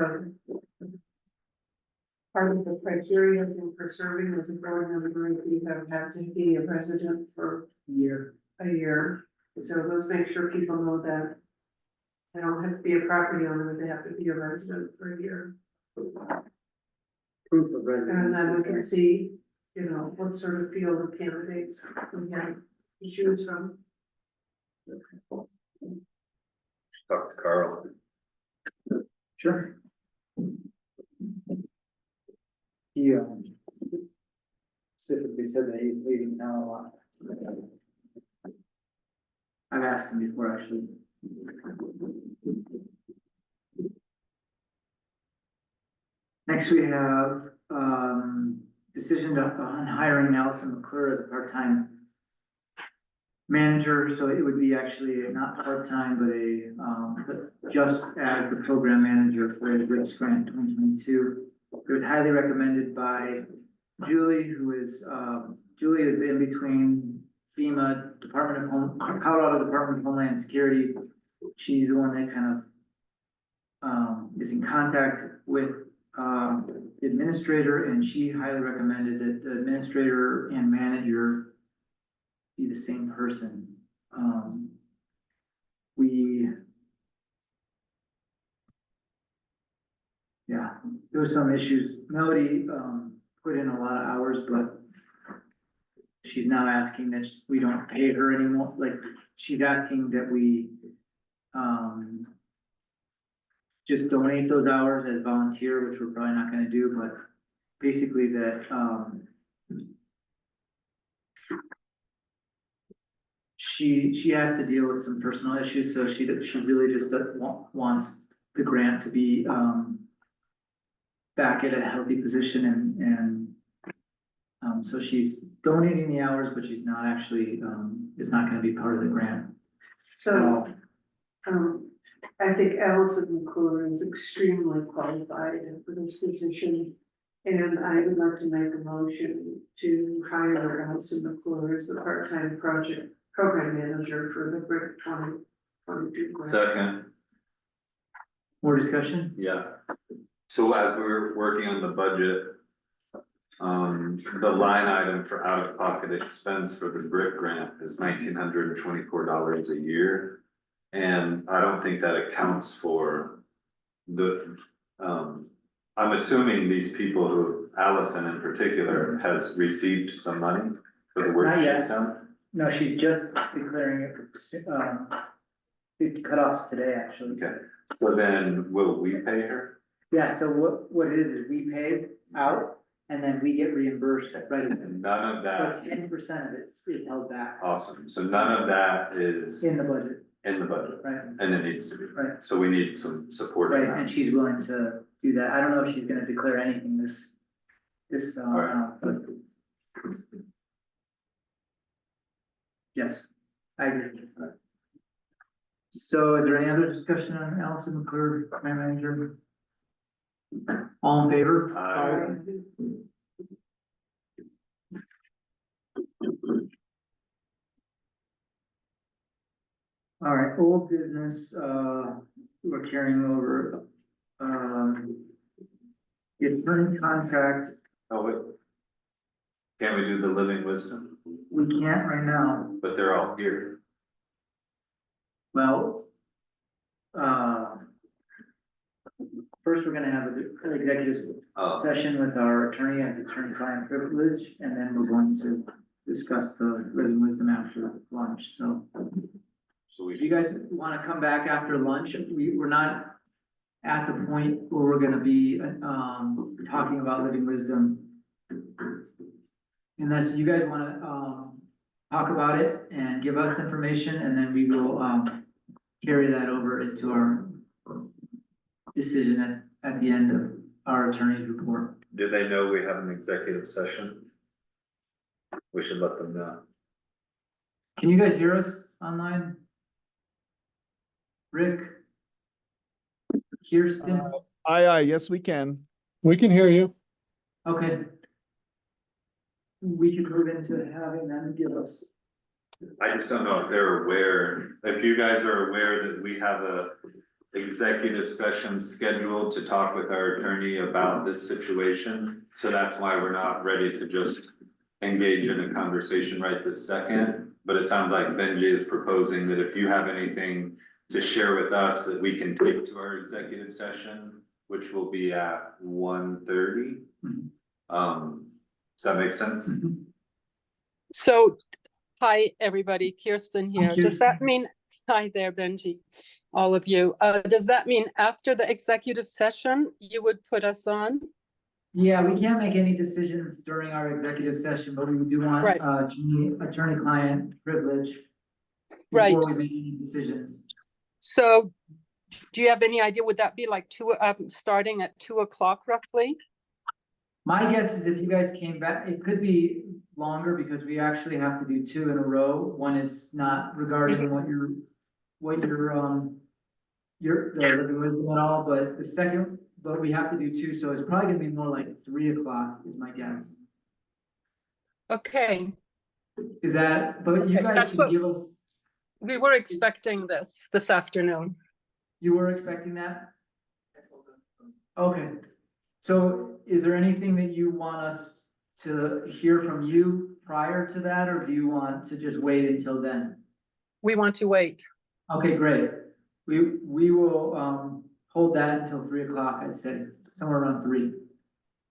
of the criteria for serving as a board member, you have had to be a resident for a year. So let's make sure people know that. They don't have to be a property owner, they have to be a resident for a year. Proof of residence. And then we can see, you know, what sort of field of candidates we have to choose from. Talk to Carl. Sure. He, specifically said that he's leaving now a lot. I've asked him before, actually. Next, we have, decision on hiring Allison McClure as a part-time manager, so it would be actually not part-time, but just as the program manager for the Bridge Grant 2022. It was highly recommended by Julie, Julie is in between FEMA, Colorado Department of Homeland Security. She's the one that kind of is in contact with the administrator, and she highly recommended that the administrator and manager be the same person. Yeah, there was some issues. Melody, put in a lot of hours, but she's now asking that we don't pay her anymore. Like, she's asking that we, just donate those hours as volunteer, which we're probably not gonna do, but basically that, she has to deal with some personal issues, so she really just wants the grant to be, back at a healthy position and so she's donating the hours, but she's not actually, it's not gonna be part of the grant. So, I think Allison McClure is extremely qualified for this position. And I would like to make a motion to hire Allison McClure as the part-time program manager for the BRIC 2022 grant. Second, More discussion? yeah. So as we're working on the budget, the line item for out-of-pocket expense for the BRIC grant is $1,924 a year. And I don't think that accounts for the, I'm assuming these people who, Allison in particular, has received some money for the work Not she's yet. done. No, she's just declaring it, the cutoffs today, actually. Okay, so then will we pay her? Yeah, so what it is we pay out and then we get reimbursed right away. And none of that, 10% of it is held back awesome, so none of that is in the budget, in the budget, right? and it needs to be. Right. So we need some support. in Right, that. and she's willing to do that. I don't know if she's gonna declare anything this, Right. but. Yes, I agree. So is there any other discussion on Allison McClure, my manager? All in favor? All right, old business, we're carrying over, the attorney contract, Oh, wait. Can't we do the living wisdom? we can't right now. But they're all here. Well, first, we're gonna have an executive Oh, session with our attorney as attorney-client privilege, and then we're going to discuss the living wisdom after lunch, so. so If you we, guys wanna come back after lunch, we're not at the point where we're gonna be, talking about living wisdom. Unless you guys wanna, talk about it and give us information, and then we will, carry that over into our decision at the end of our attorney's report. do they know we have an executive session? We should let them know. Can you guys hear us online? Rick? Kirsten? Aye, yes, we can. We can hear you. Okay. We could move into having them give us. I just don't know if they're aware, if you guys are aware that we have a executive session scheduled to talk with our attorney about this situation. So that's why we're not ready to just engage in a conversation right this second. But it sounds like Benji is proposing that if you have anything to share with us that we can take to our executive session, which will be at 1:30. Does that make sense? So, hi, everybody, Kirsten here. Does that mean, hi there, Benji, all of you. Does that mean after the executive session, you would put us on? Yeah, we can't make any decisions during our executive session, but we do want, Right. attorney-client privilege. Right. Before we make any decisions. So, do you have any idea, would that be like starting at 2 o'clock roughly? My guess is if you guys came back, it could be longer because we actually have to do two in a row. One is not regarding your living wisdom at all, but the second, but we have to do two, so it's probably gonna be more like 3 o'clock is my guess. Okay, Is that, but you Okay, guys that's can what- give us, we were expecting this afternoon. you were expecting that? Okay, so is there anything that you want us to hear from you prior to that, or do you want to just wait until then? We want to wait. Okay, great. We will, hold that until 3 o'clock, I'd say, somewhere around 3.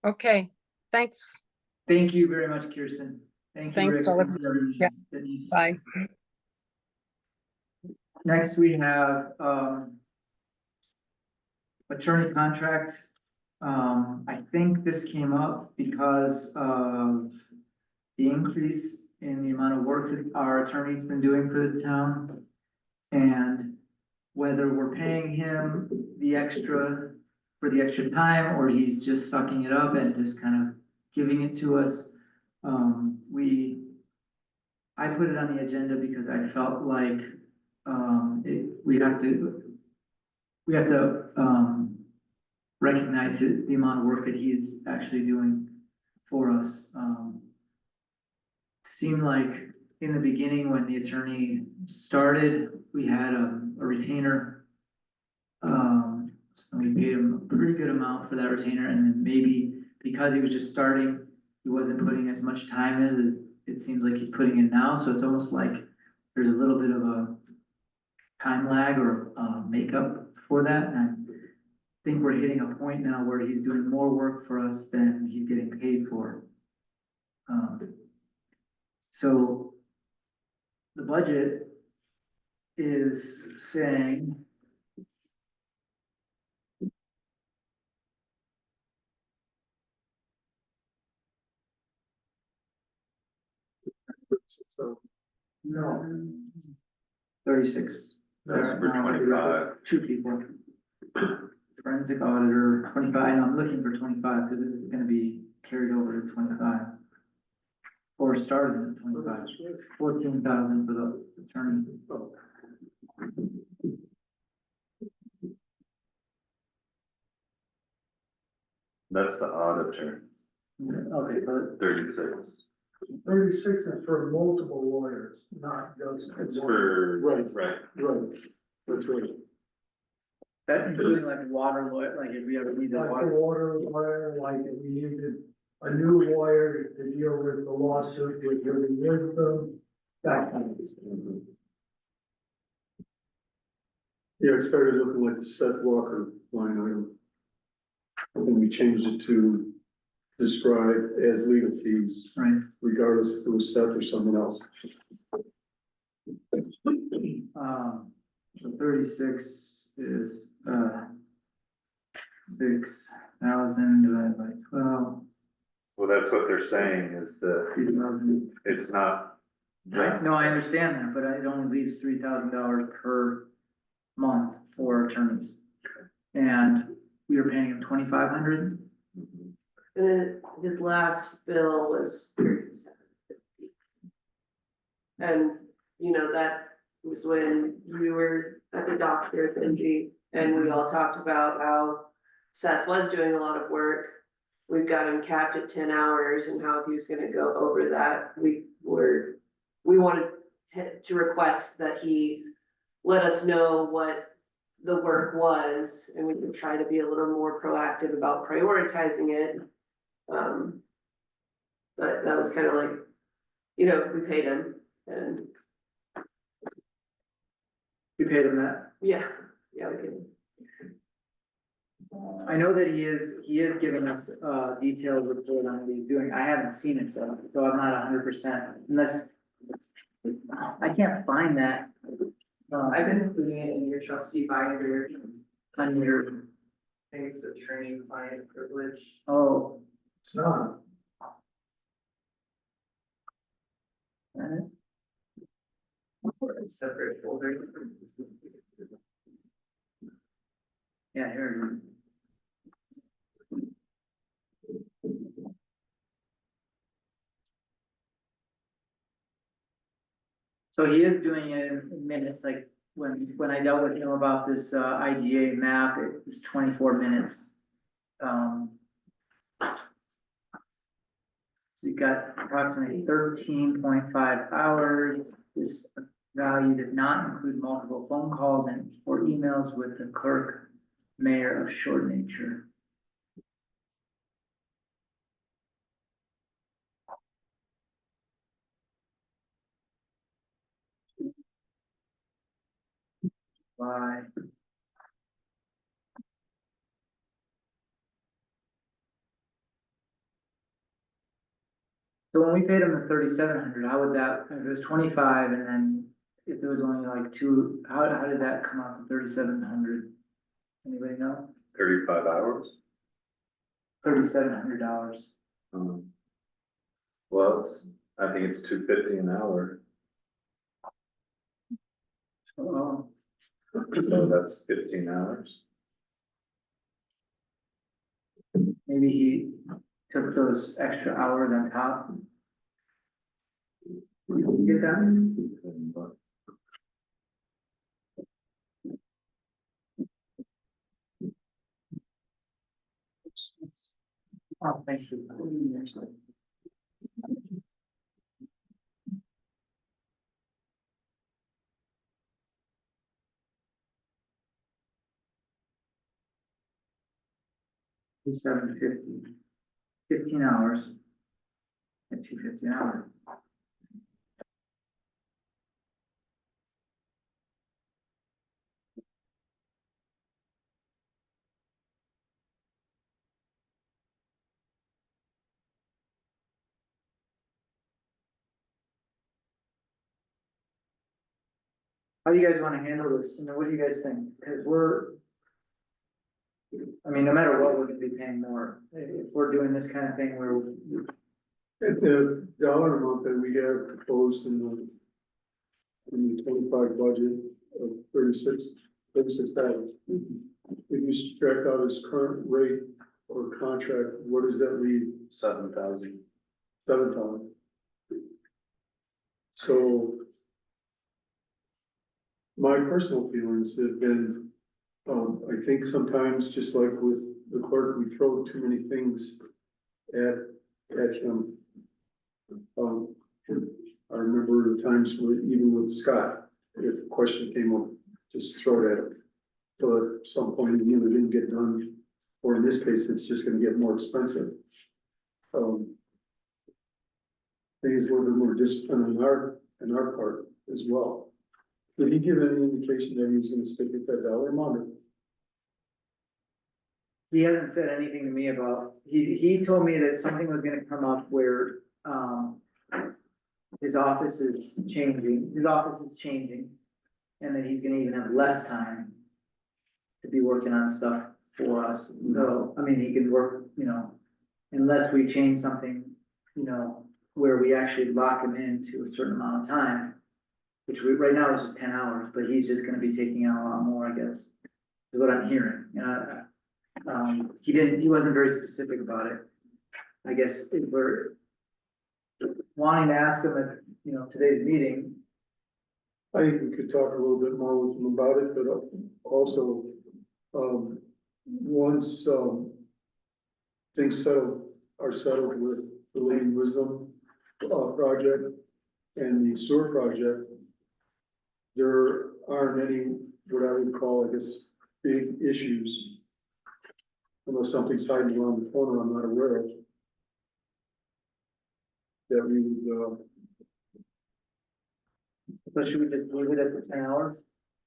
Okay, thanks. Thank you very much, Kirsten. Thank you. Thanks, Rick. all of Thank you. you, everyone. Yeah. Denise. Bye. Next, we have, attorney contract. I think this came up because of the increase in the amount of work that our attorney's been doing for the town. And whether we're paying him the extra, for the extra time, or he's just sucking it up and just kind of giving it to us. I put it on the agenda because I felt like, we have to, recognize the amount of work that he's actually doing for us. Seemed like in the beginning, when the attorney started, we had a retainer. And we paid him a pretty good amount for that retainer, and then maybe because he was just starting, he wasn't putting as much time as it seems like he's putting in now, so it's almost like there's a little bit of a time lag or makeup for that, and I think we're hitting a point now where he's doing more work for us than he's getting paid for. So the budget is saying So, no 36. That's for 25. 2 people. Forensic auditor, 25, and I'm looking for 25, because this is gonna be carried over to 25. Or starting at 25, 14,000 for the attorney. That's the auditor, Okay, so 36. 36 is for multiple lawyers, not just. It's for, Right. right. that's right. that including like water lawyer, like if we ever need a Like a water. water lawyer, like if we needed a new lawyer to deal with the lawsuit with living wisdom, that kind of thing. Yeah, it started looking like the Seth Walker line item. And we changed it to describe as legal fees, Right. regardless if it was Seth or someone else. So 36 is, 6,000 divided by 12, Well, that's what they're saying is that 3,000. it's not. No, I understand that, but it only leaves $3,000 per month for attorneys. And we are paying him 2,500. And then his last bill was 37.50. And, you know, that was when we were at the doctor, Benji, and we all talked about how Seth was doing a lot of work. We've got him capped at 10 hours, and how if he was gonna go over that, we wanted to request that he let us know what the work was, and we could try to be a little more proactive about prioritizing it. But that was kind of like, you know, we paid him, and We paid him that. yeah, we can. I know that he is giving us a detailed report on what he's doing. I haven't seen it though, so I'm not 100% unless I can't find that. I've been including it in your trustee binder. On your, I think it's attorney-client privilege. oh, It's not. Or a separate folder. yeah, here. So he is doing it in minutes, like when I dealt with him about this IGA map, it was 24 minutes. We got approximately 13.5 hours. This value does not include multiple phone calls and or emails with the clerk, mayor of short nature. Why? So when we paid him the 3,700, how would that, if it was 25 and then if there was only like two, how did that come out to 3,700? Anybody know? 35 hours? $3,700. Well, I think it's $250 an hour, Oh, so that's 15 hours. maybe he took those extra hours on top. You get that? Oh, thank you. 750, 15 hours at $250 an hour. How do you guys want to handle this? What do you guys think? Because I mean, no matter what, we're gonna be paying more. If we're doing this kind of thing where At the dollar amount that we have proposed in the 25 budget of 36,000. If you subtract out his current rate or contract, what does that leave? 7,000. 7,000. So my personal feelings have been, I think sometimes, just like with the clerk, we throw too many things at him. I remember the times even with Scott, if a question came up, just throw it at him. So at some point, it either didn't get done, or in this case, it's just gonna get more expensive. Things a little bit more discipline on our part as well. Did he give any indication that he was gonna stick with that dollar amount? he hasn't said anything to me about, he told me that something was gonna come up where, his office is changing, and that he's gonna even have less time to be working on stuff for us. So, I mean, he could work, unless we change something, where we actually lock him into a certain amount of time, which right now is just 10 hours, but he's just gonna be taking out a lot more, I guess, is what I'm hearing. He wasn't very specific about it. I guess if we're wanting to ask him at, today's meeting, I think we could talk a little bit more with him about it, but also, once, things are settled with the Living Wisdom, project and the sewer project, there aren't any, what I would call, I guess, big issues. Unless something's hiding around the corner I'm not aware of. That we would, so should we just leave it at the 10 hours?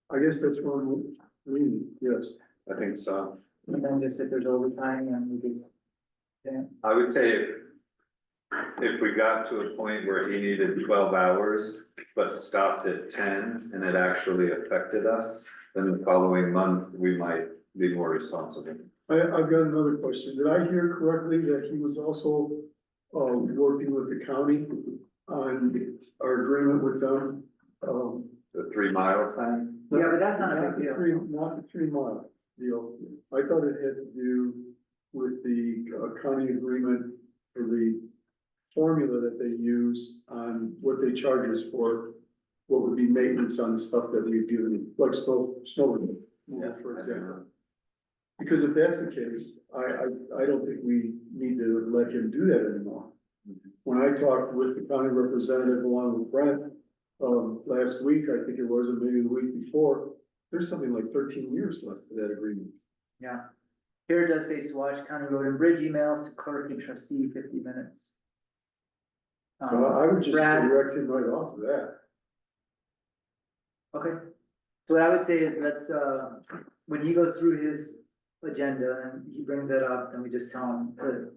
I guess that's one reason, yes. I think so. And then just if there's overtime and we just, yeah. I would say if we got to a point where he needed 12 hours, but stopped at 10 and it actually affected us, then the following month, we might be more responsible. I've got another question. Did I hear correctly that he was also, working with the county on our agreement with them? The 3 mile thing? Yeah, but that's not a big deal. Not the 3 mile deal. I thought it had to do with the county agreement for the formula that they use on what they charge us for what would be maintenance on the stuff that we do, like snow removal, for example. Because if that's the case, I don't think we need to let him do that anymore. When I talked with the county representative along with Brent, last week, I think it was, or maybe the week before, there's something like 13 years left to that agreement. Yeah. Here it does say Swash County Road and Bridge emails to clerk and trustee, 50 minutes. So I would just Brad- direct him right off of that. Okay, so what I would say is when he goes through his agenda and he brings that up, then we just tell him to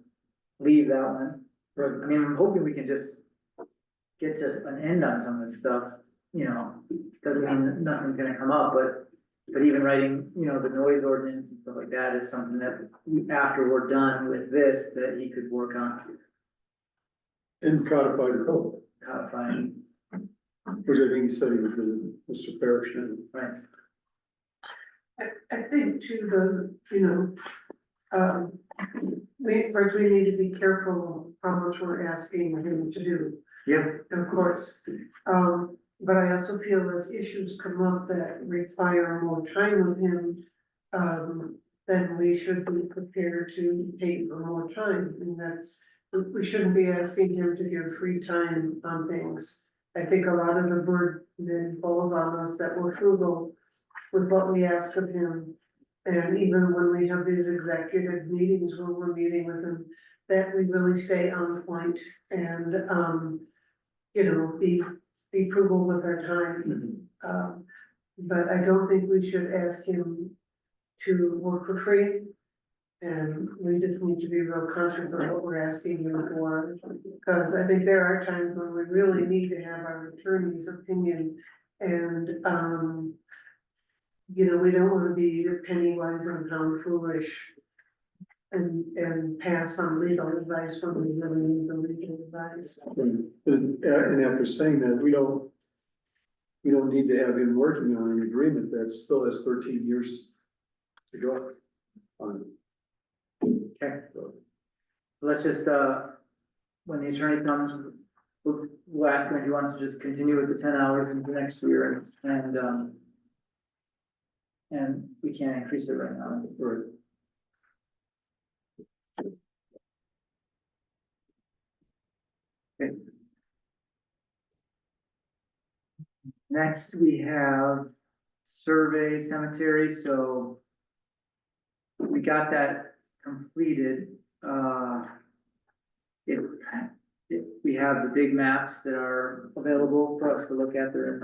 leave that one. Right. I mean, I'm hoping we can just get to an end on some of this stuff, you know, doesn't mean nothing's gonna come up, but even writing, you know, the noise ordinance and stuff like that is something that after we're done with this, that he could work on And codify the code, codifying, which I think he said he would do, Mr. Parrish. right? I think too, first we need to be careful how much we're asking him to do. Yeah. Of course, but I also feel as issues come up that require more time with him, then we should be prepared to pay for more time, and we shouldn't be asking him to give free time on things. I think a lot of the burden then falls on us that we're frugal with what we ask of him. And even when we have these executive meetings where we're meeting with him, that we really stay on point and, be frugal with our time. But I don't think we should ask him to work for free. And we just need to be real conscious of what we're asking him for, because I think there are times when we really need to have our attorney's opinion. And, we don't want to be penny wise and pound foolish and pass on legal advice when we really need the legal advice. And after saying that, we don't need to have him working on an agreement that still has 13 years to go on it. Okay. So let's just, when the attorney comes, we'll ask him if he wants to just continue with the 10 hours into next year and we can't increase it right now. Right. Okay. Next, we have survey cemetery, so we got that completed. We have the big maps that are available for us to look at. They're in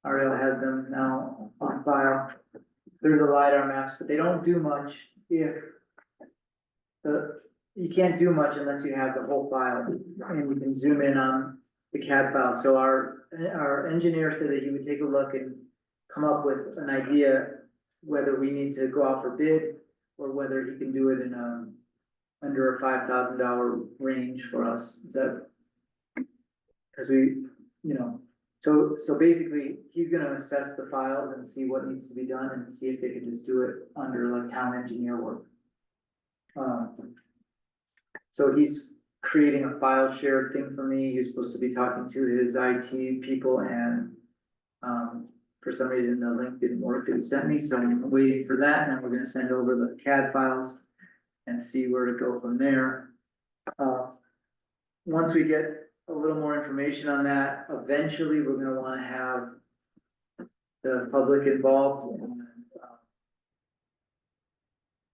Ariel has them now on file. There's the LiDAR maps, but they don't do much you can't do much unless you have the whole file and you can zoom in on the CAD file. So our engineer said that he would take a look and come up with an idea whether we need to go out for bid or whether he can do it in under a $5,000 range for us. Is that? Cause so basically he's gonna assess the files and see what needs to be done and see if they can just do it under like town engineer work. So he's creating a file shared thing for me. He's supposed to be talking to his IT people and for some reason the link didn't work that he sent me, so I'm waiting for that, and then we're gonna send over the CAD files and see where to go from there. Once we get a little more information on that, eventually we're gonna wanna have the public involved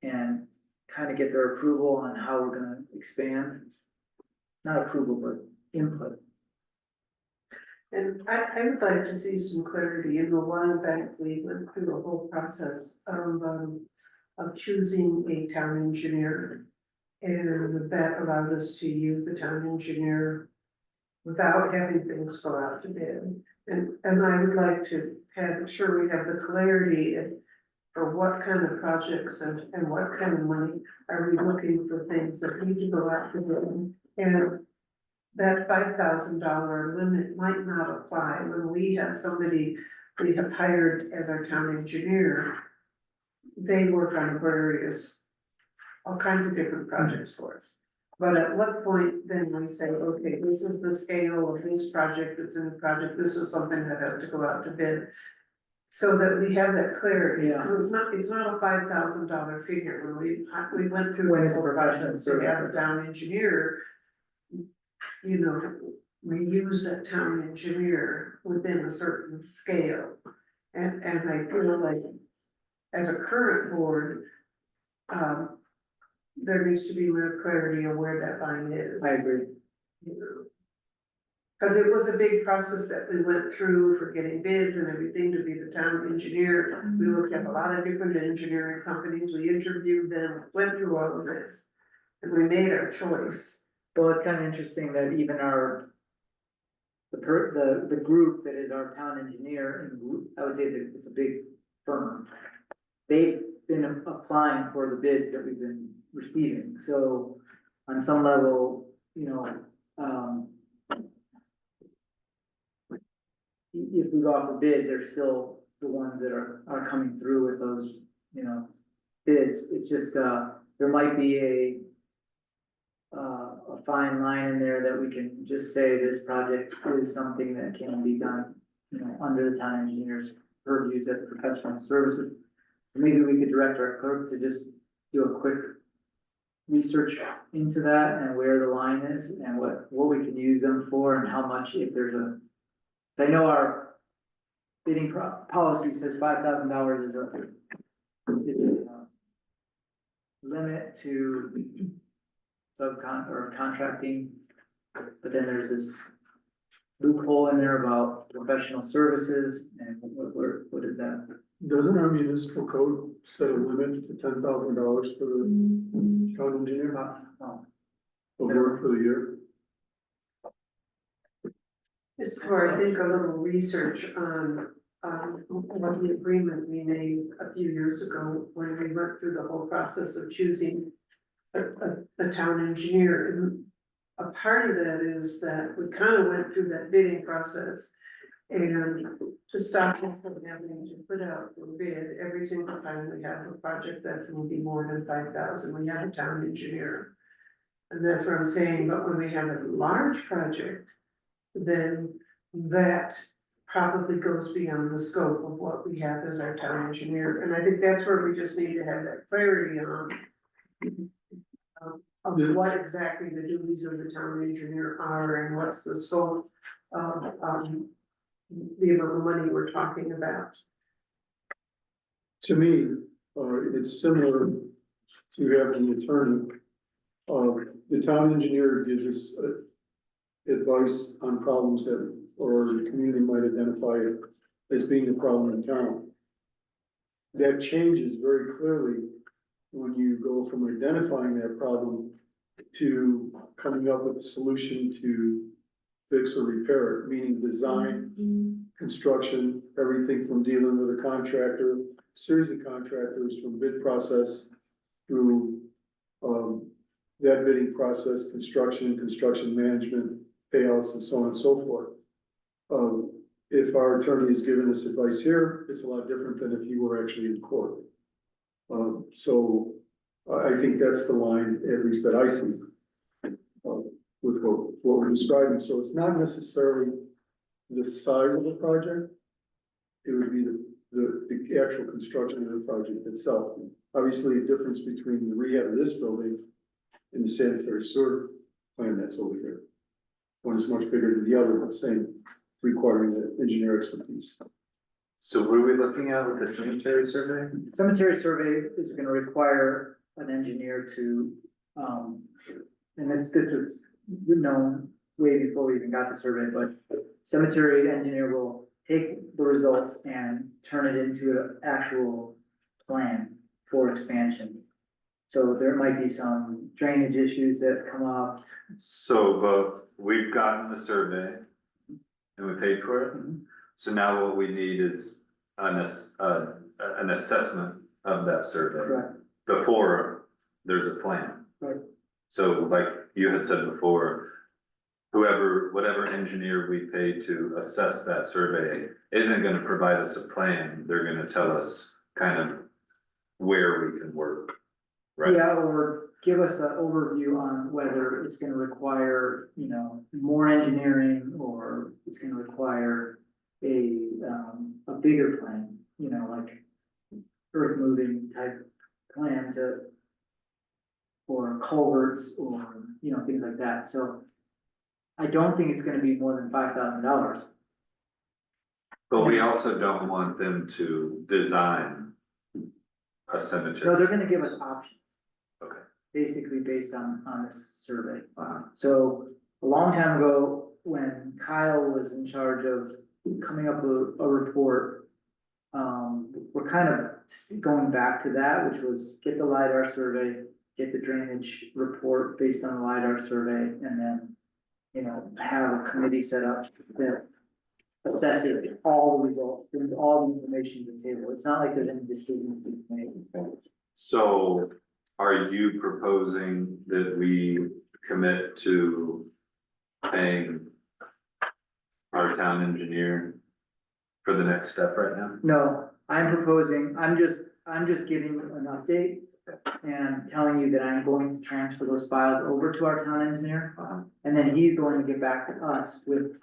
and kind of get their approval on how we're gonna expand. Not approval, but input. And I would like to see some clarity. In the while back, we went through the whole process of choosing a town engineer. And that allowed us to use the town engineer without having things go out to bid. And I would like to have sure we have the clarity for what kind of projects and what kind of money are we looking for things that need to go out to bid. And that $5,000 limit might not apply when we have somebody we have hired as our town engineer. They work on all kinds of different projects for us. But at what point then we say, okay, this is the scale of this project, that's in the project, this is something that has to go out to bid. So that we have that clarity, Yeah. because it's not a $5,000 figure, when we went through. When the it's a whole professional project, so we had a service. town engineer. You know, we use that town engineer within a certain scale. And I feel like, as a current board, there needs to be more clarity on where that line is. I agree. You know. Cause it was a big process that we went through for getting bids and everything to be the town engineer. We looked at a lot of different engineering companies, we interviewed them, went through all of this. And we made our choice. Well, it's kind of interesting that even the group that is our town engineer, and I would say that it's a big firm. They've been applying for the bids that we've been receiving, so on some level, you know, if we go off the bid, they're still the ones that are coming through with those, you know, bids. It's just, there might be a fine line in there that we can just say this project is something that can be done, you know, under the town engineer's purview as professional services. Maybe we could direct our clerk to just do a quick research into that and where the line is and what we can use them for and how much, if there's a. I know our bidding policy says $5,000 is a limit to or contracting, but then there's this loophole in there about professional services and what is that? Doesn't our municipal code set a limit to $10,000 for the town engineer No. of work for the year? It's where I think a little research on, what the agreement we made a few years ago when we went through the whole process of choosing a town engineer. And a part of that is that we kind of went through that bidding process. And to stop them from having to put out the bid every single time we have a project that's going to be more than 5,000, we have a town engineer. And that's what I'm saying, but when we have a large project, then that probably goes beyond the scope of what we have as our town engineer. And I think that's where we just need to have that clarity on of what exactly the duties of the town engineer are and what's the scope of, the amount of money we're talking about. To me, it's similar to having an attorney. The town engineer gives us advice on problems that, or the community might identify as being a problem in town. That changes very clearly when you go from identifying that problem to coming up with a solution to fix or repair it, meaning design, construction, everything from dealing with a contractor, series of contractors from bid process through that bidding process, construction management, payouts, and so on and so forth. If our attorney is giving us advice here, it's a lot different than if he were actually in court. So I think that's the line, at least that I see, with what we're describing. So it's not necessarily the size of the project. It would be the actual construction of the project itself. Obviously, a difference between the rehab of this building and the sanitary sewer plan that's over here. One is much bigger than the other, but same, requiring the engineer expertise. So what are we looking at with the cemetery survey? Cemetery survey is gonna require an engineer to, and this was known way before we even got the survey, but cemetery engineer will take the results and turn it into an actual plan for expansion. So there might be some drainage issues that come up. So, but we've gotten the survey and we paid for it. So now what we need is an assessment of that survey. Correct. Before there's a plan. Right. So like you had said before, whatever engineer we pay to assess that survey isn't gonna provide us a plan. They're gonna tell us kind of where we can work Right. Yeah, or give us an overview on whether it's gonna require, more engineering, or it's gonna require a bigger plan, like earth moving type plan or culverts, or, things like that, so I don't think it's gonna be more than $5,000. But we also don't want them to design a So cemetery. they're gonna give us options. Okay. Basically based on this survey. So a long time ago, when Kyle was in charge of coming up with a report, we're kind of going back to that, which was get the LiDAR survey, get the drainage report based on the LiDAR survey, and then, have a committee set up that assesses all the results, brings all the information to the table. It's not like there's any decisions to be made. So are you proposing that we commit to paying our town engineer for the next step right now? No, I'm proposing, I'm just giving you an update and telling you that I'm going to transfer those files over to our town engineer. And then he's going to get back to us with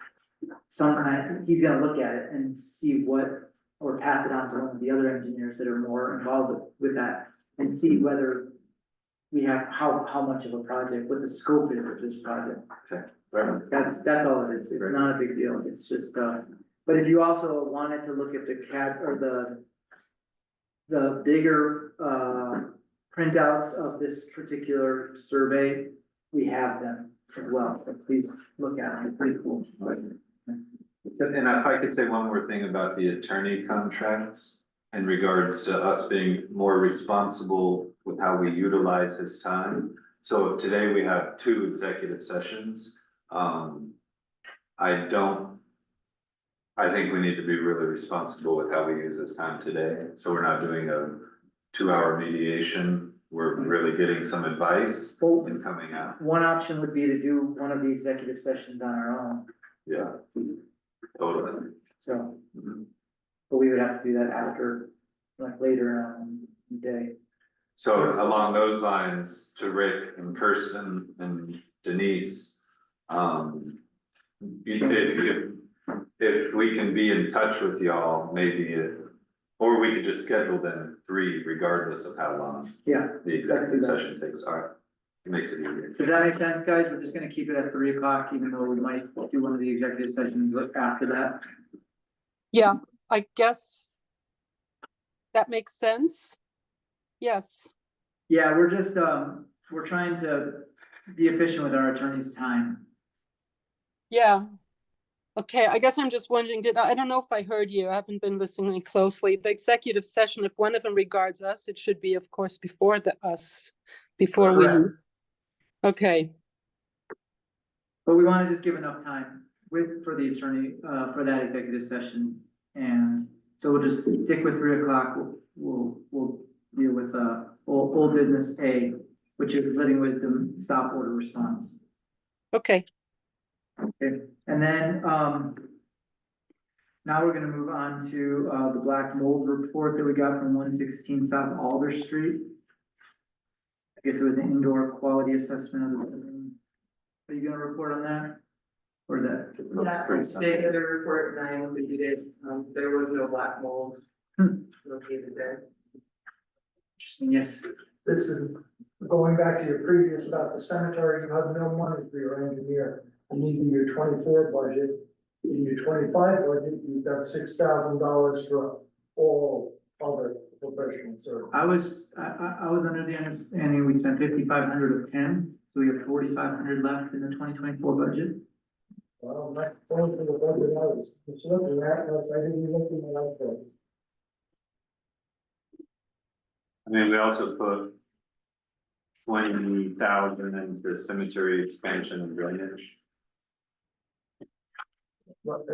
he's gonna look at it and see or pass it on to one of the other engineers that are more involved with that, and see whether we have, how much of a project, what the scope is of this project. Okay. Right. That's all it is. It's not a big deal. It's just, but if you also wanted to look at the CAD or the bigger, printouts of this particular survey, we have them as well. So please look at them. They're pretty cool. And if I could say one more thing about the attorney contracts in regards to us being more responsible with how we utilize his time. So today we have 2 executive sessions. I think we need to be really responsible with how we use this time today. So we're not doing a 2-hour mediation. We're really getting some advice and coming out. One option would be to do one of the executive sessions on our own, Yeah, totally. so. But we would have to do that after, like later on in the day. So along those lines, to Rick and Kirsten and Denise, if we can be in touch with y'all, or we could just schedule them 3 regardless of how long Yeah, the executive session takes. All right, it makes it easier. does that make sense, guys? We're just gonna keep it at 3 o'clock, even though we might do one of the executive sessions after that. Yeah, I guess that makes sense. Yes. Yeah, we're just, we're trying to be efficient with our attorney's time. Yeah. Okay, I guess I'm just wondering, I don't know if I heard you, I haven't been listening closely. The executive session, if one of them regards us, it should be, of course, before before we. Correct. Okay, But we wanna just give enough time for the attorney, for that executive session. And so we'll just stick with 3 o'clock. We'll deal with, old business A, which is living wisdom stop order response. okay. Okay, and then, now we're gonna move on to, the black mold report that we got from 116 South Alder Street. I guess it was an indoor quality assessment of the building. Are you gonna report on that? Or is that? Yeah, they did a report and I included it, there was no black mold located there. Interesting, yes. This is going back to your previous about the cemetery, you have no money for your engineer. You need in your 24 budget, in your 25 budget, you've got $6,000 for all other professional services. I was under the understanding we spent 5,500 of 10, so we have 4,500 left in the 2024 budget. Well, not only for the budget I was just looking at, unless I didn't look in the right place. I mean, we also put 20,000 into cemetery expansion and drainage. But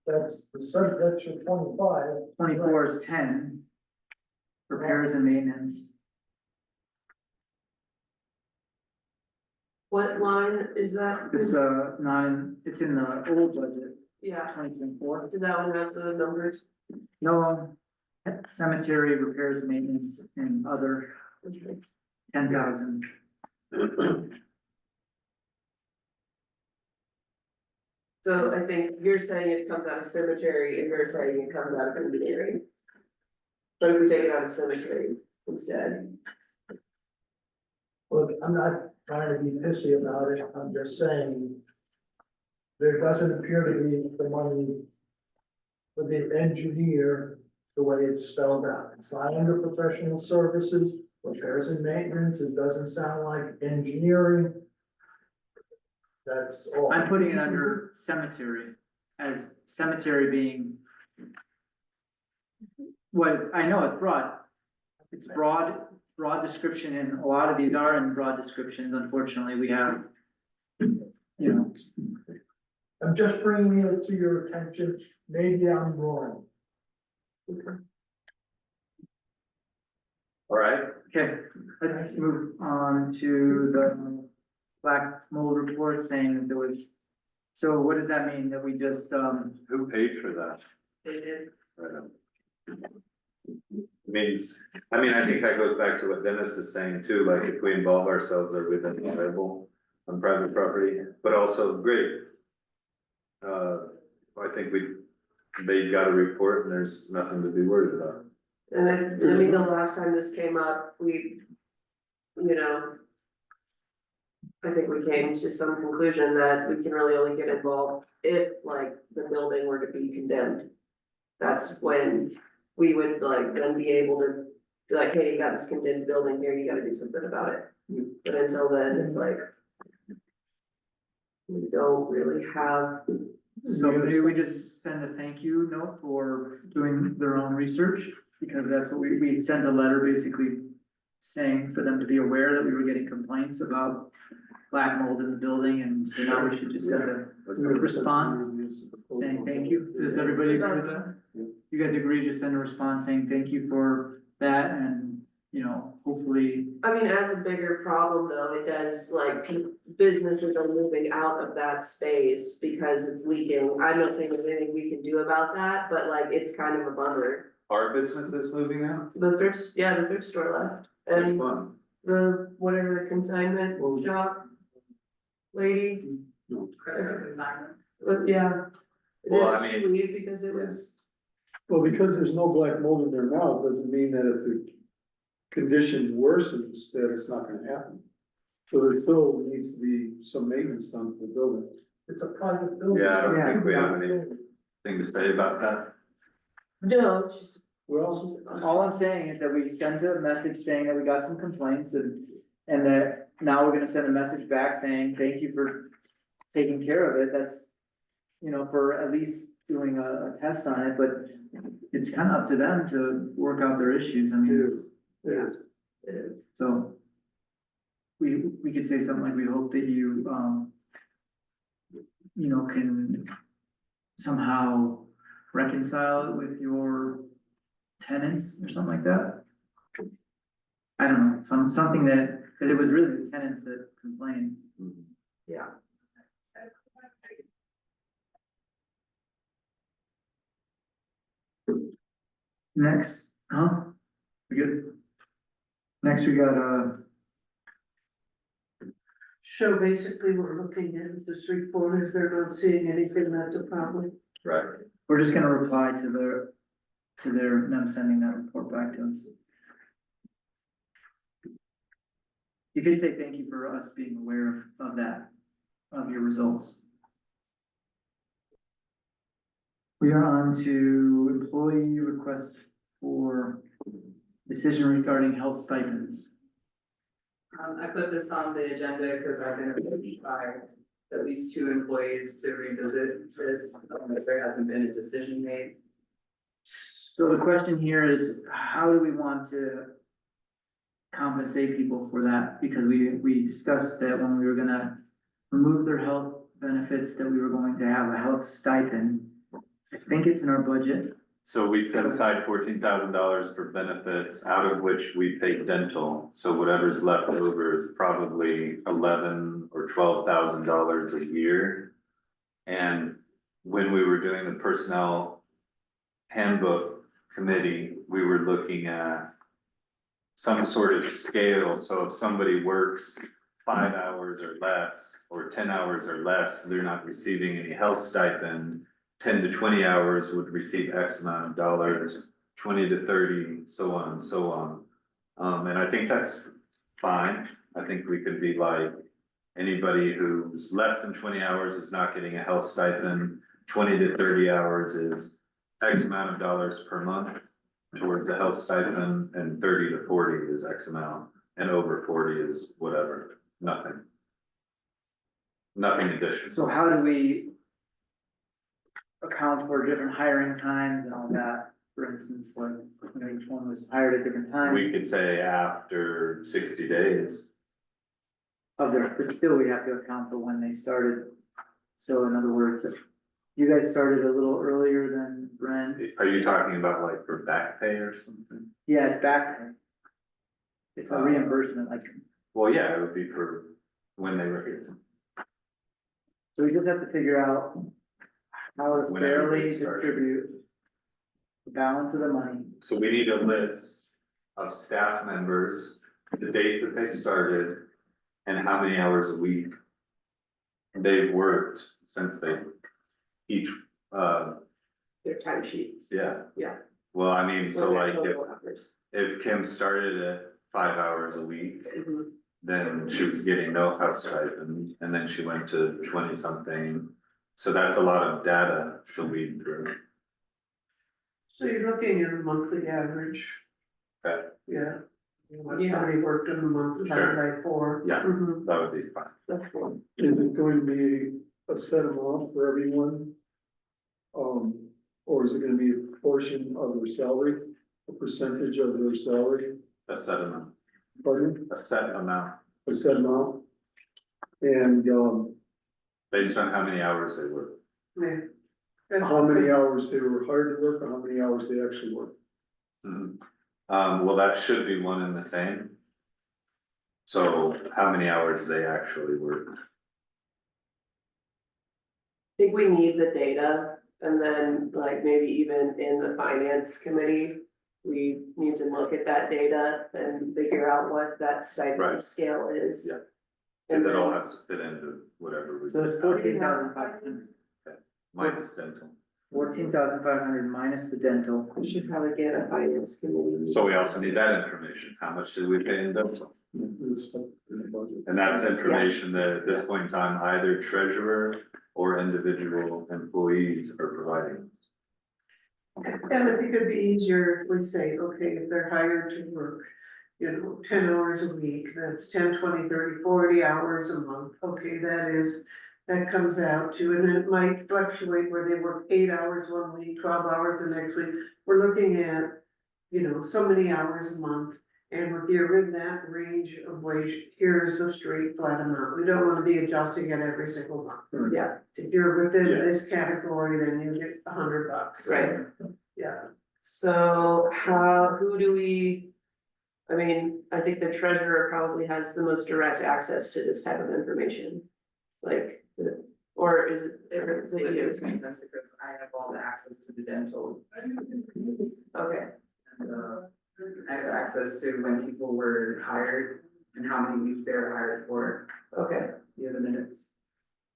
that's the subject for 25. 24 is 10. Repairs and maintenance. What line is that? It's it's in the old budget, Yeah, 2024. does that one have the numbers? No, cemetery repairs and maintenance and other. 10,000. So I think you're saying it comes out of cemetery and you're saying it comes out of engineering. But if we take it out of cemetery instead, Look, I'm not trying to be pissy about it, I'm just saying. There doesn't appear to be the money for the engineer, the way it's spelled out. It's not under professional services, repairs and maintenance, it doesn't sound like engineering. That's all. I'm putting it under cemetery, as cemetery being. What, I know it's broad. It's broad description, and a lot of these are in broad descriptions, unfortunately, we have. You know, I'm just bringing it to your attention, maybe I'm wrong. All right, okay, let's move on to the black mold report saying that there was. So what does that mean, that we just, who paid for that? they did. Right on. Means, I mean, I think that goes back to what Dennis is saying too, like if we involve ourselves, are we then liable on private property, but also great. I think they got a report and there's nothing to be worried about. And I mean, the last time this came up, I think we came to some conclusion that we can really only get involved if like the building were to be condemned. That's when we would like then be able to be like, hey, you got this condemned building here, you gotta do something about it. But until then, it's like. We don't really have. so maybe we just send a thank you note for doing their own research, because that's what we sent a letter basically saying for them to be aware that we were getting complaints about black mold in the building, and so now we should just send a response saying thank you. Does everybody agree with that? You guys agree, just send a response saying thank you for that, and, you know, hopefully. I mean, as a bigger problem though, it does, like, businesses are moving out of that space because it's leaking. I'm not saying there's anything we can do about that, but like, it's kind of a bummer. Are businesses moving out? The thrift store left, Which and one? the, whatever the consignment shop lady, Crestone consignment. but yeah. Well, I Did she mean- leave because it was, Well, because there's no black mold in there now, doesn't mean that if the condition worsens, that it's not gonna happen. So there still needs to be some maintenance done to the building. It's a private building. Yeah, I don't Yeah. think we have anything to say about that. no, it's just. Well, All I'm saying is that we sent a message saying that we got some complaints, and that now we're gonna send a message back saying, thank you for taking care of it. That's, you know, for at least doing a test on it, but it's kind of up to them to work out their issues. I mean, yeah. It is. so we could say something like, we hope that you, you know, can somehow reconcile it with your tenants or something like that. I don't know, something that, because it was really the tenants that complained. Yeah. Next, we good? Next, we got, So basically, we're looking at this report, is they're not seeing anything that's a problem. Right. we're just gonna reply to them sending that report back to us. You could say thank you for us being aware of that, of your results. We are on to employee requests for decision regarding health stipends. I put this on the agenda because I've been approached by at least 2 employees to revisit this, as there hasn't been a decision made. So the question here is, how do we want to compensate people for that? Because we discussed that when we were gonna remove their health benefits, that we were going to have a health stipend. I think it's in our budget. So we set aside $14,000 for benefits, out of which we pay dental, so whatever's left over is probably $11,000 or $12,000 a year. And when we were doing the personnel handbook committee, we were looking at some sort of scale, so if somebody works 5 hours or less, or 10 hours or less, they're not receiving any health stipend. 10 to 20 hours would receive X amount of dollars, 20 to 30, so on and so on. And I think that's fine. I think we could be like, anybody who's less than 20 hours is not getting a health stipend. 20 to 30 hours is X amount of dollars per month towards a health stipend, and 30 to 40 is X amount, and over 40 is whatever, nothing. Nothing additional. So how do we account for different hiring times and all that? For instance, like, you know, each one was hired at different times We could say after 60 days. of their, but still we have to account for when they started. So in other words, if you guys started a little earlier than Brent, Are you talking about like for back pay or something? yeah, it's back pay. It's a reimbursement, like, Well, yeah, it would be for when they were here. so we just have to figure out how to When fairly everybody started. distribute the balance of the money. So we need a list of staff members, the date that they started, and how many hours a week they've worked since they each, Their time sheets. yeah. Yeah. Well, I mean, so Or their like total hours. if Kim started at 5 hours a week, Mhm. then she was getting no house stipend, and then she went to 20 something. So that's a lot of data to weed through. So you're looking at a monthly average. Okay. Yeah. What Yeah. somebody worked in a month, divided by 4. Yeah. Mhm. That would be fine. That's cool. Is it going to be a set amount for everyone? Or is it gonna be a portion of their salary, a percentage of their salary, A set amount, pardon, a set amount, a set amount? And, based on how many hours they work. Yeah. how many hours they were hired to work, or how many hours they actually worked? Mhm. Well, that should be one and the same. So how many hours they actually work. I think we need the data, and then like maybe even in the finance committee, we need to look at that data and figure out what that stipend Right. scale is. Yeah. Cause it all has to fit into whatever we. So it's 14,500. Minus dental. 14,500 minus the dental. We should probably get a finance committee. So we also need that information. How much did we pay in dental? This stuff in the budget. And that's information that at this point in time, either treasurer or individual employees are providing us. And if it could be easier if we say, okay, if they're hired to work, 10 hours a week, that's 10, 20, 30, 40 hours a month. Okay, that comes out to, and it might fluctuate where they work 8 hours one week, 12 hours the next week. We're looking at, so many hours a month. And if you're in that range of wage, here is the straight flat amount. We don't wanna be adjusting it every single month. Yeah, If you're within Yeah. this category, then you get $100. right. Yeah. So who do we? I mean, I think the treasurer probably has the most direct access to this type of information. Like, or is it you? That's because I have all the access to the dental, Okay, and, I have access to when people were hired and how many weeks they were hired for, okay. the other minutes.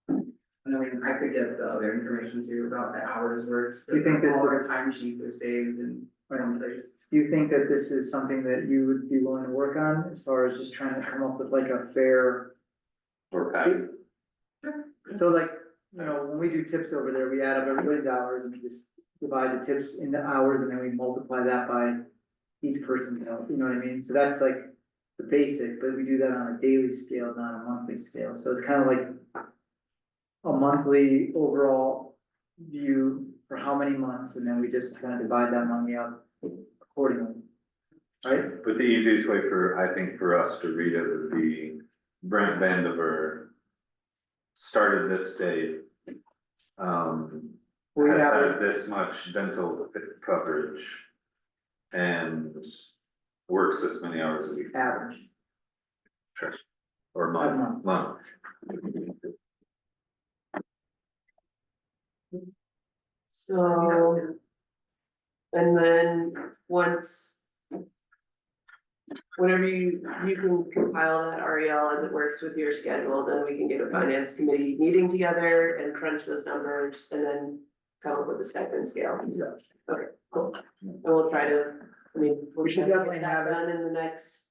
And I mean, I could get the other information too about the hours worked. Do you think that all our the- timesheets are saved in one place? Do you think that this is something that you would be willing to work on as far as just trying to come up with like a fair? Or Patty. So like, when we do tips over there, we add up everybody's hours and we just divide the tips into hours and then we multiply that by each person, you know what I mean? So that's like the basic, but we do that on a daily scale, not a monthly scale. So it's kind of like a monthly overall view for how many months, and then we just kind of divide that money out accordingly. Right? But the easiest way I think for us to read it would be Brent Vandiver started this date. We Has have had this much dental coverage. And works this many hours a week. average. Or month. So. And then once. whenever you can compile that REL as it works with your schedule, then we can get a finance committee meeting together and crunch those numbers and then come up with a stipend scale. Yeah. Okay, cool. And we'll try to, I mean, we'll We should try to definitely get have that it. done in the next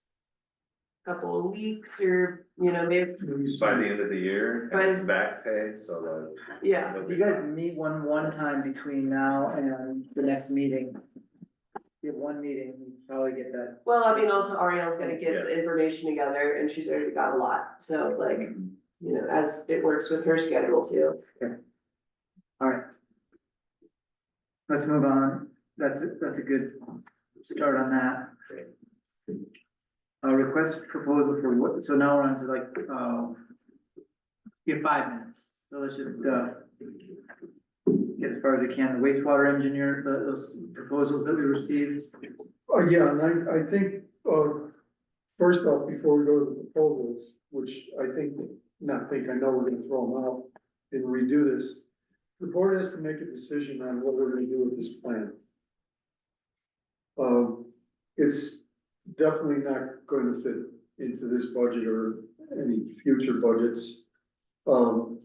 couple of weeks or, maybe, By the end of the year, By- and it's back pay, so yeah. If you guys meet one time between now and the next meeting. You have one meeting, you probably get that. Well, I mean, also Ariel's gonna get the information together and she's already got a lot, so like, as it works with her schedule too. Alright. Let's move on. That's a good start on that. Request proposal for what, so now we're on to like, you have 5 minutes, so let's just, get as far as we can, the wastewater engineer, those proposals that we received. Yeah, and I think, first off, before we go to the proposals, which I know we're gonna throw them out and redo this. The board has to make a decision on what we're gonna do with this plan. It's definitely not going to fit into this budget or any future budgets. And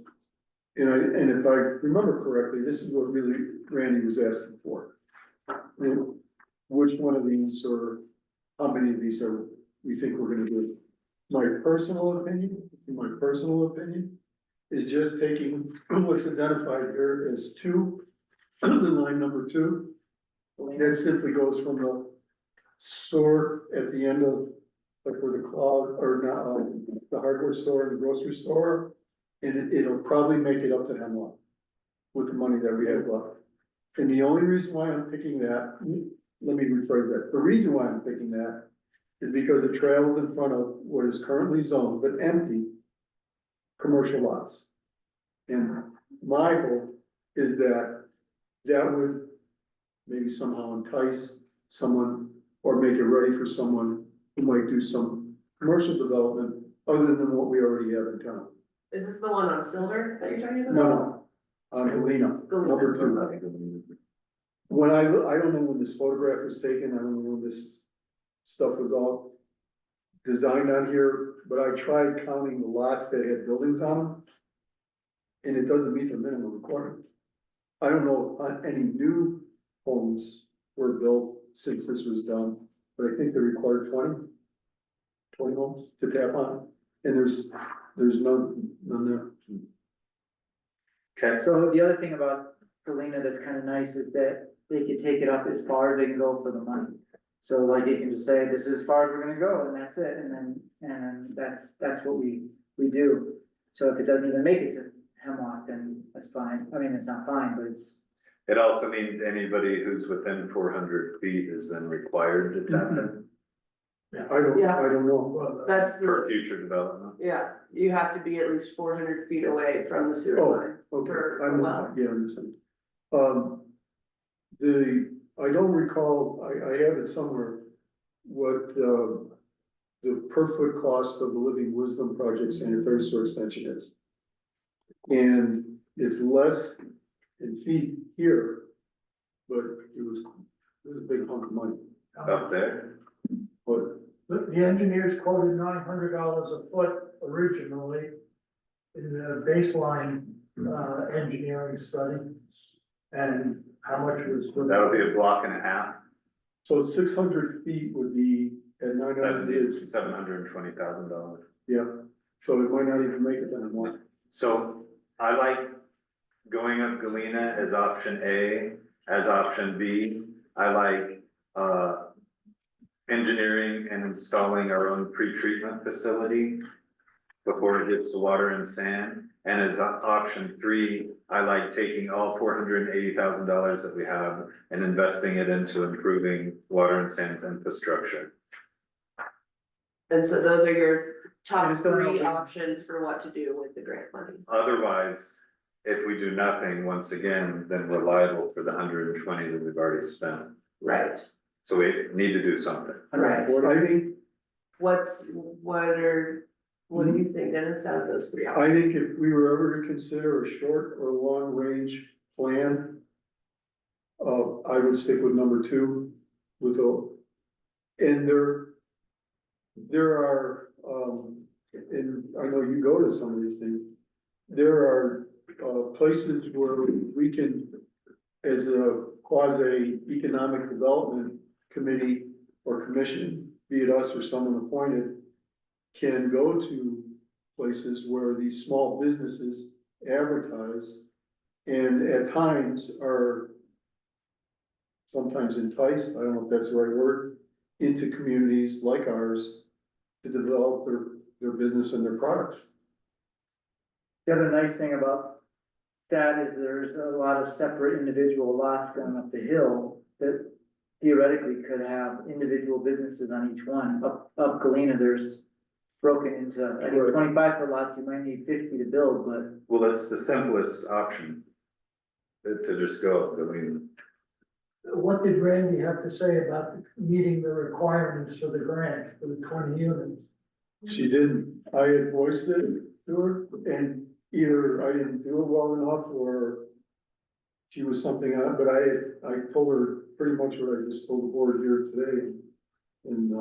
if I remember correctly, this is what really Randy was asking for. Which one of these or how many of these we think we're gonna do? My personal opinion is just taking what's identified here as 2, the line number 2. That simply goes from the store at the end of, like where the cloud, or not, the hardware store and the grocery store. And it'll probably make it up to Hemlock with the money that we have left. And the only reason why I'm picking that, let me rephrase that. The reason why I'm picking that is because it trails in front of what is currently zoned but empty commercial lots. And my hope is that would maybe somehow entice someone or make it ready for someone who might do some commercial development other than what we already have in town. Is this the one on Silver that you're talking about? No, Galena, number 2. Okay. When I don't know when this photograph was taken, I don't know when this stuff was all designed on here, but I tried counting the lots that had buildings on them. And it doesn't meet the minimum requirement. I don't know if any new homes were built since this was done, but I think they require 20 homes to tap on, and there's none there. Okay, So the other thing about Galena that's kind of nice is that they could take it up as far as they can go for the money. So like you can just say, this is as far as we're gonna go, and that's it, and that's what we do. So if it doesn't even make it to Hemlock, then that's fine. I mean, it's not fine, but it's. it also means anybody who's within 400 feet is then required to tap in I don't know. That's for the, future development. yeah, you have to be at least 400 feet away from the sewer line. Okay, For a well. yeah, I understand. I don't recall, I have it somewhere, what, the per foot cost of the Living Wisdom Project sanitary sewer extension is. And it's less in feet here, but it was a big hunk of money. Up there, But The engineers quoted $900 a foot originally in the baseline, engineering study. And how much was? that'll be a block and a half, so 600 feet would be at that'd 900 be is, $720,000. yeah. So it might not even make it then. One. So I like going up Galena as option A, as option B. I like, engineering and installing our own pretreatment facility before it gets to water and sand. And as option 3, I like taking all $480,000 that we have and investing it into improving water and sand infrastructure. And so those are your top just don't know 3 if we- options for what to do with the grant money. Otherwise, if we do nothing, once again, then we're liable for the 120 that we've already spent. Right. So we need to do something. Right. I think, What do you think, Dennis, out of those 3 I options? think if we were ever to consider a short or long range plan, I would stick with number 2 with the ender there are, and I know you go to some of these things. There are, places where we can, as a quasi economic development committee or commission, be it us or someone appointed, can go to places where these small businesses advertise and at times are sometimes enticed, I don't know if that's the right word, into communities like ours to develop their business and their products. The other nice thing about that is there's a lot of separate individual lots going up the hill that theoretically could have individual businesses on each one. Up Galena, there's broken into, I think, 25 foot lots, you might need 50 to build, but Well, that's the simplest option. To just go, I mean, What did Randy have to say about meeting the requirements for the grant for the 20 units? She didn't, I had voiced it to her and either I didn't do it well enough or she was something on, but I told her pretty much what I just told the board here today and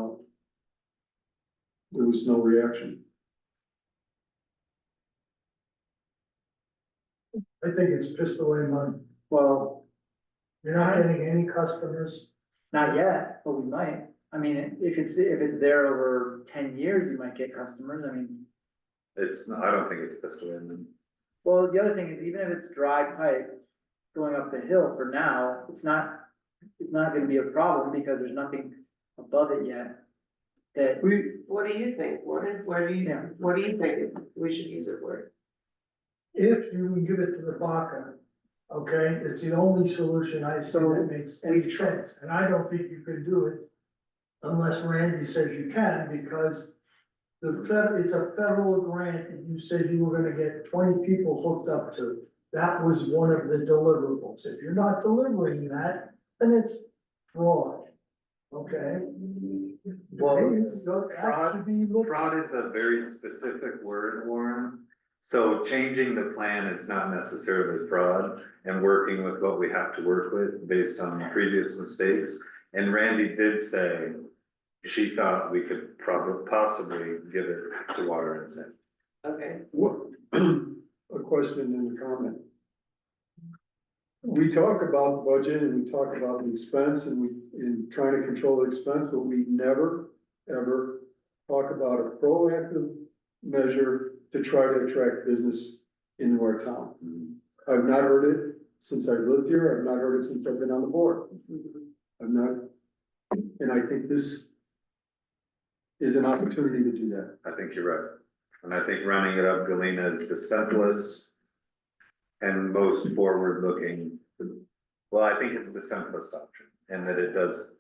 there was no reaction. I think it's pissed away money. well, You're not getting any customers. not yet, but we might. I mean, if it's there over 10 years, you might get customers. I mean, I don't think it's this way. well, the other thing is even if it's dry pipe going up the hill for now, it's not gonna be a problem because there's nothing above it yet. That, What do you think? What do you think we should use it for? If you can give it to the Baca, okay, it's the only solution I see that makes any sense, and I don't think you can do it unless Randy says you can, because it's a federal grant, and you said you were gonna get 20 people hooked up to it. That was one of the deliverables. If you're not delivering that, then it's fraud, okay? Well, That should be looked. fraud is a very specific word, Warren. So changing the plan is not necessarily fraud and working with what we have to work with based on previous mistakes. And Randy did say she thought we could possibly give it to Water and Sand. Okay. What, a question and a comment. We talk about budget and we talk about the expense and in trying to control the expense, but we never, ever talk about a proactive measure to try to attract business into our town. I've not heard it since I've lived here. I've not heard it since I've been on the board. I've not, and I think this is an opportunity to do that. I think you're right. And I think running it up Galena is the simplest and most forward-looking. Well, I think it's the simplest option and that it does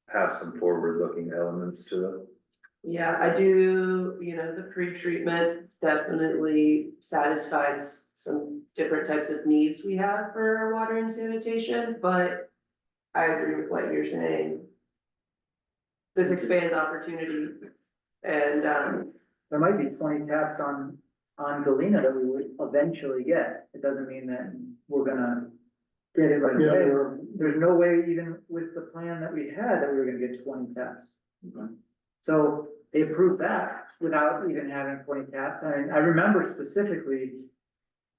have some forward-looking elements to it. Yeah, I do, the pre-treatment definitely satisfies some different types of needs we have for our water and sanitation, but I agree with what you're saying. This expands opportunity and, there might be 20 taps on Galena that we would eventually get. It doesn't mean that we're gonna get it right away. There's no way, even with the plan that we had, that we were gonna get 20 taps. So they approved that without even having 20 taps. I mean, I remember specifically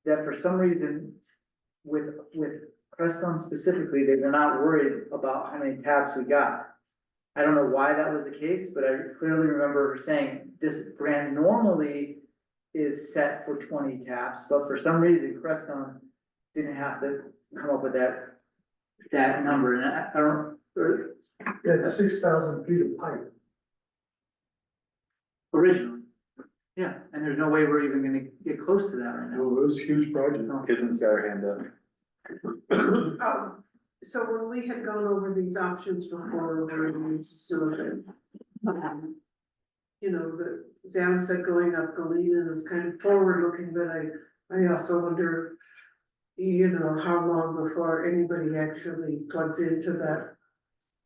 that for some reason with Crestone specifically, they were not worried about how many taps we got. I don't know why that was the case, but I clearly remember her saying this grant normally is set for 20 taps, but for some reason Crestone didn't have to come up with that number, and I don't. That's 6,000 feet of pipe. Originally, yeah, and there's no way we're even gonna get close to that right now. Well, it was a huge project. Kissen's got her hand up. So when we had gone over these options before, we were solution. As Adam said, going up Galena is kind of forward looking, but I also wonder, how long before anybody actually plugs into that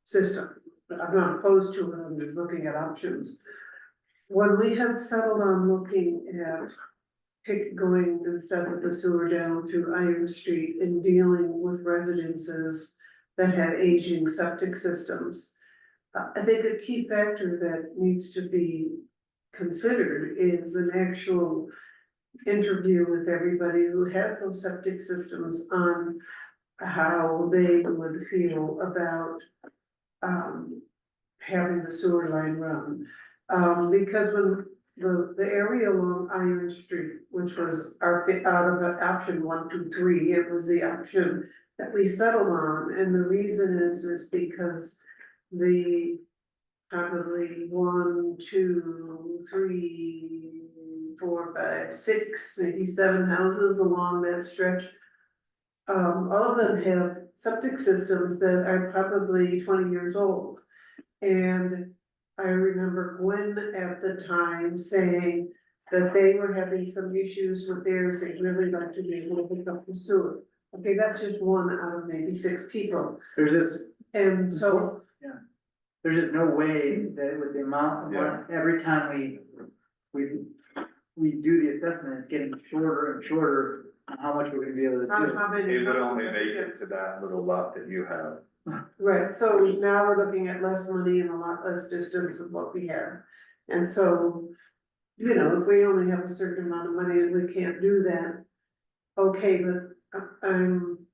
system. I'm not opposed to it, I'm just looking at options. When we had settled on looking at going instead of the sewer down to Iron Street and dealing with residences that had aging septic systems, I think a key factor that needs to be considered is an actual interview with everybody who has those septic systems on how they would feel about having the sewer line run. Because when the area along Iron Street, which was out of option 1, 2, 3, it was the option that we settled on, and the reason is because the probably 1, 2, 3, 4, 5, 6, maybe 7 houses along that stretch. All of them have septic systems that are probably 20 years old. And I remember Gwen at the time saying that they were having some issues with theirs, they'd really like to be able to hook up the sewer. Okay, that's just one out of maybe 6 people. There's just, And so, there's just no way that with the amount, every time we do the assessment, it's getting shorter and shorter on how much we're gonna be able to do. how many? It would only make it to that little lot that you have. Right, so now we're looking at less money and a lot less distance of what we have. And so, you know, if we only have a certain amount of money and we can't do that, okay, but I'm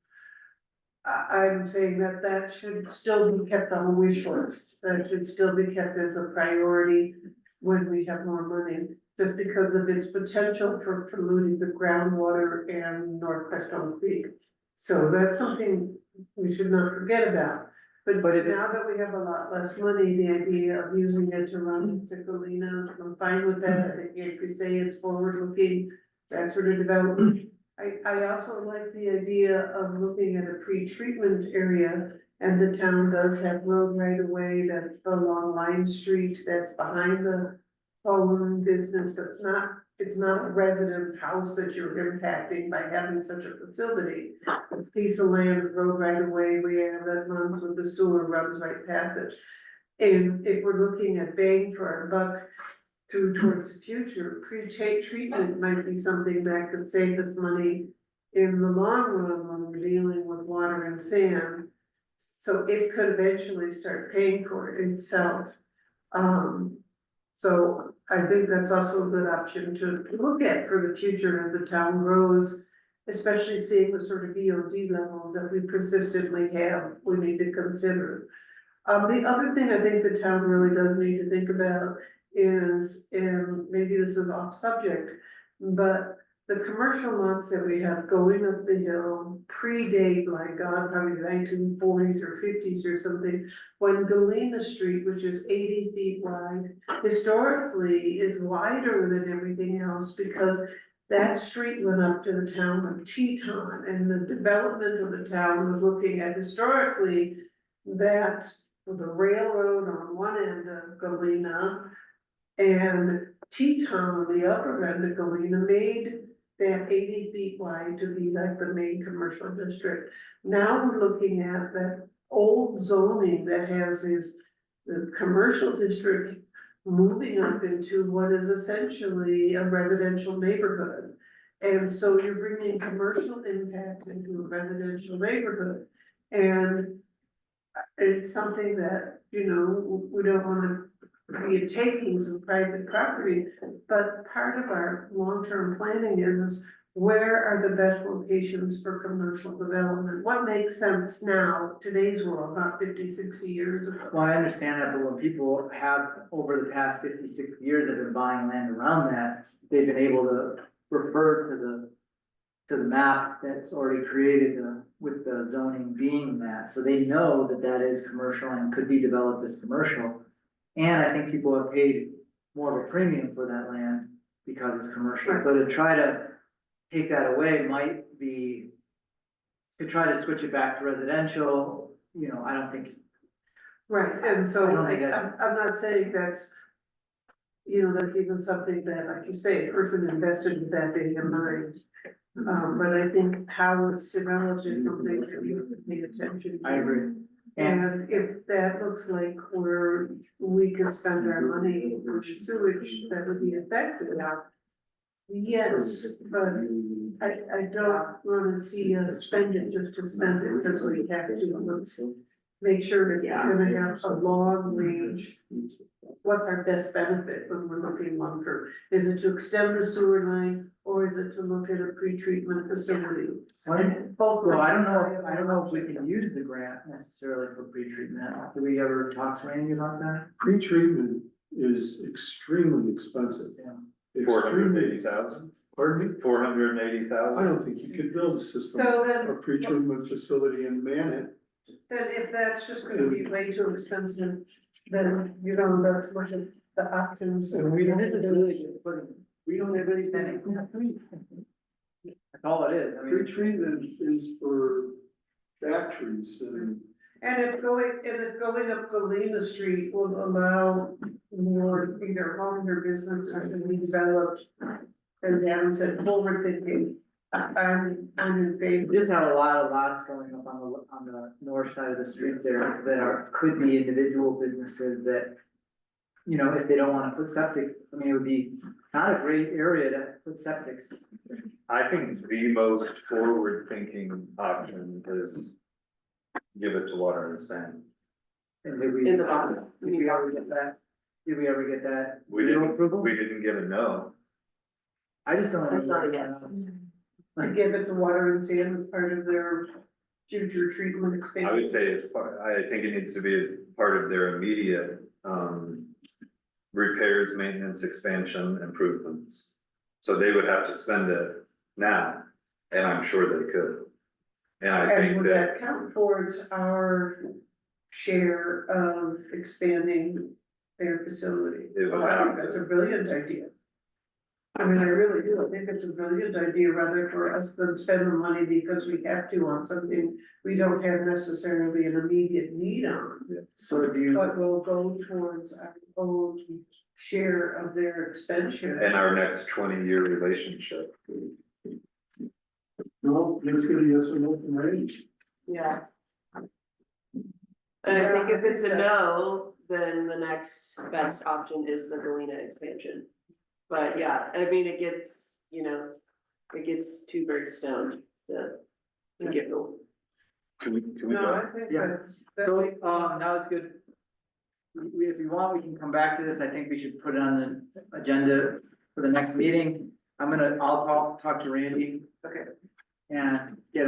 saying that that should still be kept on the wish list. That should still be kept as a priority when we have more money, just because of its potential for polluting the groundwater and North Crestone Creek. So that's something we should not forget about. But if now that we have a lot less money, the idea of using it to run to Galena, I'm fine with that. I think if we say it's forward looking, that sort of development. I also like the idea of looking at a pre-treatment area, and the town does have road right away that's along Lime Street, that's behind the home business, it's not a resident house that you're impacting by having such a facility. It's a piece of land, road right away, we have that runs with the sewer, runs right past it. And if we're looking at bang for our buck through towards the future, treatment might be something that could save us money in the long run when we're dealing with water and sand. So it could eventually start paying for it itself. So I think that's also a good option to look at for the future as the town grows, especially seeing the sort of BOD levels that we persistently have, we need to consider. The other thing I think the town really does need to think about is, and maybe this is off subject, but the commercial lots that we have going up the hill predate, like God, probably 1940s or 50s or something, when Galena Street, which is 80 feet wide, historically is wider than everything else because that street went up to the town of Teton, and the development of the town was looking at historically that the railroad on one end of Galena and Teton on the upper end of Galena made that 80 feet wide to be like the main commercial district. Now we're looking at that old zoning that has the commercial district moving up into what is essentially a residential neighborhood. And so you're bringing commercial impact into a residential neighborhood. And it's something that, you know, we don't wanna be takings of private property, but part of our long-term planning is where are the best locations for commercial development? What makes sense now, today's world, not 50, 60 years ago? Well, I understand that, but when people have, over the past 50, 60 years, have been buying land around that, they've been able to refer to the map that's already created with the zoning being that, so they know that that is commercial and could be developed as commercial. And I think people have paid more of a premium for that land because it's commercial, but to try to take that away might be, to try to switch it back to residential, you know, I don't think. Right, and so I don't think I'm not saying that's, you know, that's even something that, like you say, a person invested with that being in mind. But I think how it's developed is something that we have to pay attention to. I agree. And if that looks like where we could spend our money on sewage, that would be effective. Yes, but I don't wanna see us spend it just to spend it, because we have to. make sure that you're gonna have a long range. What's our best benefit when we're looking long term? Is it to extend the sewer line or is it to look at a pre-treatment facility? Both. Well, I don't know if we can use the grant necessarily for pre-treatment. Do we ever talk to Randy about that? Pre-treatment is extremely expensive. Yeah. 480,000, Pardon me? 480,000. I don't think you could build a system, So then, a pre-treatment facility and man it. then if that's just gonna be way too expensive, then, you know, that's one of the options. And we don't, This is really good, but we don't have anything. that's all it is. I mean, Pre-treatment is for factories and And if going up Galena Street will allow more either homes or businesses to be developed. As Adam said, forward thinking, I'm in we favor. just have a lot of lots going up on the north side of the street there that could be individual businesses that, you know, if they don't wanna put septic, I mean, it would be not a great area to put septic systems in. I think the most forward-thinking option is give it to water and sand. And did we? In the bottom. Did we ever get that? Did we ever get that? We No didn't, approval? we didn't get a no. I just don't. That's not a understand. yes. To give it to water and sand as part of their future treatment expansion. I would say it's part, I think it needs to be as part of their immediate, repairs, maintenance, expansion, improvements. So they would have to spend it now, and I'm sure they could. And I And think would that, that count towards our share of expanding their facility? It would Oh, I have think that's to. a brilliant idea. I mean, I really do, I think it's a brilliant idea rather for us than spend the money because we have to on something we don't have necessarily an immediate need on. So do you, But will go towards our own share of their expansion. in our next 20-year relationship. no, it's gonna be yes or no from range. Yeah. And I think if it's a no, then the next best option is the Galena expansion. But yeah, I mean, it gets, you know, it gets two birds stoned to get ruled. Can we No, go? I think Yeah. that so, makes sense. that was good. If you want, we can come back to this. I think we should put it on the agenda for the next meeting. I'll talk to Randy. Okay. And get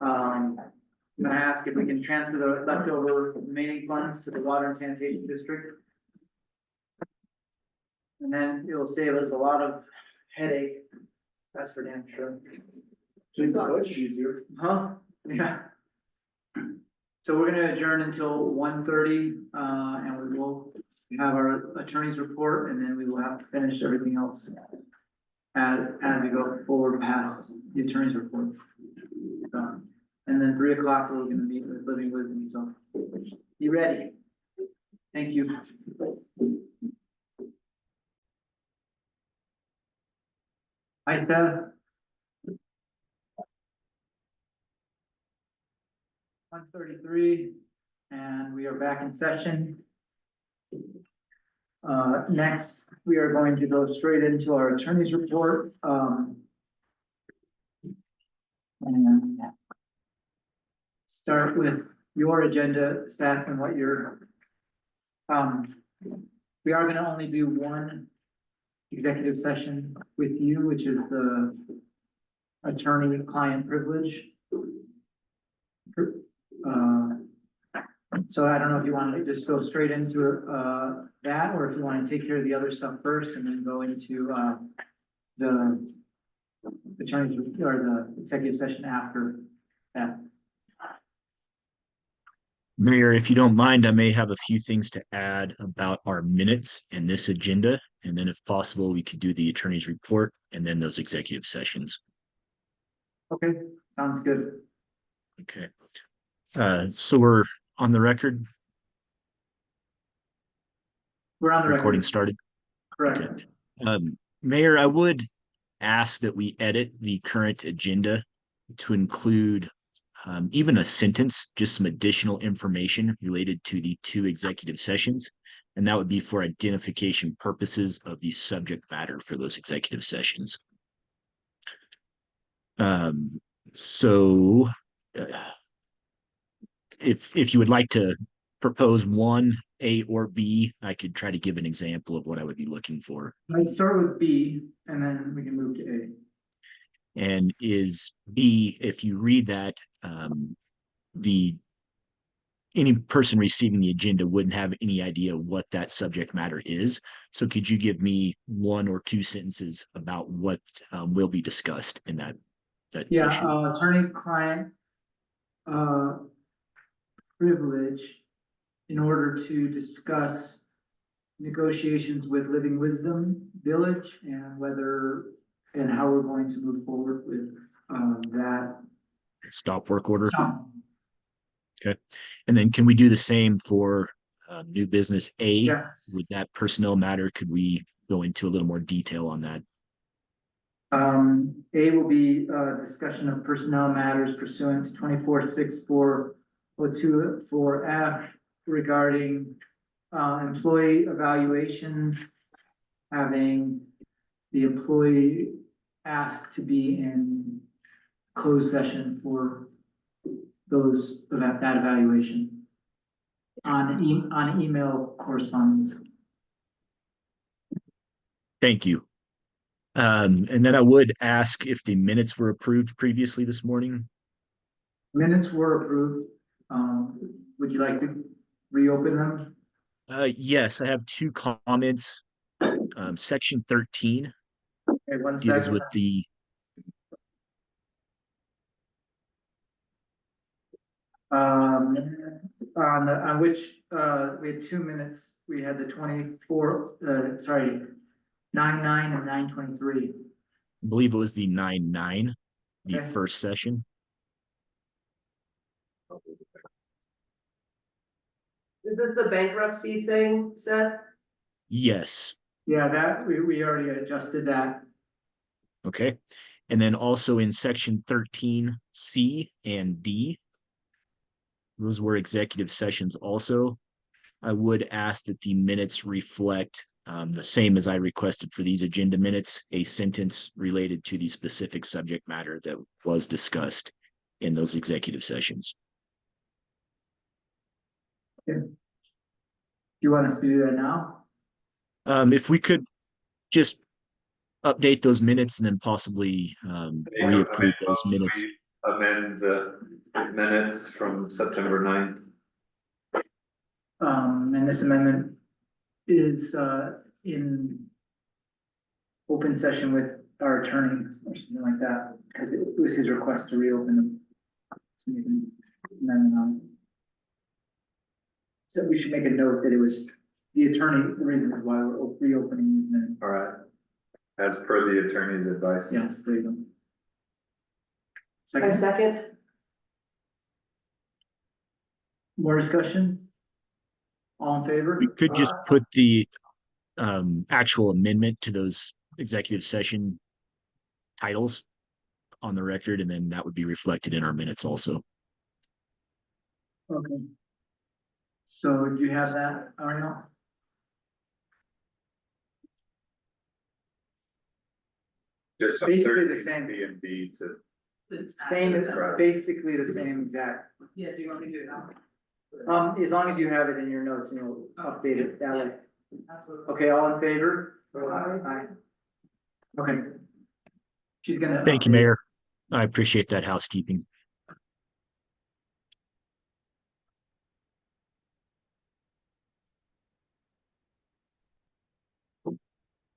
I'm gonna ask if we can transfer the leftover remaining funds to the water and sanitation district. And then it'll save us a lot of headache, that's for damn sure. Make the budget easier. Huh? Yeah. So we're gonna adjourn until 1:30, and we will have our attorney's report, and then we will have to finish everything else as we go forward past the attorney's report. So, and then 3 o'clock, we're gonna meet with Living Wisdom, so you ready? Thank you. Hi, Seth. 1:33, and we are back in session. Next, we are going to go straight into our attorney's report. And start with your agenda, Seth, and what you're, we are gonna only do one executive session with you, which is the attorney-client privilege. So I don't know if you want to just go straight into that, or if you want to take care of the other stuff first and then go into the attorney's or the executive session after that. Mayor, if you don't mind, I may have a few things to add about our minutes in this agenda. And then if possible, we could do the attorney's report and then those executive sessions. Okay, sounds good. Okay. So we're on the record. We're on the Recording record. started. Correct. Okay. Mayor, I would ask that we edit the current agenda to include even a sentence, just some additional information related to the 2 executive sessions. And that would be for identification purposes of the subject matter for those executive sessions. if you would like to propose one, A or B, I could try to give an example of what I would be looking for. Let's start with B and then we can move to A. And is B, if you read that, the any person receiving the agenda wouldn't have any idea what that subject matter is. So could you give me one or two sentences about what will be discussed in that Yeah, session? attorney-client privilege in order to discuss negotiations with Living Wisdom Village and whether and how we're going to move forward with that. Stop work order. So, Okay. And then can we do the same for new business A? yes. With that personnel matter, could we go into a little more detail on that? A will be discussion of personnel matters pursuant to 246402 regarding employee evaluation, having the employee ask to be in closed session for those that evaluation on email correspondence. Thank you. And then I would ask if the minutes were approved previously this morning. Minutes were approved. Would you like to reopen them? Yes, I have two comments. Section 13 Okay, one deals second. with the On which, we had 2 minutes, we had the 9 and 9:23. I believe it was the 9-9, the Okay. first session. Is this the bankruptcy thing, Seth? Yes. Yeah, that, we already adjusted that. Okay. And then also in section 13C and D, those were executive sessions also. I would ask that the minutes reflect the same as I requested for these agenda minutes, a sentence related to the specific subject matter that was discussed in those executive sessions. Okay. Do you want us to do that now? If we could just update those minutes and then possibly reapprove those minutes. Amend the minutes from September 9th. And this amendment is in open session with our attorney or something like that, because it was his request to reopen them. So we can amend them on. So we should make a note that it was the attorney, the reason why we're reopening these minutes. All right. As per the attorney's advice. Yes, there you go. I second. More discussion? All in favor? We could just put the actual amendment to those executive session titles on the record, and then that would be reflected in our minutes also. Okay. So do you have that, Ariel? Just Basically the same. C and D to. Basically the same exact. Yeah, do you want me to do it now? As long as you have it in your notes and you'll update it that way. Absolutely. Okay, all in favor? Aye. Okay. She's gonna. Thank you, Mayor. I appreciate that housekeeping.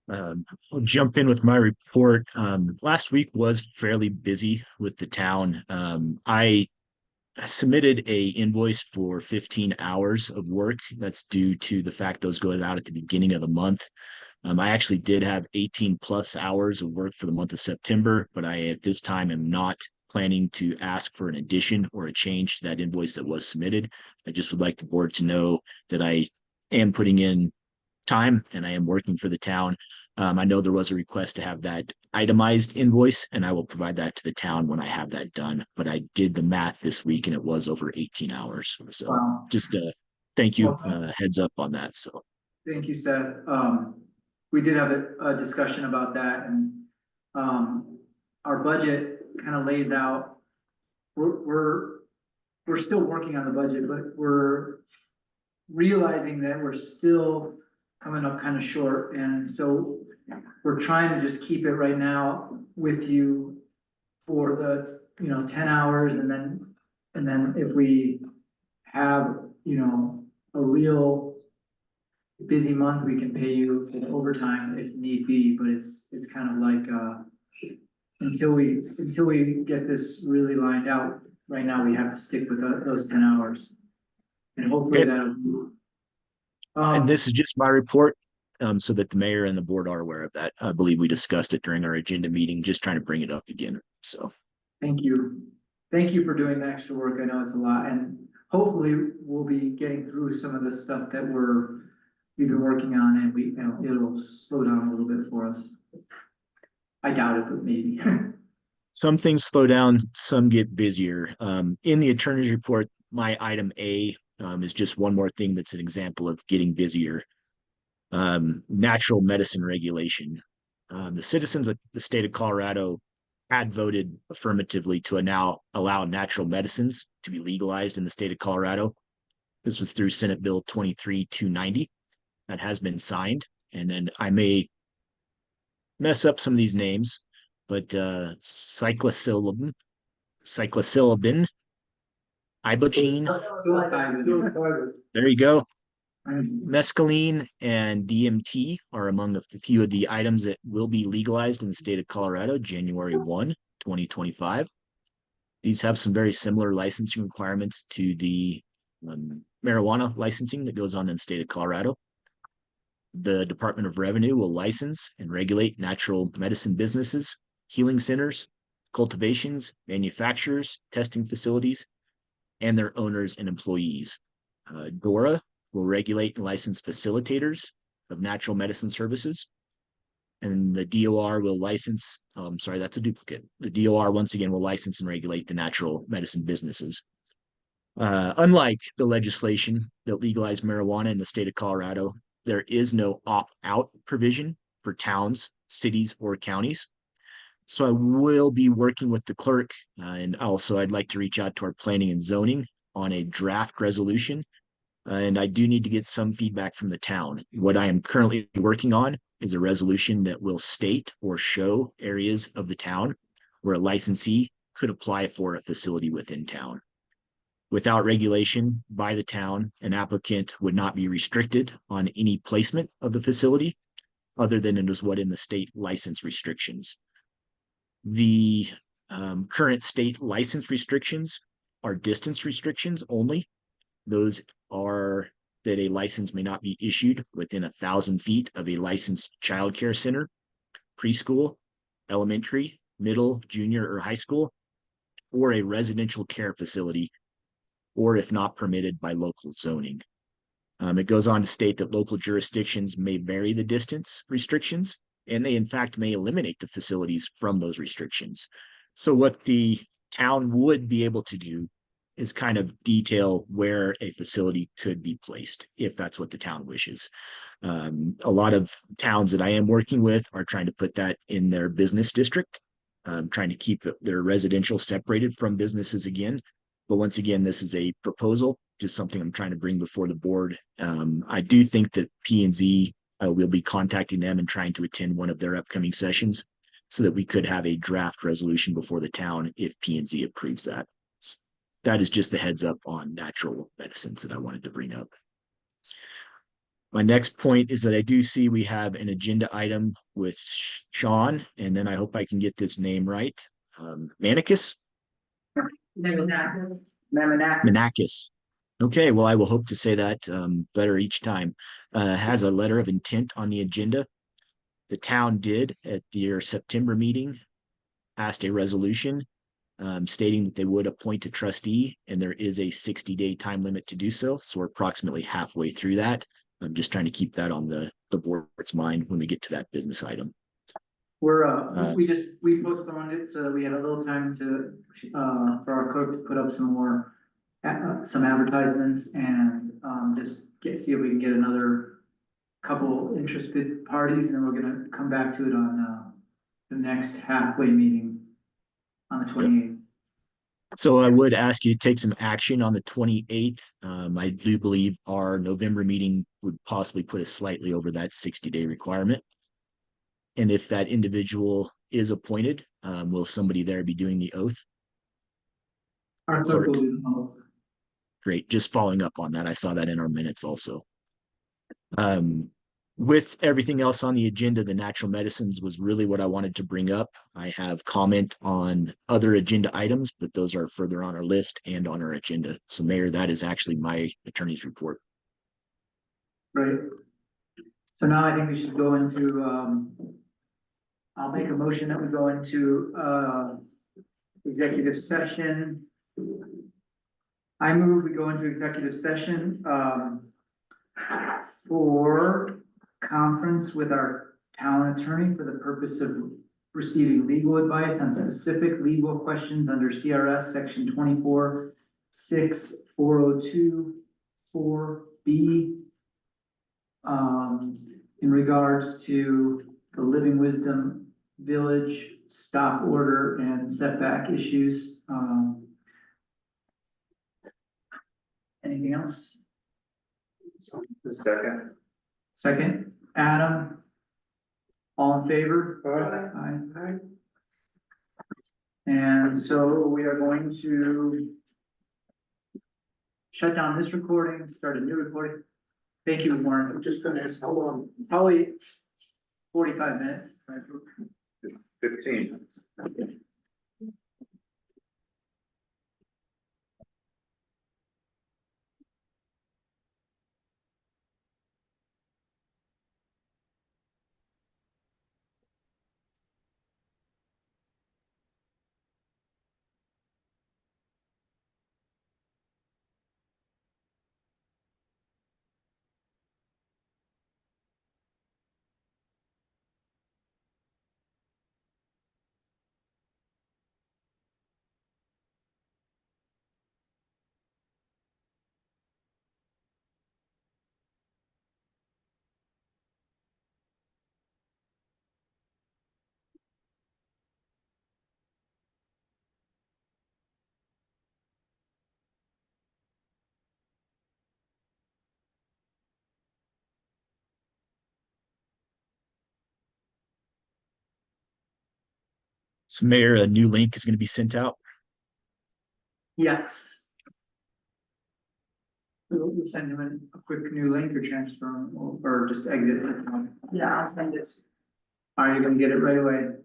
I'll jump in with my report. Last week was fairly busy with the town. I submitted a invoice for 15 hours of work. That's due to the fact those go out at the beginning of the month. I actually did have 18 plus hours of work for the month of September, but I at this time am not planning to ask for an addition or a change to that invoice that was submitted. I just would like the board to know that I am putting in time and I am working for the town. I know there was a request to have that itemized invoice, and I will provide that to the town when I have that done. But I did the math this week and it was over 18 hours. So Wow. just thank you, Well, heads up on that. So thank you, Seth. We did have a discussion about that, and our budget kind of lays out. We're we're still working on the budget, but we're realizing that we're still coming up kind of short, and so we're trying to just keep it right now with you for the, 10 hours, and then if we have, a real busy month, we can pay you for the overtime if need be, but it's kind of like, until we get this really lined out, right now, we have to stick with those 10 hours. And hopefully Okay. that'll. And this is just my report, so that the mayor and the board are aware of that. I believe we discussed it during our agenda meeting, just trying to bring it up again, so. Thank you. Thank you for doing the extra work. I know it's a lot, and hopefully we'll be getting through some of the stuff that we've been working on, and it'll slow down a little bit for us. I doubt it, but maybe. Some things slow down, some get busier. In the attorney's report, my item A, is just one more thing that's an example of getting busier. Natural medicine regulation. The citizens of the state of Colorado had voted affirmatively to now allow natural medicines to be legalized in the state of Colorado. This was through Senate Bill 23-290 that has been signed. And then I may mess up some of these names, but cyclosilibin, ibogaine, there you go. Mescaline and DMT are among a few of the items that will be legalized in the state of Colorado, January 1, 2025. These have some very similar licensing requirements to the marijuana licensing that goes on in the state of Colorado. The Department of Revenue will license and regulate natural medicine businesses, healing centers, cultivations, manufacturers, testing facilities, and their owners and employees. DORA will regulate and license facilitators of natural medicine services. And the DOR will license, sorry, that's a duplicate. The DOR, once again, will license and regulate the natural medicine businesses. Unlike the legislation that legalized marijuana in the state of Colorado, there is no opt-out provision for towns, cities, or counties. So I will be working with the clerk, and also I'd like to reach out to our planning and zoning on a draft resolution. And I do need to get some feedback from the town. What I am currently working on is a resolution that will state or show areas of the town where a licensee could apply for a facility within town. Without regulation by the town, an applicant would not be restricted on any placement of the facility other than it is what in the state license restrictions. The current state license restrictions are distance restrictions only. Those are that a license may not be issued within 1,000 feet of a licensed childcare center, preschool, elementary, middle, junior, or high school, or a residential care facility, or if not permitted by local zoning. It goes on to state that local jurisdictions may vary the distance restrictions, and they in fact may eliminate the facilities from those restrictions. So what the town would be able to do is kind of detail where a facility could be placed, if that's what the town wishes. A lot of towns that I am working with are trying to put that in their business district, trying to keep their residential separated from businesses again. But once again, this is a proposal, just something I'm trying to bring before the board. I do think that P&Z will be contacting them and trying to attend one of their upcoming sessions so that we could have a draft resolution before the town if P&Z approves that. That is just the heads up on natural medicines that I wanted to bring up. My next point is that I do see we have an agenda item with Sean, and then I hope I can get this name right. Manicus? Manakis. Okay, well, I will hope to say that better each time. Has a letter of intent on the agenda. The town did at their September meeting, passed a resolution stating that they would appoint a trustee, and there is a 60-day time limit to do so. So we're approximately halfway through that. I'm just trying to keep that on the board's mind when we get to that business item. We postponed it so that we had a little time to for our clerk to put up some more some advertisements and see if we can get another couple interested parties, and then we're gonna come back to it on the next halfway meeting on the 28th. So I would ask you to take some action on the 28th. I do believe our November meeting would possibly put us slightly over that 60-day requirement. And if that individual is appointed, will somebody there be doing the oath? Our clerk will do the oath. Great, just following up on that. I saw that in our minutes also. With everything else on the agenda, the natural medicines was really what I wanted to bring up. I have comment on other agenda items, but those are further on our list and on our agenda. So Mayor, that is actually my attorney's report. Right. So now I think we should go into, I'll make a motion that we go into, executive session. I move we go into executive session, for conference with our town attorney for the purpose of receiving legal advice on specific legal questions under CRS section 24-6-402-4B. In regards to the Living Wisdom Village stop order and setback issues. Anything else? The second. Second, Adam? All in favor? Aye. Aye. And so we are going to shut down this recording, start a new recording. Thank you, Warren. I'm just gonna ask how long. Probably 45 minutes. 15. So Mayor, a new link is going to be sent out. Yes. We'll send him a quick new link or transfer him or just exit. Yeah, I'll send it. Are you gonna get it right away?